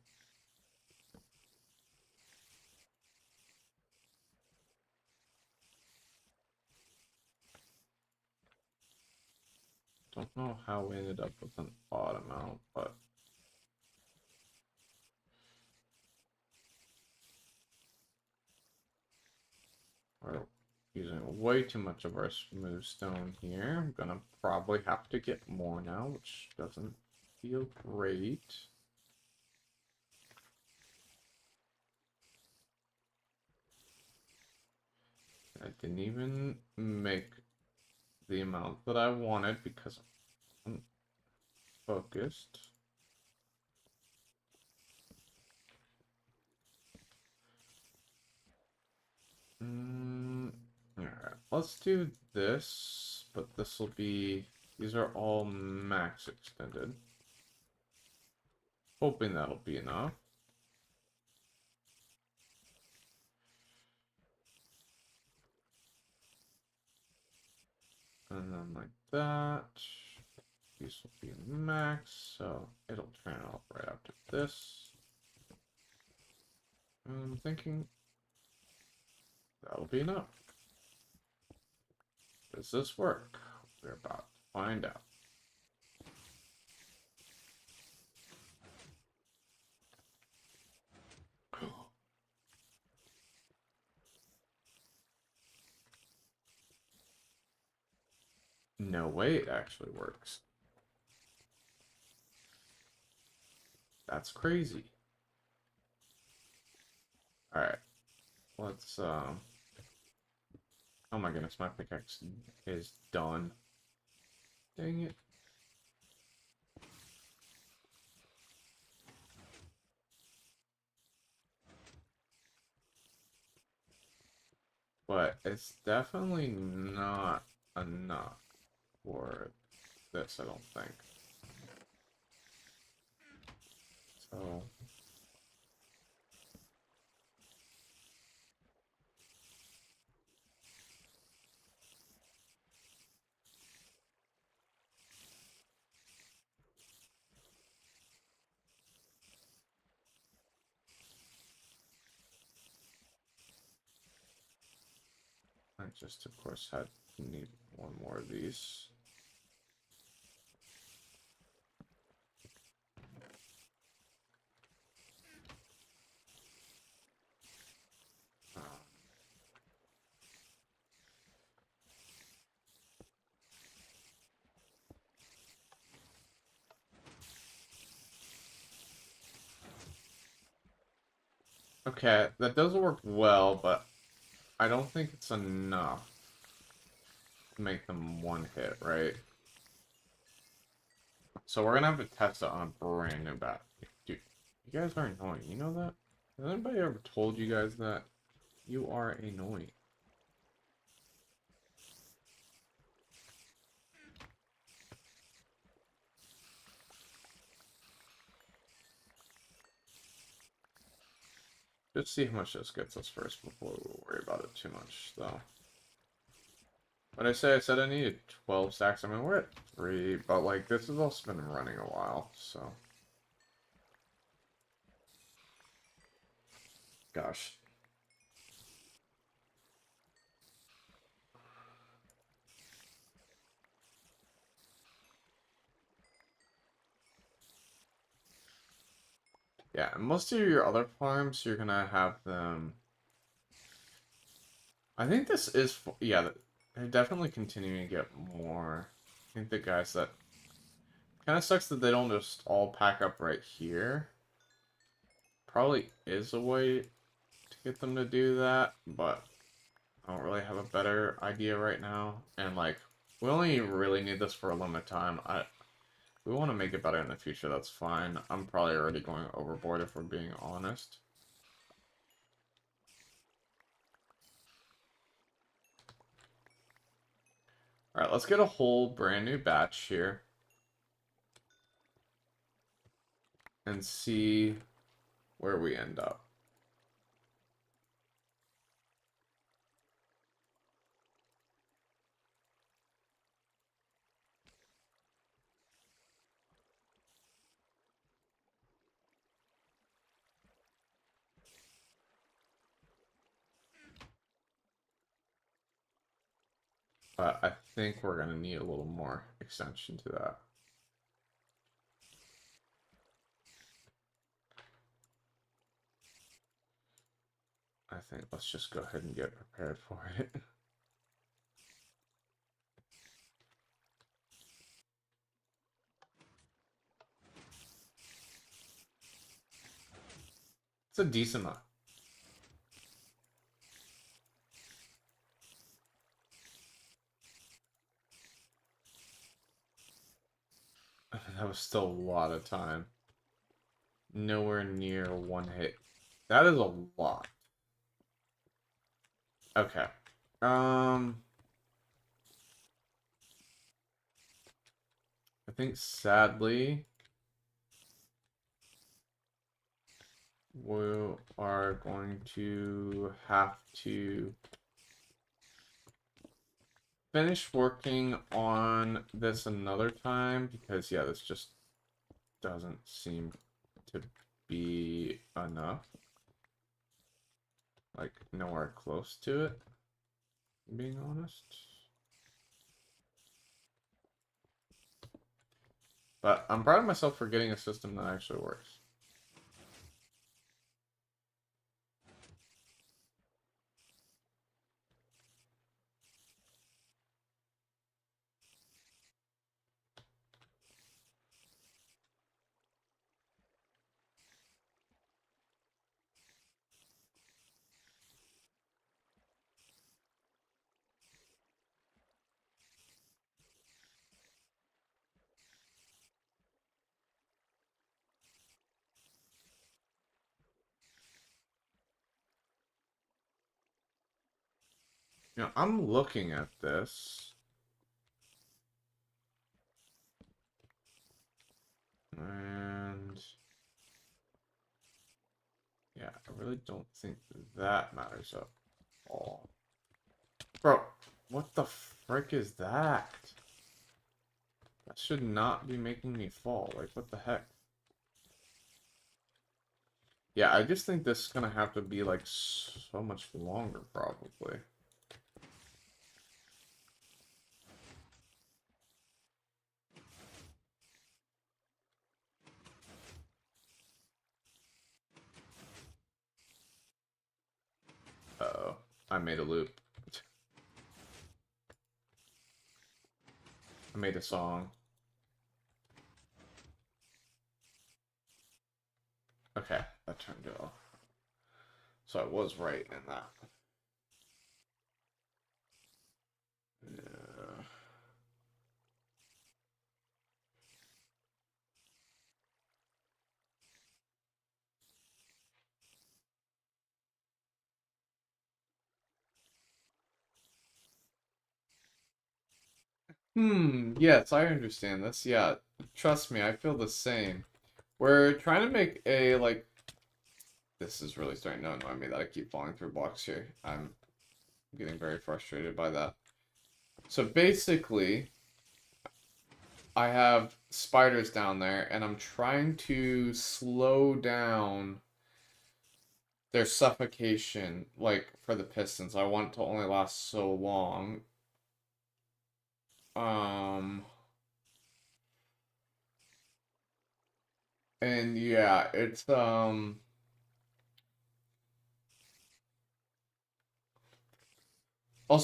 Don't know how we ended up with an odd amount, but we're using way too much of our smooth stone here. I'm gonna probably have to get more now, which doesn't feel great. I didn't even make the amount that I wanted because I'm focused. Alright, let's do this, but this will be, these are all max extended. Hoping that'll be enough. And then like that. These will be max, so it'll turn off right after this. I'm thinking that'll be enough. Does this work? We're about to find out. No way it actually works. That's crazy. Alright. Let's oh my goodness, my pickaxe is done. Dang it. But it's definitely not enough for this, I don't think. So I just of course had to need one more of these. Okay, that does work well, but I don't think it's enough to make them one hit, right? So we're gonna have to test it on a brand new bat. Dude, you guys are annoying. You know that? Has anybody ever told you guys that? You are annoying. Just see how much this gets us first before we worry about it too much, though. What I said I needed 12 stacks. I mean, we're at 3, but like this has also been running a while, so. Gosh. Yeah, and most of your other farms, you're gonna have them. I think this is, yeah, they're definitely continuing to get more. I think the guys that kind of sucks that they don't just all pack up right here. Probably is a way to get them to do that, but I don't really have a better idea right now. And like, we only really need this for a limited time. We want to make it better in the future. That's fine. I'm probably already going overboard if we're being honest. Alright, let's get a whole brand new batch here. And see where we end up. But I think we're going to need a little more extension to that. I think let's just go ahead and get prepared for it. It's a decent amount. That was still a lot of time. Nowhere near one hit. That is a lot. Okay. I think sadly we are going to have to finish working on this another time because yeah, this just doesn't seem to be enough. Like nowhere close to it, being honest. But I'm proud of myself for getting a system that actually works. You know, I'm looking at this. And yeah, I really don't think that matters at all. Bro, what the frick is that? That should not be making me fall. Like, what the heck? Yeah, I just think this is gonna have to be like so much longer, probably. Uh-oh, I made a loop. I made a song. Okay, that turned it off. So I was right in that. Yeah. Yes, I understand this. Yeah, trust me, I feel the same. We're trying to make a, like, this is really starting to annoy me that I keep falling through blocks here. I'm getting very frustrated by that. So basically, I have spiders down there, and I'm trying to slow down their suffocation, like, for the pistons. I want it to only last so long. And yeah, it's, also,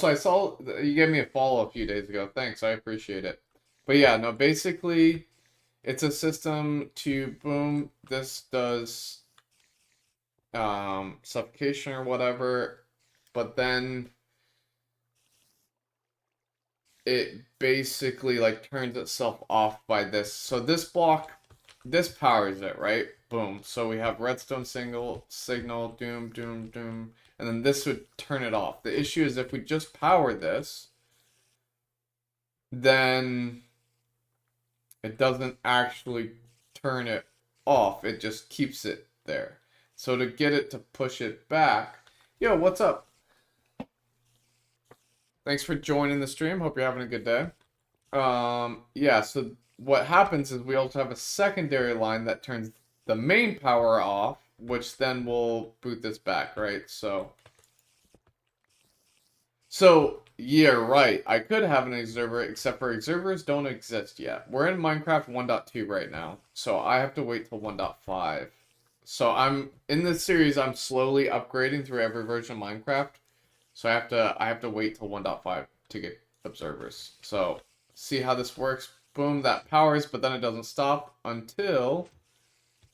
I saw you gave me a follow a few days ago. Thanks, I appreciate it. But yeah, no, basically, it's a system to boom. This does suffocation or whatever, but then it basically like turns itself off by this. So this block, this powers it, right? Boom. So we have redstone signal, doom, doom, doom, and then this would turn it off. The issue is if we just power this, then it doesn't actually turn it off. It just keeps it there. So to get it to push it back, yo, what's up? Thanks for joining the stream. Hope you're having a good day. Yeah, so what happens is we also have a secondary line that turns the main power off, which then will boot this back, right? So yeah, right. I could have an observer, except for observers don't exist yet. We're in Minecraft 1.2 right now, so I have to wait till 1.5. So I'm in this series. I'm slowly upgrading through every version of Minecraft. So I have to wait till 1.5 to get observers. So see how this works. Boom, that powers, but then it doesn't stop until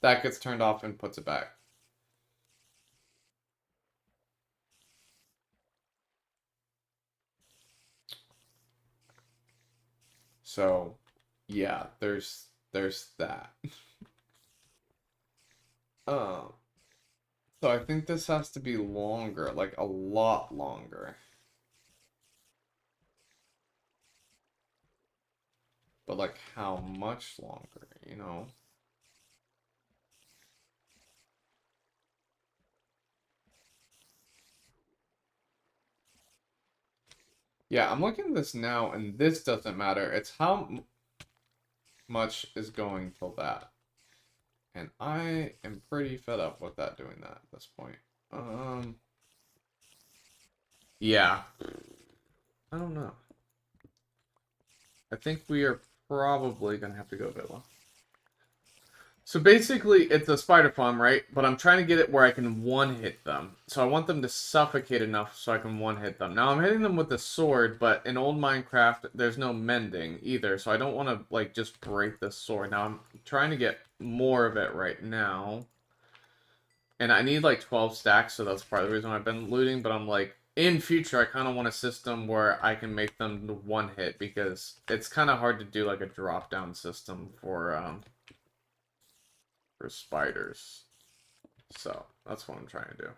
that gets turned off and puts it back. So yeah, there's that. Um, so I think this has to be longer, like a lot longer. But like how much longer, you know? Yeah, I'm looking at this now, and this doesn't matter. It's how much is going till that. And I am pretty fed up with that doing that at this point. Yeah. I don't know. I think we are probably gonna have to go Villa. So basically, it's a spider farm, right? But I'm trying to get it where I can one-hit them. So I want them to suffocate enough so I can one-hit them. Now, I'm hitting them with a sword, but in old Minecraft, there's no mending either. So I don't want to, like, just break the sword. Now, I'm trying to get more of it right now. And I need, like, 12 stacks, so that's part of the reason I've been looting. But I'm like, in future, I kind of want a system where I can make them one-hit. Because it's kind of hard to do, like, a drop-down system for spiders. So that's what I'm trying to do.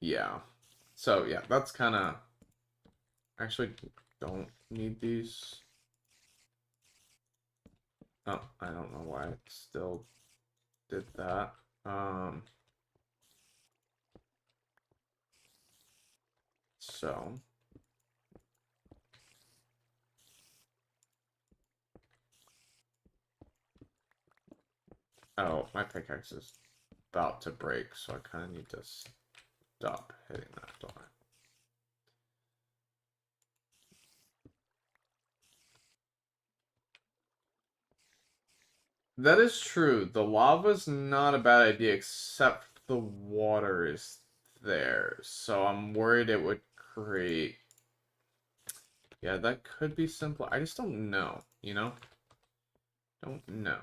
Yeah. So yeah, that's kind of actually don't need these. Oh, I don't know why it still did that. So oh, my pickaxe is about to break, so I kind of need to stop hitting that, don't I? That is true. The lava's not a bad idea, except the water is there. So I'm worried it would create... Yeah, that could be simple. I just don't know, you know? Don't know.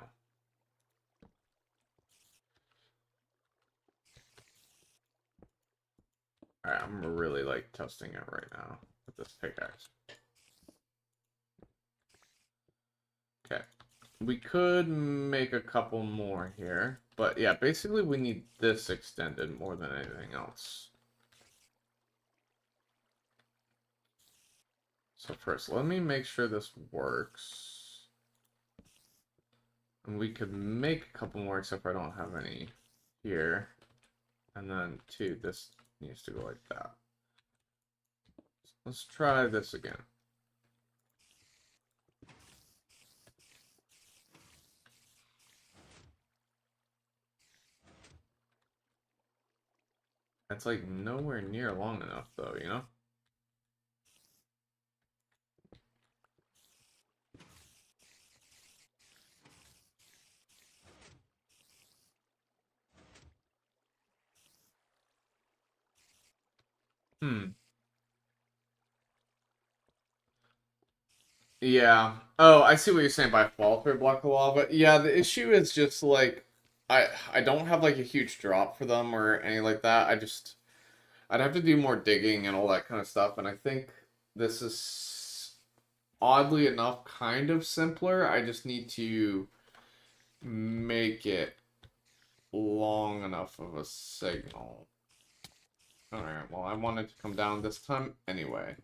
Alright, I'm really, like, testing it right now with this pickaxe. Okay. We could make a couple more here. But, yeah, basically we need this extended more than anything else. So first, let me make sure this works. And we could make a couple more, except for I don't have any here. And then 2, this needs to go like that. So let's try this again. It's like nowhere near long enough though, you know? Yeah. Oh, I see what you're saying by fall through block of lava. Yeah, the issue is just like I don't have like a huge drop for them or anything like that. I'd have to do more digging and all that kind of stuff, and I think this is oddly enough kind of simpler. I just need to make it long enough of a signal. Alright, well I wanted to come down this time anyway.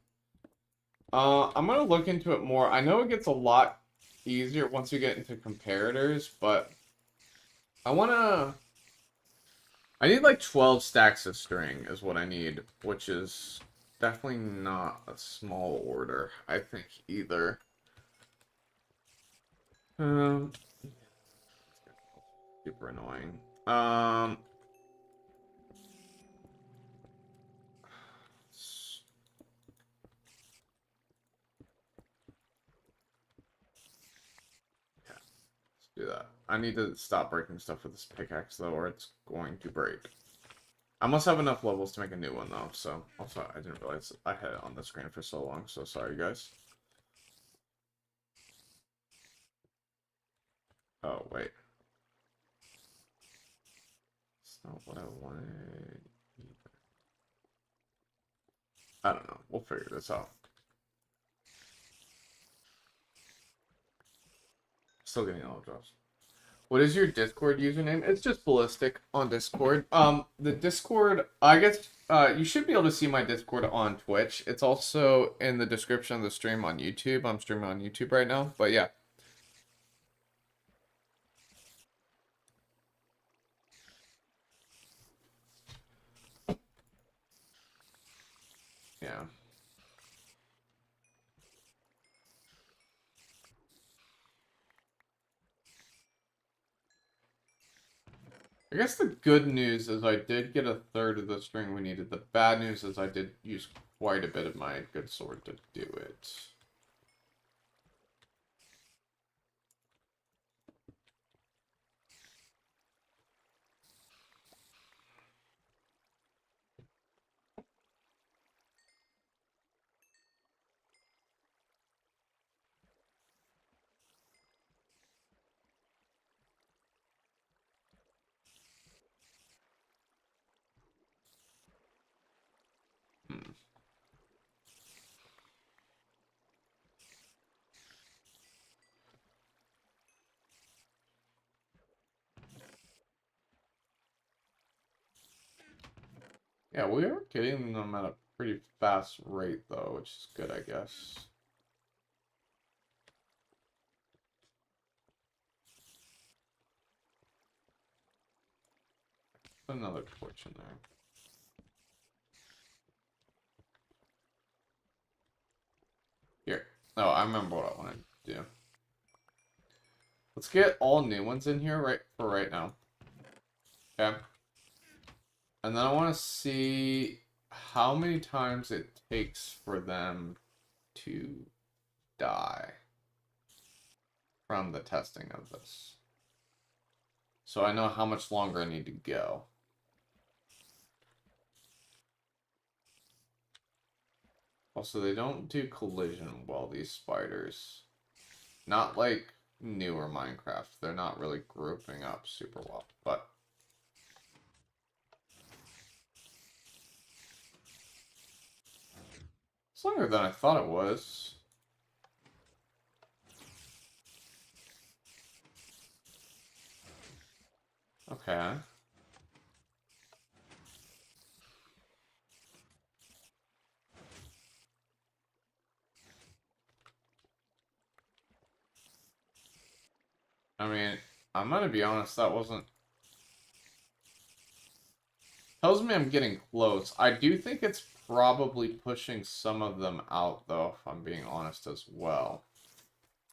I'm gonna look into it more. I know it gets a lot easier once you get into comparators, but I need like 12 stacks of string is what I need, which is definitely not a small order, I think, either. Super annoying. Do that. I need to stop breaking stuff with this pickaxe though, or it's going to break. I must have enough levels to make a new one though, so also I didn't realize I had it on the screen for so long, so sorry guys. Oh wait. It's not what I wanted either. I don't know. We'll figure this out. Still getting all drops. What is your Discord username? It's just Bellistic on Discord. The Discord, I guess, you should be able to see my Discord on Twitch. It's also in the description of the stream on YouTube. I'm streaming on YouTube right now, but yeah. Yeah. I guess the good news is I did get a third of the string we needed. The bad news is I did use quite a bit of my good sword to do it. Hmm. Yeah, we are getting them at a pretty fast rate though, which is good, I guess. Put another torch in there. Here. Oh, I remember what I wanted to do. Let's get all new ones in here right now. Okay. And then I want to see how many times it takes for them to die from the testing of this. So I know how much longer I need to go. Also, they don't do collision well, these spiders. Not like newer Minecraft. They're not really grouping up super well, but... It's longer than I thought it was. Okay. I mean, I'm gonna be honest, that wasn't... Tells me I'm getting close. I do think it's probably pushing some of them out, though, if I'm being honest as well.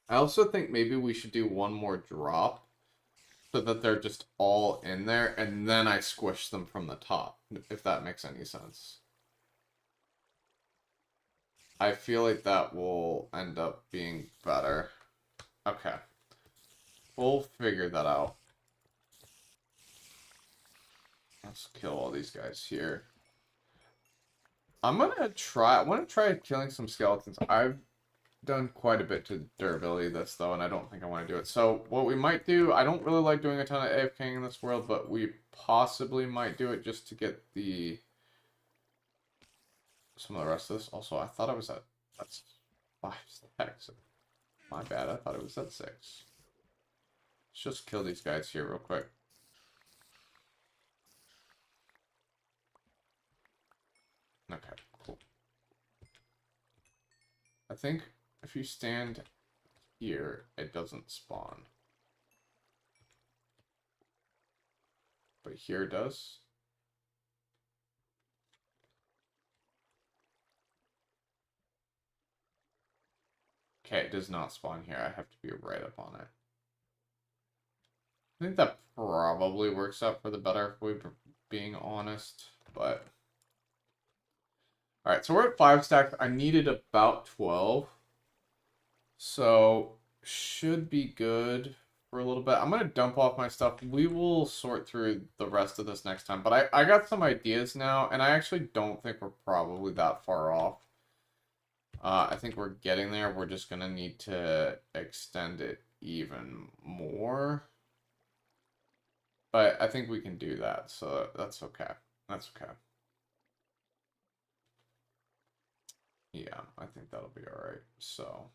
I also think maybe we should do one more drop so that they're just all in there, and then I squish them from the top, if that makes any sense. I feel like that will end up being better. Okay. We'll figure that out. Let's kill all these guys here. I want to try killing some skeletons. I've done quite a bit to durability this, though, and I don't think I want to do it. So, what we might do, I don't really like doing a ton of AFKing in this world, but we possibly might do it just to get some of the rest of this. Also, I thought I was that's 5 stacks. My bad, I thought it was at 6. Let's just kill these guys here real quick. Okay, cool. I think if you stand here, it doesn't spawn. But here it does. Okay, it does not spawn here. I have to be right up on it. I think that probably works out for the better if we're being honest, but... Alright, so we're at 5 stacks. I needed about 12. So, should be good for a little bit. I'm going to dump off my stuff. We will sort through the rest of this next time. But I got some ideas now, and I actually don't think we're probably that far off. I think we're getting there. We're just going to need to extend it even more. But I think we can do that, so that's okay. That's okay. Yeah, I think that'll be alright. So...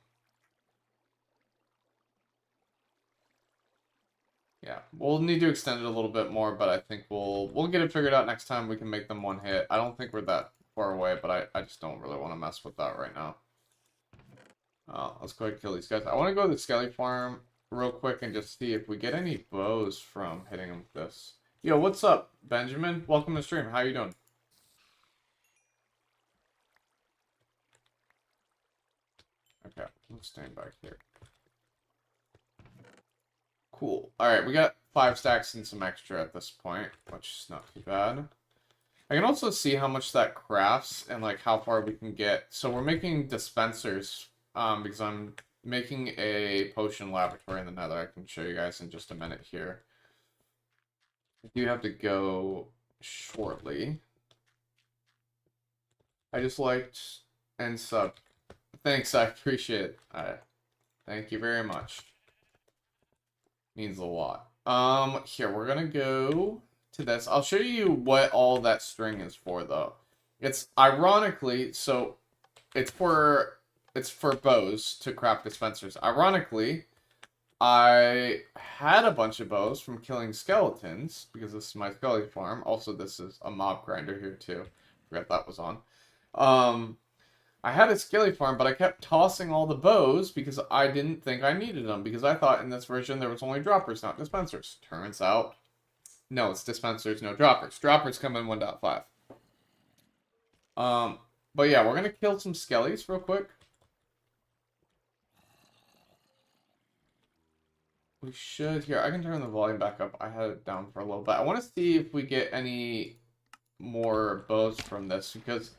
yeah, we'll need to extend it a little bit more, but I think we'll get it figured out next time. We can make them one hit. I don't think we're that far away, but I just don't really want to mess with that right now. Let's go ahead and kill these guys. I want to go to the Skelly farm real quick and just see if we get any bows from hitting them with this. Yo, what's up, Benjamin? Welcome to the stream. How you doing? Okay, let's stand back here. Cool. Alright, we got 5 stacks and some extra at this point, which is not too bad. I can also see how much that crafts and like how far we can get. So we're making dispensers because I'm making a potion laboratory in the Nether. I can show you guys in just a minute here. I do have to go shortly. I just liked and sub. Thanks, I appreciate it. Thank you very much. Means a lot. Here, we're gonna go to this. I'll show you what all that string is for, though. It's ironically, so it's for bows to craft dispensers. Ironically, I had a bunch of bows from killing skeletons, because this is my skelly farm. Also, this is a mob grinder here, too. Forgot that was on. I had a skelly farm, but I kept tossing all the bows because I didn't think I needed them. Because I thought in this version there was only droppers, not dispensers. Turns out, no, it's dispensers, no droppers. Droppers come in 1.5. But yeah, we're going to kill some skellies real quick. We should, here, I can turn the volume back up. I had it down for a little bit. I want to see if we get any more bows from this, because...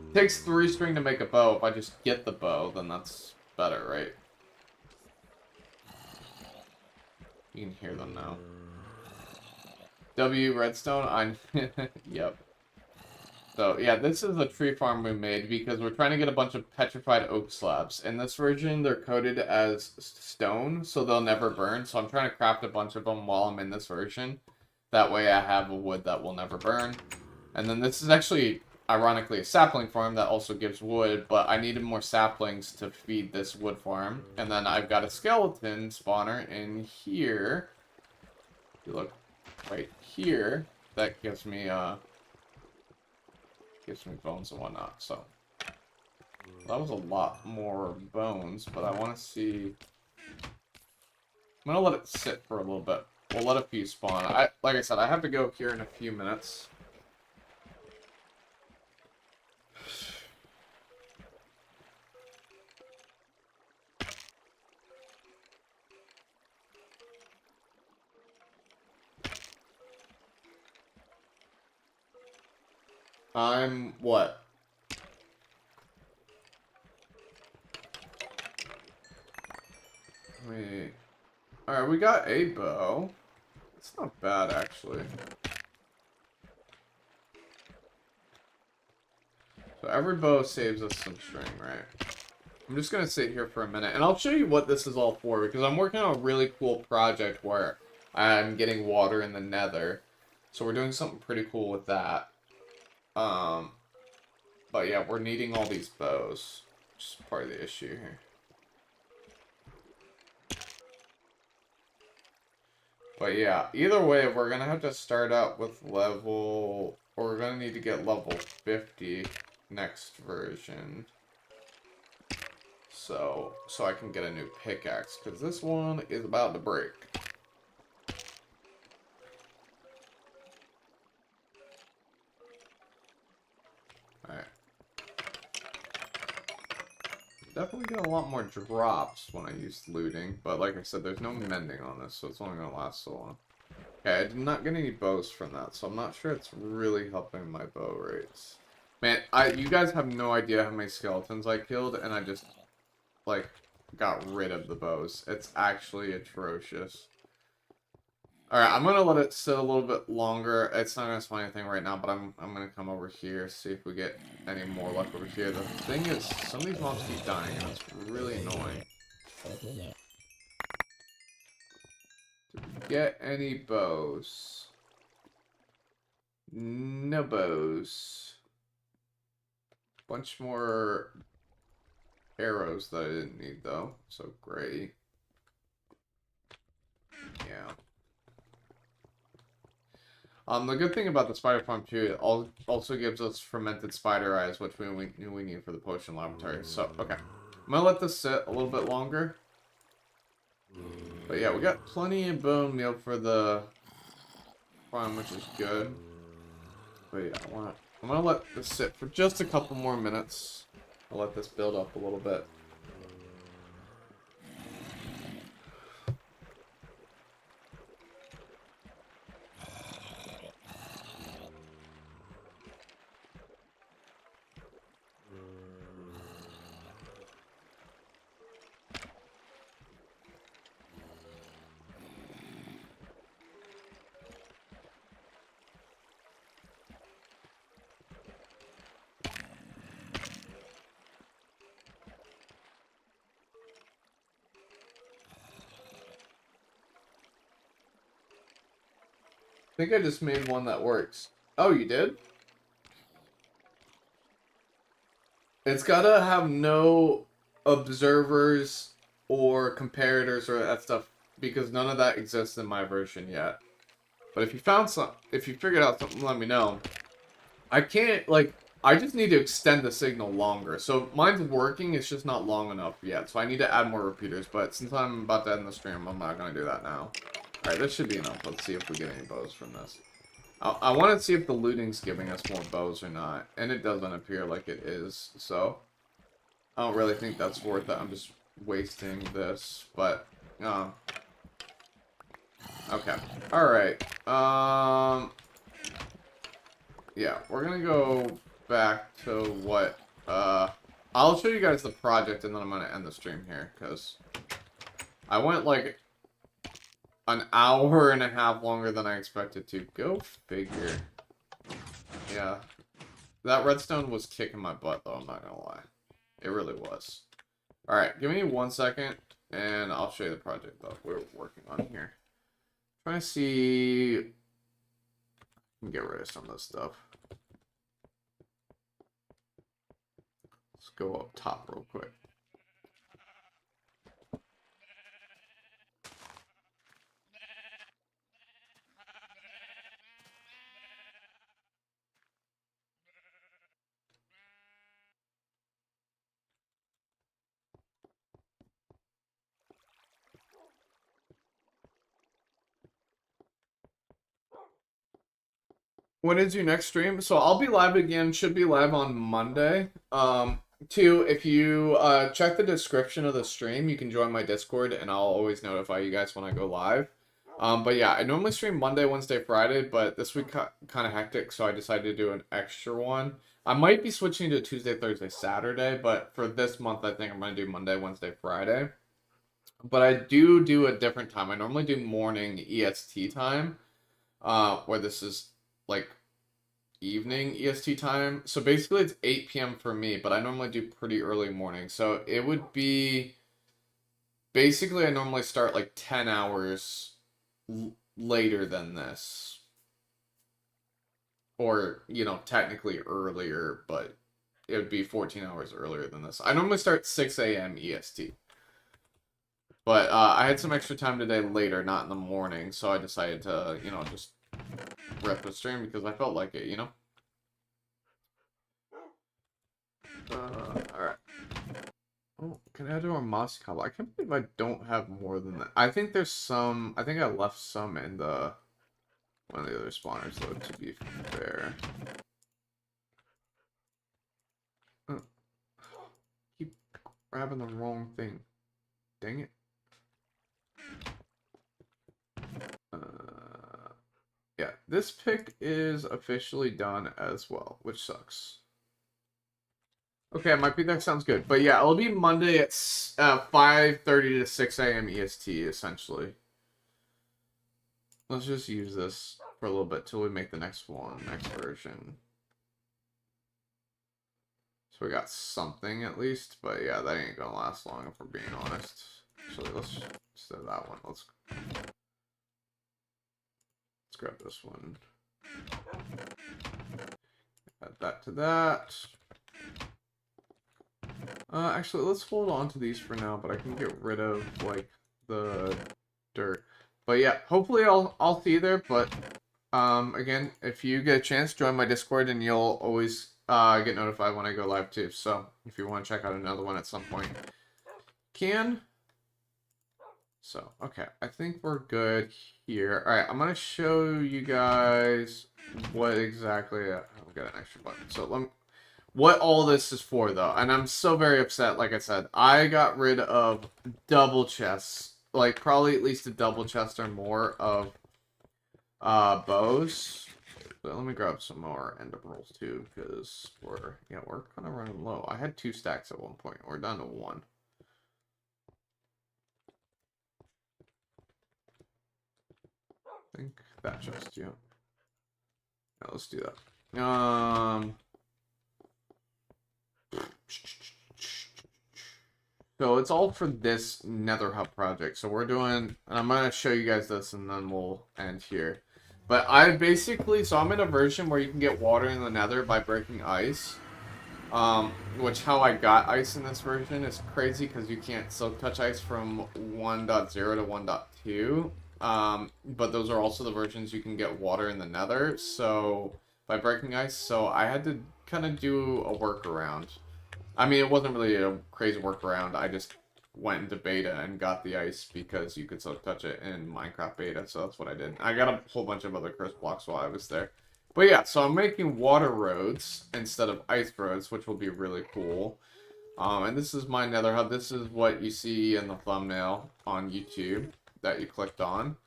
it takes 3 string to make a bow. If I just get the bow, then that's better, right? You can hear them now. W redstone, yep. So, yeah, this is a tree farm we made because we're trying to get a bunch of petrified oak slabs. In this version, they're coated as stone, so they'll never burn. So I'm trying to craft a bunch of them while I'm in this version. That way I have a wood that will never burn. And then this is actually... ironically a sapling farm that also gives wood, but I needed more saplings to feed this wood farm. And then I've got a skeleton spawner in here. If you look right here, that gives me bones and whatnot. So that was a lot more bones, but I want to see I'm gonna let it sit for a little bit. We'll let a few spawn. Like I said, I have to go here in a few minutes. I'm what? Wait. Alright, we got a bow. It's not bad, actually. So every bow saves us some string, right? I'm just gonna sit here for a minute, and I'll show you what this is all for, because I'm working on a really cool project where I'm getting water in the Nether. So we're doing something pretty cool with that. But yeah, we're needing all these bows, which is part of the issue here. But yeah, either way, we're gonna have to start out with level, or we're gonna need to get level 50 next version. So I can get a new pickaxe, because this one is about to break. Alright. Definitely get a lot more drops when I use looting, but like I said, there's no mending on this, so it's only gonna last so long. Okay, I did not get any bows from that, so I'm not sure it's really helping my bow rates. Man, you guys have no idea how many skeletons I killed, and I just, like, got rid of the bows. It's actually atrocious. Alright, I'm gonna let it sit a little bit longer. It's not gonna spawn anything right now, but I'm gonna come over here, see if we get any more luck over here. The thing is, some of these mobs keep dying, and it's really annoying. Did we get any bows? No bows. Bunch more arrows that I didn't need, though, so great. Yeah. The good thing about the spider farm too, it also gives us fermented spider eyes, which we need for the potion laboratory. So, okay. I'm gonna let this sit a little bit longer. But yeah, we got plenty of bone meal for the farm, which is good. But yeah, I'm gonna let this sit for just a couple more minutes. I'll let this build up a little bit. I think I just made one that works. Oh, you did? It's gotta have no observers or comparators or that stuff, because none of that exists in my version yet. But if you figured out something, let me know. I can't, like, I just need to extend the signal longer. So mine's working, it's just not long enough yet. So I need to add more repeaters, but since I'm about to end the stream, I'm not gonna do that now. Alright, this should be enough. Let's see if we get any bows from this. I want to see if the looting's giving us more bows or not. And it doesn't appear like it is, so I don't really think that's worth it. I'm just wasting this, but, okay. Alright, yeah, we're gonna go back to what, I'll show you guys the project and then I'm gonna end the stream here, because I went, like, an hour and a half longer than I expected to. Go figure. Yeah. That redstone was kicking my butt, though, I'm not gonna lie. It really was. Alright, give me 1 second, and I'll show you the project that we're working on here. Trying to see... I can get rid of some of this stuff. Let's go up top real quick. When is your next stream? So I'll be live again. Should be live on Monday. Two, if you check the description of the stream, you can join my Discord, and I'll always notify you guys when I go live. But yeah, I normally stream Monday, Wednesday, Friday, but this week kind of hectic, so I decided to do an extra one. I might be switching to Tuesday, Thursday, Saturday, but for this month, I think I'm going to do Monday, Wednesday, Friday. But I do a different time. I normally do morning EST time, where this is like evening EST time. So basically it's 8 p.m. for me, but I normally do pretty early morning. So it would be basically I normally start like 10 hours later than this. Or, you know, technically earlier, but it would be 14 hours earlier than this. I normally start 6 a.m. EST. But I had some extra time today later, not in the morning, so I decided to, you know, just rep the stream because I felt like it, you know? Alright. Oh, can I do a moss cobble? I can't believe I don't have more than that. I think there's some, I think I left some in the, one of the other spawners, though, to be fair. Keep grabbing the wrong thing. Dang it. Yeah, this pick is officially done as well, which sucks. Okay, my feedback sounds good. But yeah, it'll be Monday at 5:30 to 6 a.m. EST, essentially. Let's just use this for a little bit till we make the next one, next version. So we got something at least, but yeah, that ain't gonna last long if we're being honest. Actually, let's instead of that one, let's grab this one. Add that to that. Actually, let's hold on to these for now, but I can get rid of, like, the dirt. But yeah, hopefully I'll see you there, but, again, if you get a chance, join my Discord, and you'll always, get notified when I go live, too. So, if you want to check out another one at some point, can. So, okay, I think we're good here. Alright, I'm gonna show you guys what exactly, I've got an extra button. So, let me, what all this is for, though, and I'm so very upset, like I said. I got rid of double chests, like, probably at least a double chest or more of, bows. But let me grab some more ender pearls, too, because we're kind of running low. I had 2 stacks at one point. We're down to 1. I think that chest, yeah. Yeah, let's do that. So it's all for this Nether Hub project. So we're doing, and I'm gonna show you guys this, and then we'll end here. But I basically, so I'm in a version where you can get water in the Nether by breaking ice. Which how I got ice in this version is crazy because you can't silk touch ice from 1.0 to 1.2. But those are also the versions you can get water in the Nether, so by breaking ice, so I had to kind of do a workaround. I mean, it wasn't really a crazy workaround, I just went into beta and got the ice because you could still touch it in Minecraft beta, so that's what I did. I got a whole bunch of other curse blocks while I was there. But yeah, so I'm making water roads instead of ice roads, which will be really cool. And this is my Nether hub. This is what you see in the thumbnail on YouTube that you clicked on.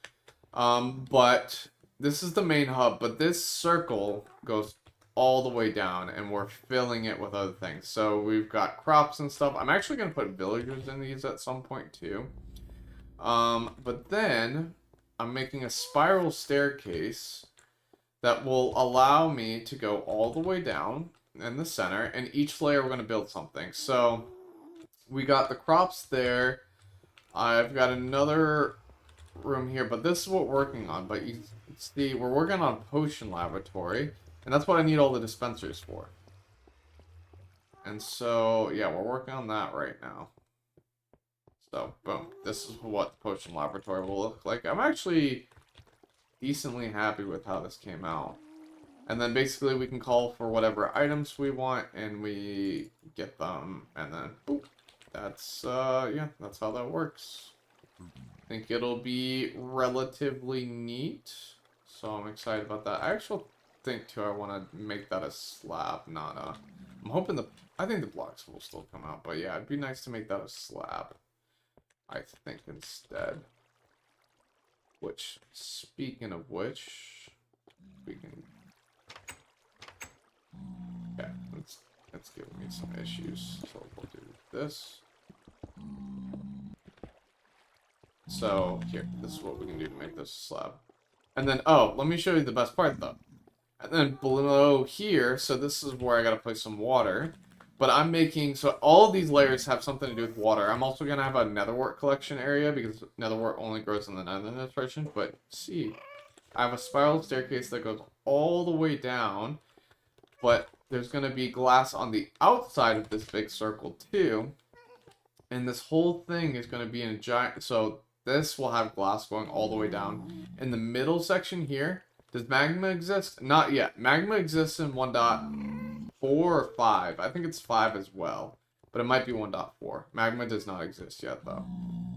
But this is the main hub, but this circle goes all the way down, and we're filling it with other things. So we've got crops and stuff. I'm actually going to put villagers in these at some point too. But then I'm making a spiral staircase that will allow me to go all the way down in the center, and each layer we're going to build something. So we got the crops there. I've got another room here, but this is what we're working on. But you see, we're working on potion laboratory, and that's what I need all the dispensers for. And so, yeah, we're working on that right now. So, boom. This is what the potion laboratory will look like. I'm actually decently happy with how this came out. And then basically we can call for whatever items we want, and we get them, and then, boop. That's, yeah, that's how that works. I think it'll be relatively neat. So I'm excited about that. I actually think too I want to make that a slab, not a... I'm hoping I think the blocks will still come out, but yeah, it'd be nice to make that a slab. I think instead. Which, speaking of which, we can... Yeah, it's giving me some issues, so we'll do this. So, here, this is what we can do to make this slab. And then, oh, let me show you the best part, though. And then below here, so this is where I gotta place some water. But I'm making, so all of these layers have something to do with water. I'm also gonna have a netherwort collection area, because netherwort only grows in the nether version. But, see, I have a spiral staircase that goes all the way down. But there's gonna be glass on the outside of this big circle, too. And this whole thing is gonna be in a giant, so... This will have glass going all the way down. In the middle section here, does magma exist? Not yet. Magma exists in 1.4 or 5. I think it's 5 as well. But it might be 1.4. Magma does not exist yet, though.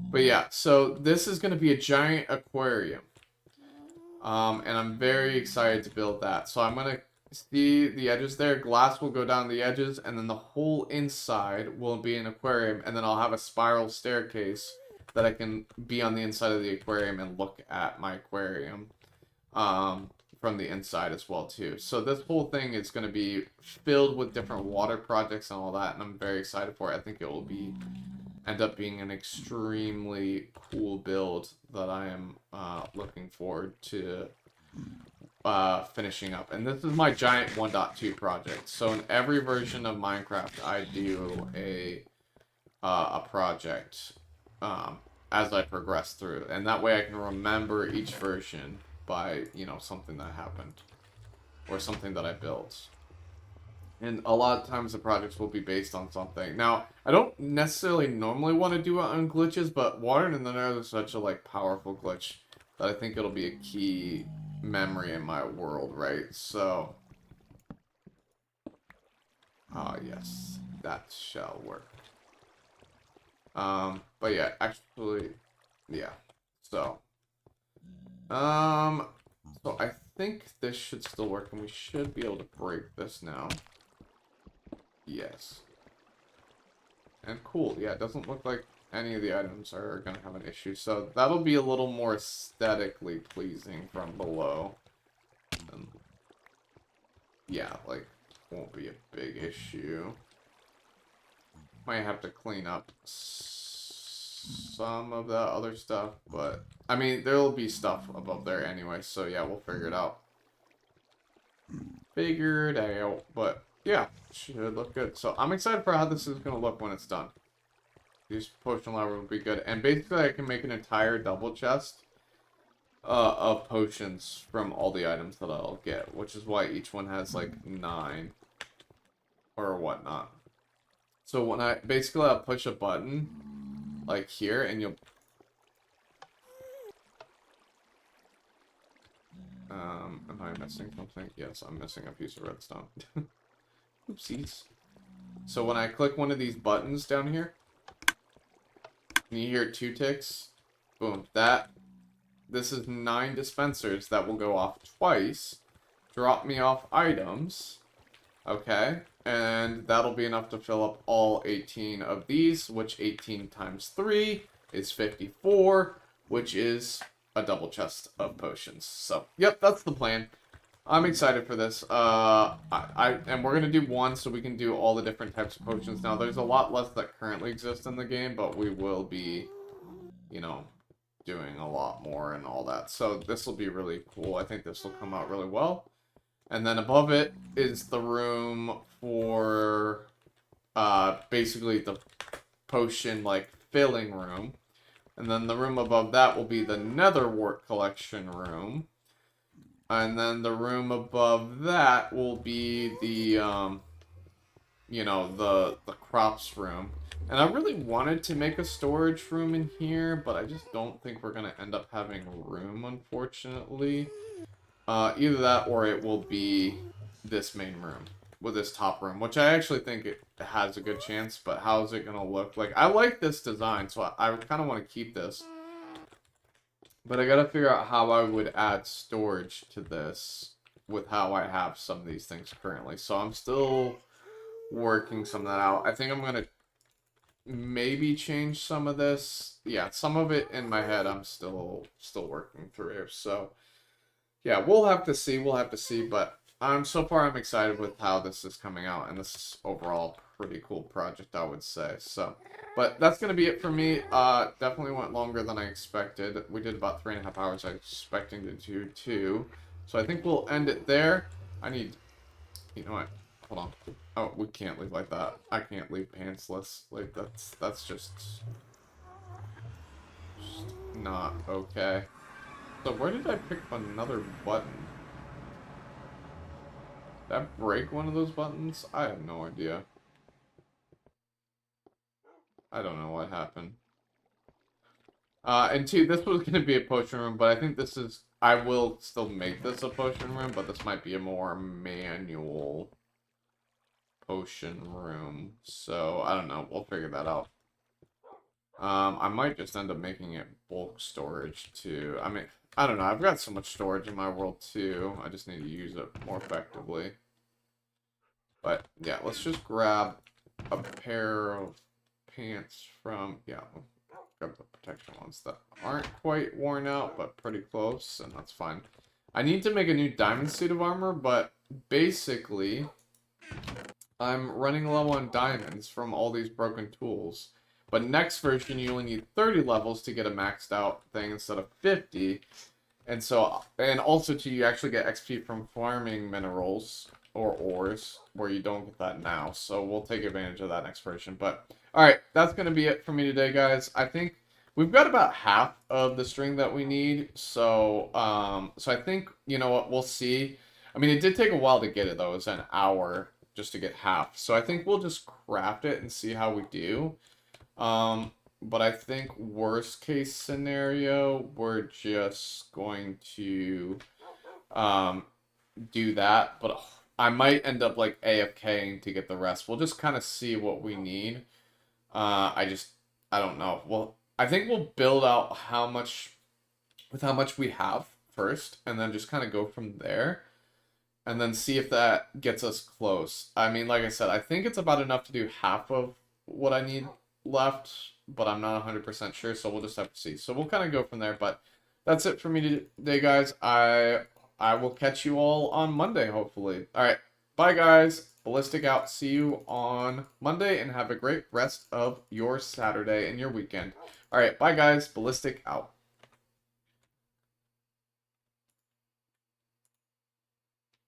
But yeah, so this is going to be a giant aquarium. And I'm very excited to build that. So I'm going to see the edges there. Glass will go down the edges. And then the whole inside will be an aquarium. And then I'll have a spiral staircase that I can be on the inside of the aquarium and look at my aquarium from the inside as well too. So this whole thing is going to be filled with different water projects and all that, and I'm very excited for it. I think it will end up being an extremely cool build that I am looking forward to finishing up. And this is my giant 1.2 project. So in every version of Minecraft, I do a project as I progress through, and that way I can remember each version by, you know, something that happened or something that I built. And a lot of times the projects will be based on something. Now, I don't necessarily normally want to do it on glitches, but water in the Nether is such a powerful glitch that I think it'll be a key memory in my world, right? So, yes, that shall work. But yeah, actually, yeah, so I think this should still work, and we should be able to break this now. Yes. And cool, yeah, it doesn't look like any of the items are gonna have an issue, so that'll be a little more aesthetically pleasing from below. And yeah, won't be a big issue. Might have to clean up some of that other stuff, but I mean, there'll be stuff above there anyway, so yeah, we'll figure it out. But yeah, should look good. So I'm excited for how this is going to look when it's done. These potion lava will be good, and basically I can make an entire double chest of potions from all the items that I'll get, which is why each one has 9 or whatnot. So when I'll push a button, here, and you'll... am I missing something? Yes, I'm missing a piece of redstone. Oopsies. So when I click one of these buttons down here, and you hear 2 ticks, boom, this is 9 dispensers that will go off twice, drop me off items, okay? And that'll be enough to fill up all 18 of these, which 18 times 3 is 54, which is a double chest of potions. So, yep, that's the plan. I'm excited for this. And we're going to do one so we can do all the different types of potions. Now, there's a lot less that currently exist in the game, but we will be, you know, doing a lot more and all that. So, this will be really cool. I think this will come out really well. And then above it is the room for basically the potion filling room. And then the room above that will be the netherwort collection room. And then the room above that will be the you know, the crops room. And I really wanted to make a storage room in here, but I just don't think we're gonna end up having room, unfortunately. Either that or it will be this main room with this top room, which I actually think it has a good chance, but how is it going to look? I like this design, so I kind of want to keep this. But I got to figure out how I would add storage to this. with how I have some of these things currently. So I'm still working some of that out. I think I'm gonna maybe change some of this. Yeah, some of it in my head I'm still working through. So yeah, we'll have to see. We'll have to see. But so far I'm excited with how this is coming out, and this is overall pretty cool project, I would say. So, but that's gonna be it for me. Definitely went longer than I expected. We did about 3.5 hours. I was expecting to do 2. So I think we'll end it there. I need, you know what? Hold on. Oh, we can't leave like that. I can't leave pantsless. Like that's just not okay. So where did I pick up another button? Did I break one of those buttons? I have no idea. I don't know what happened. And 2, this was going to be a potion room, but I think this is... I will still make this a potion room, but this might be a more manual potion room. So, I don't know. We'll figure that out. I might just end up making it bulk storage, too. I mean, I don't know. I've got so much storage in my world, too. I just need to use it more effectively. But, yeah, let's just grab a pair of pants from... Yeah, grab the protection ones that aren't quite worn out, but pretty close, and that's fine. I need to make a new diamond suit of armor, but basically, I'm running low on diamonds from all these broken tools. But next version, you only need 30 levels to get a maxed out thing instead of 50. And so, and also to you actually get XP from farming minerals or ores, where you don't get that now. So we'll take advantage of that next version. But, alright, that's going to be it for me today, guys. I think we've got about half of the string that we need. So, so I think, you know what, we'll see. I mean, it did take a while to get it, though. It was an hour just to get half. So I think we'll just craft it and see how we do. But I think worst case scenario, we're just going to, do that. But I might end up, like, AFKing to get the rest. We'll just kind of see what we need. I don't know. Well, I think we'll build out how much we have first, and then just kind of go from there. And then see if that gets us close. I mean, like I said, I think it's about enough to do half of what I need left, but I'm not 100% sure, so we'll just have to see. So we'll kind of go from there, but that's it for me today, guys. I will catch you all on Monday, hopefully. All right, bye, guys. Bellistic out. See you on Monday, and have a great rest of your Saturday and your weekend. All right, bye, guys. Bellistic out.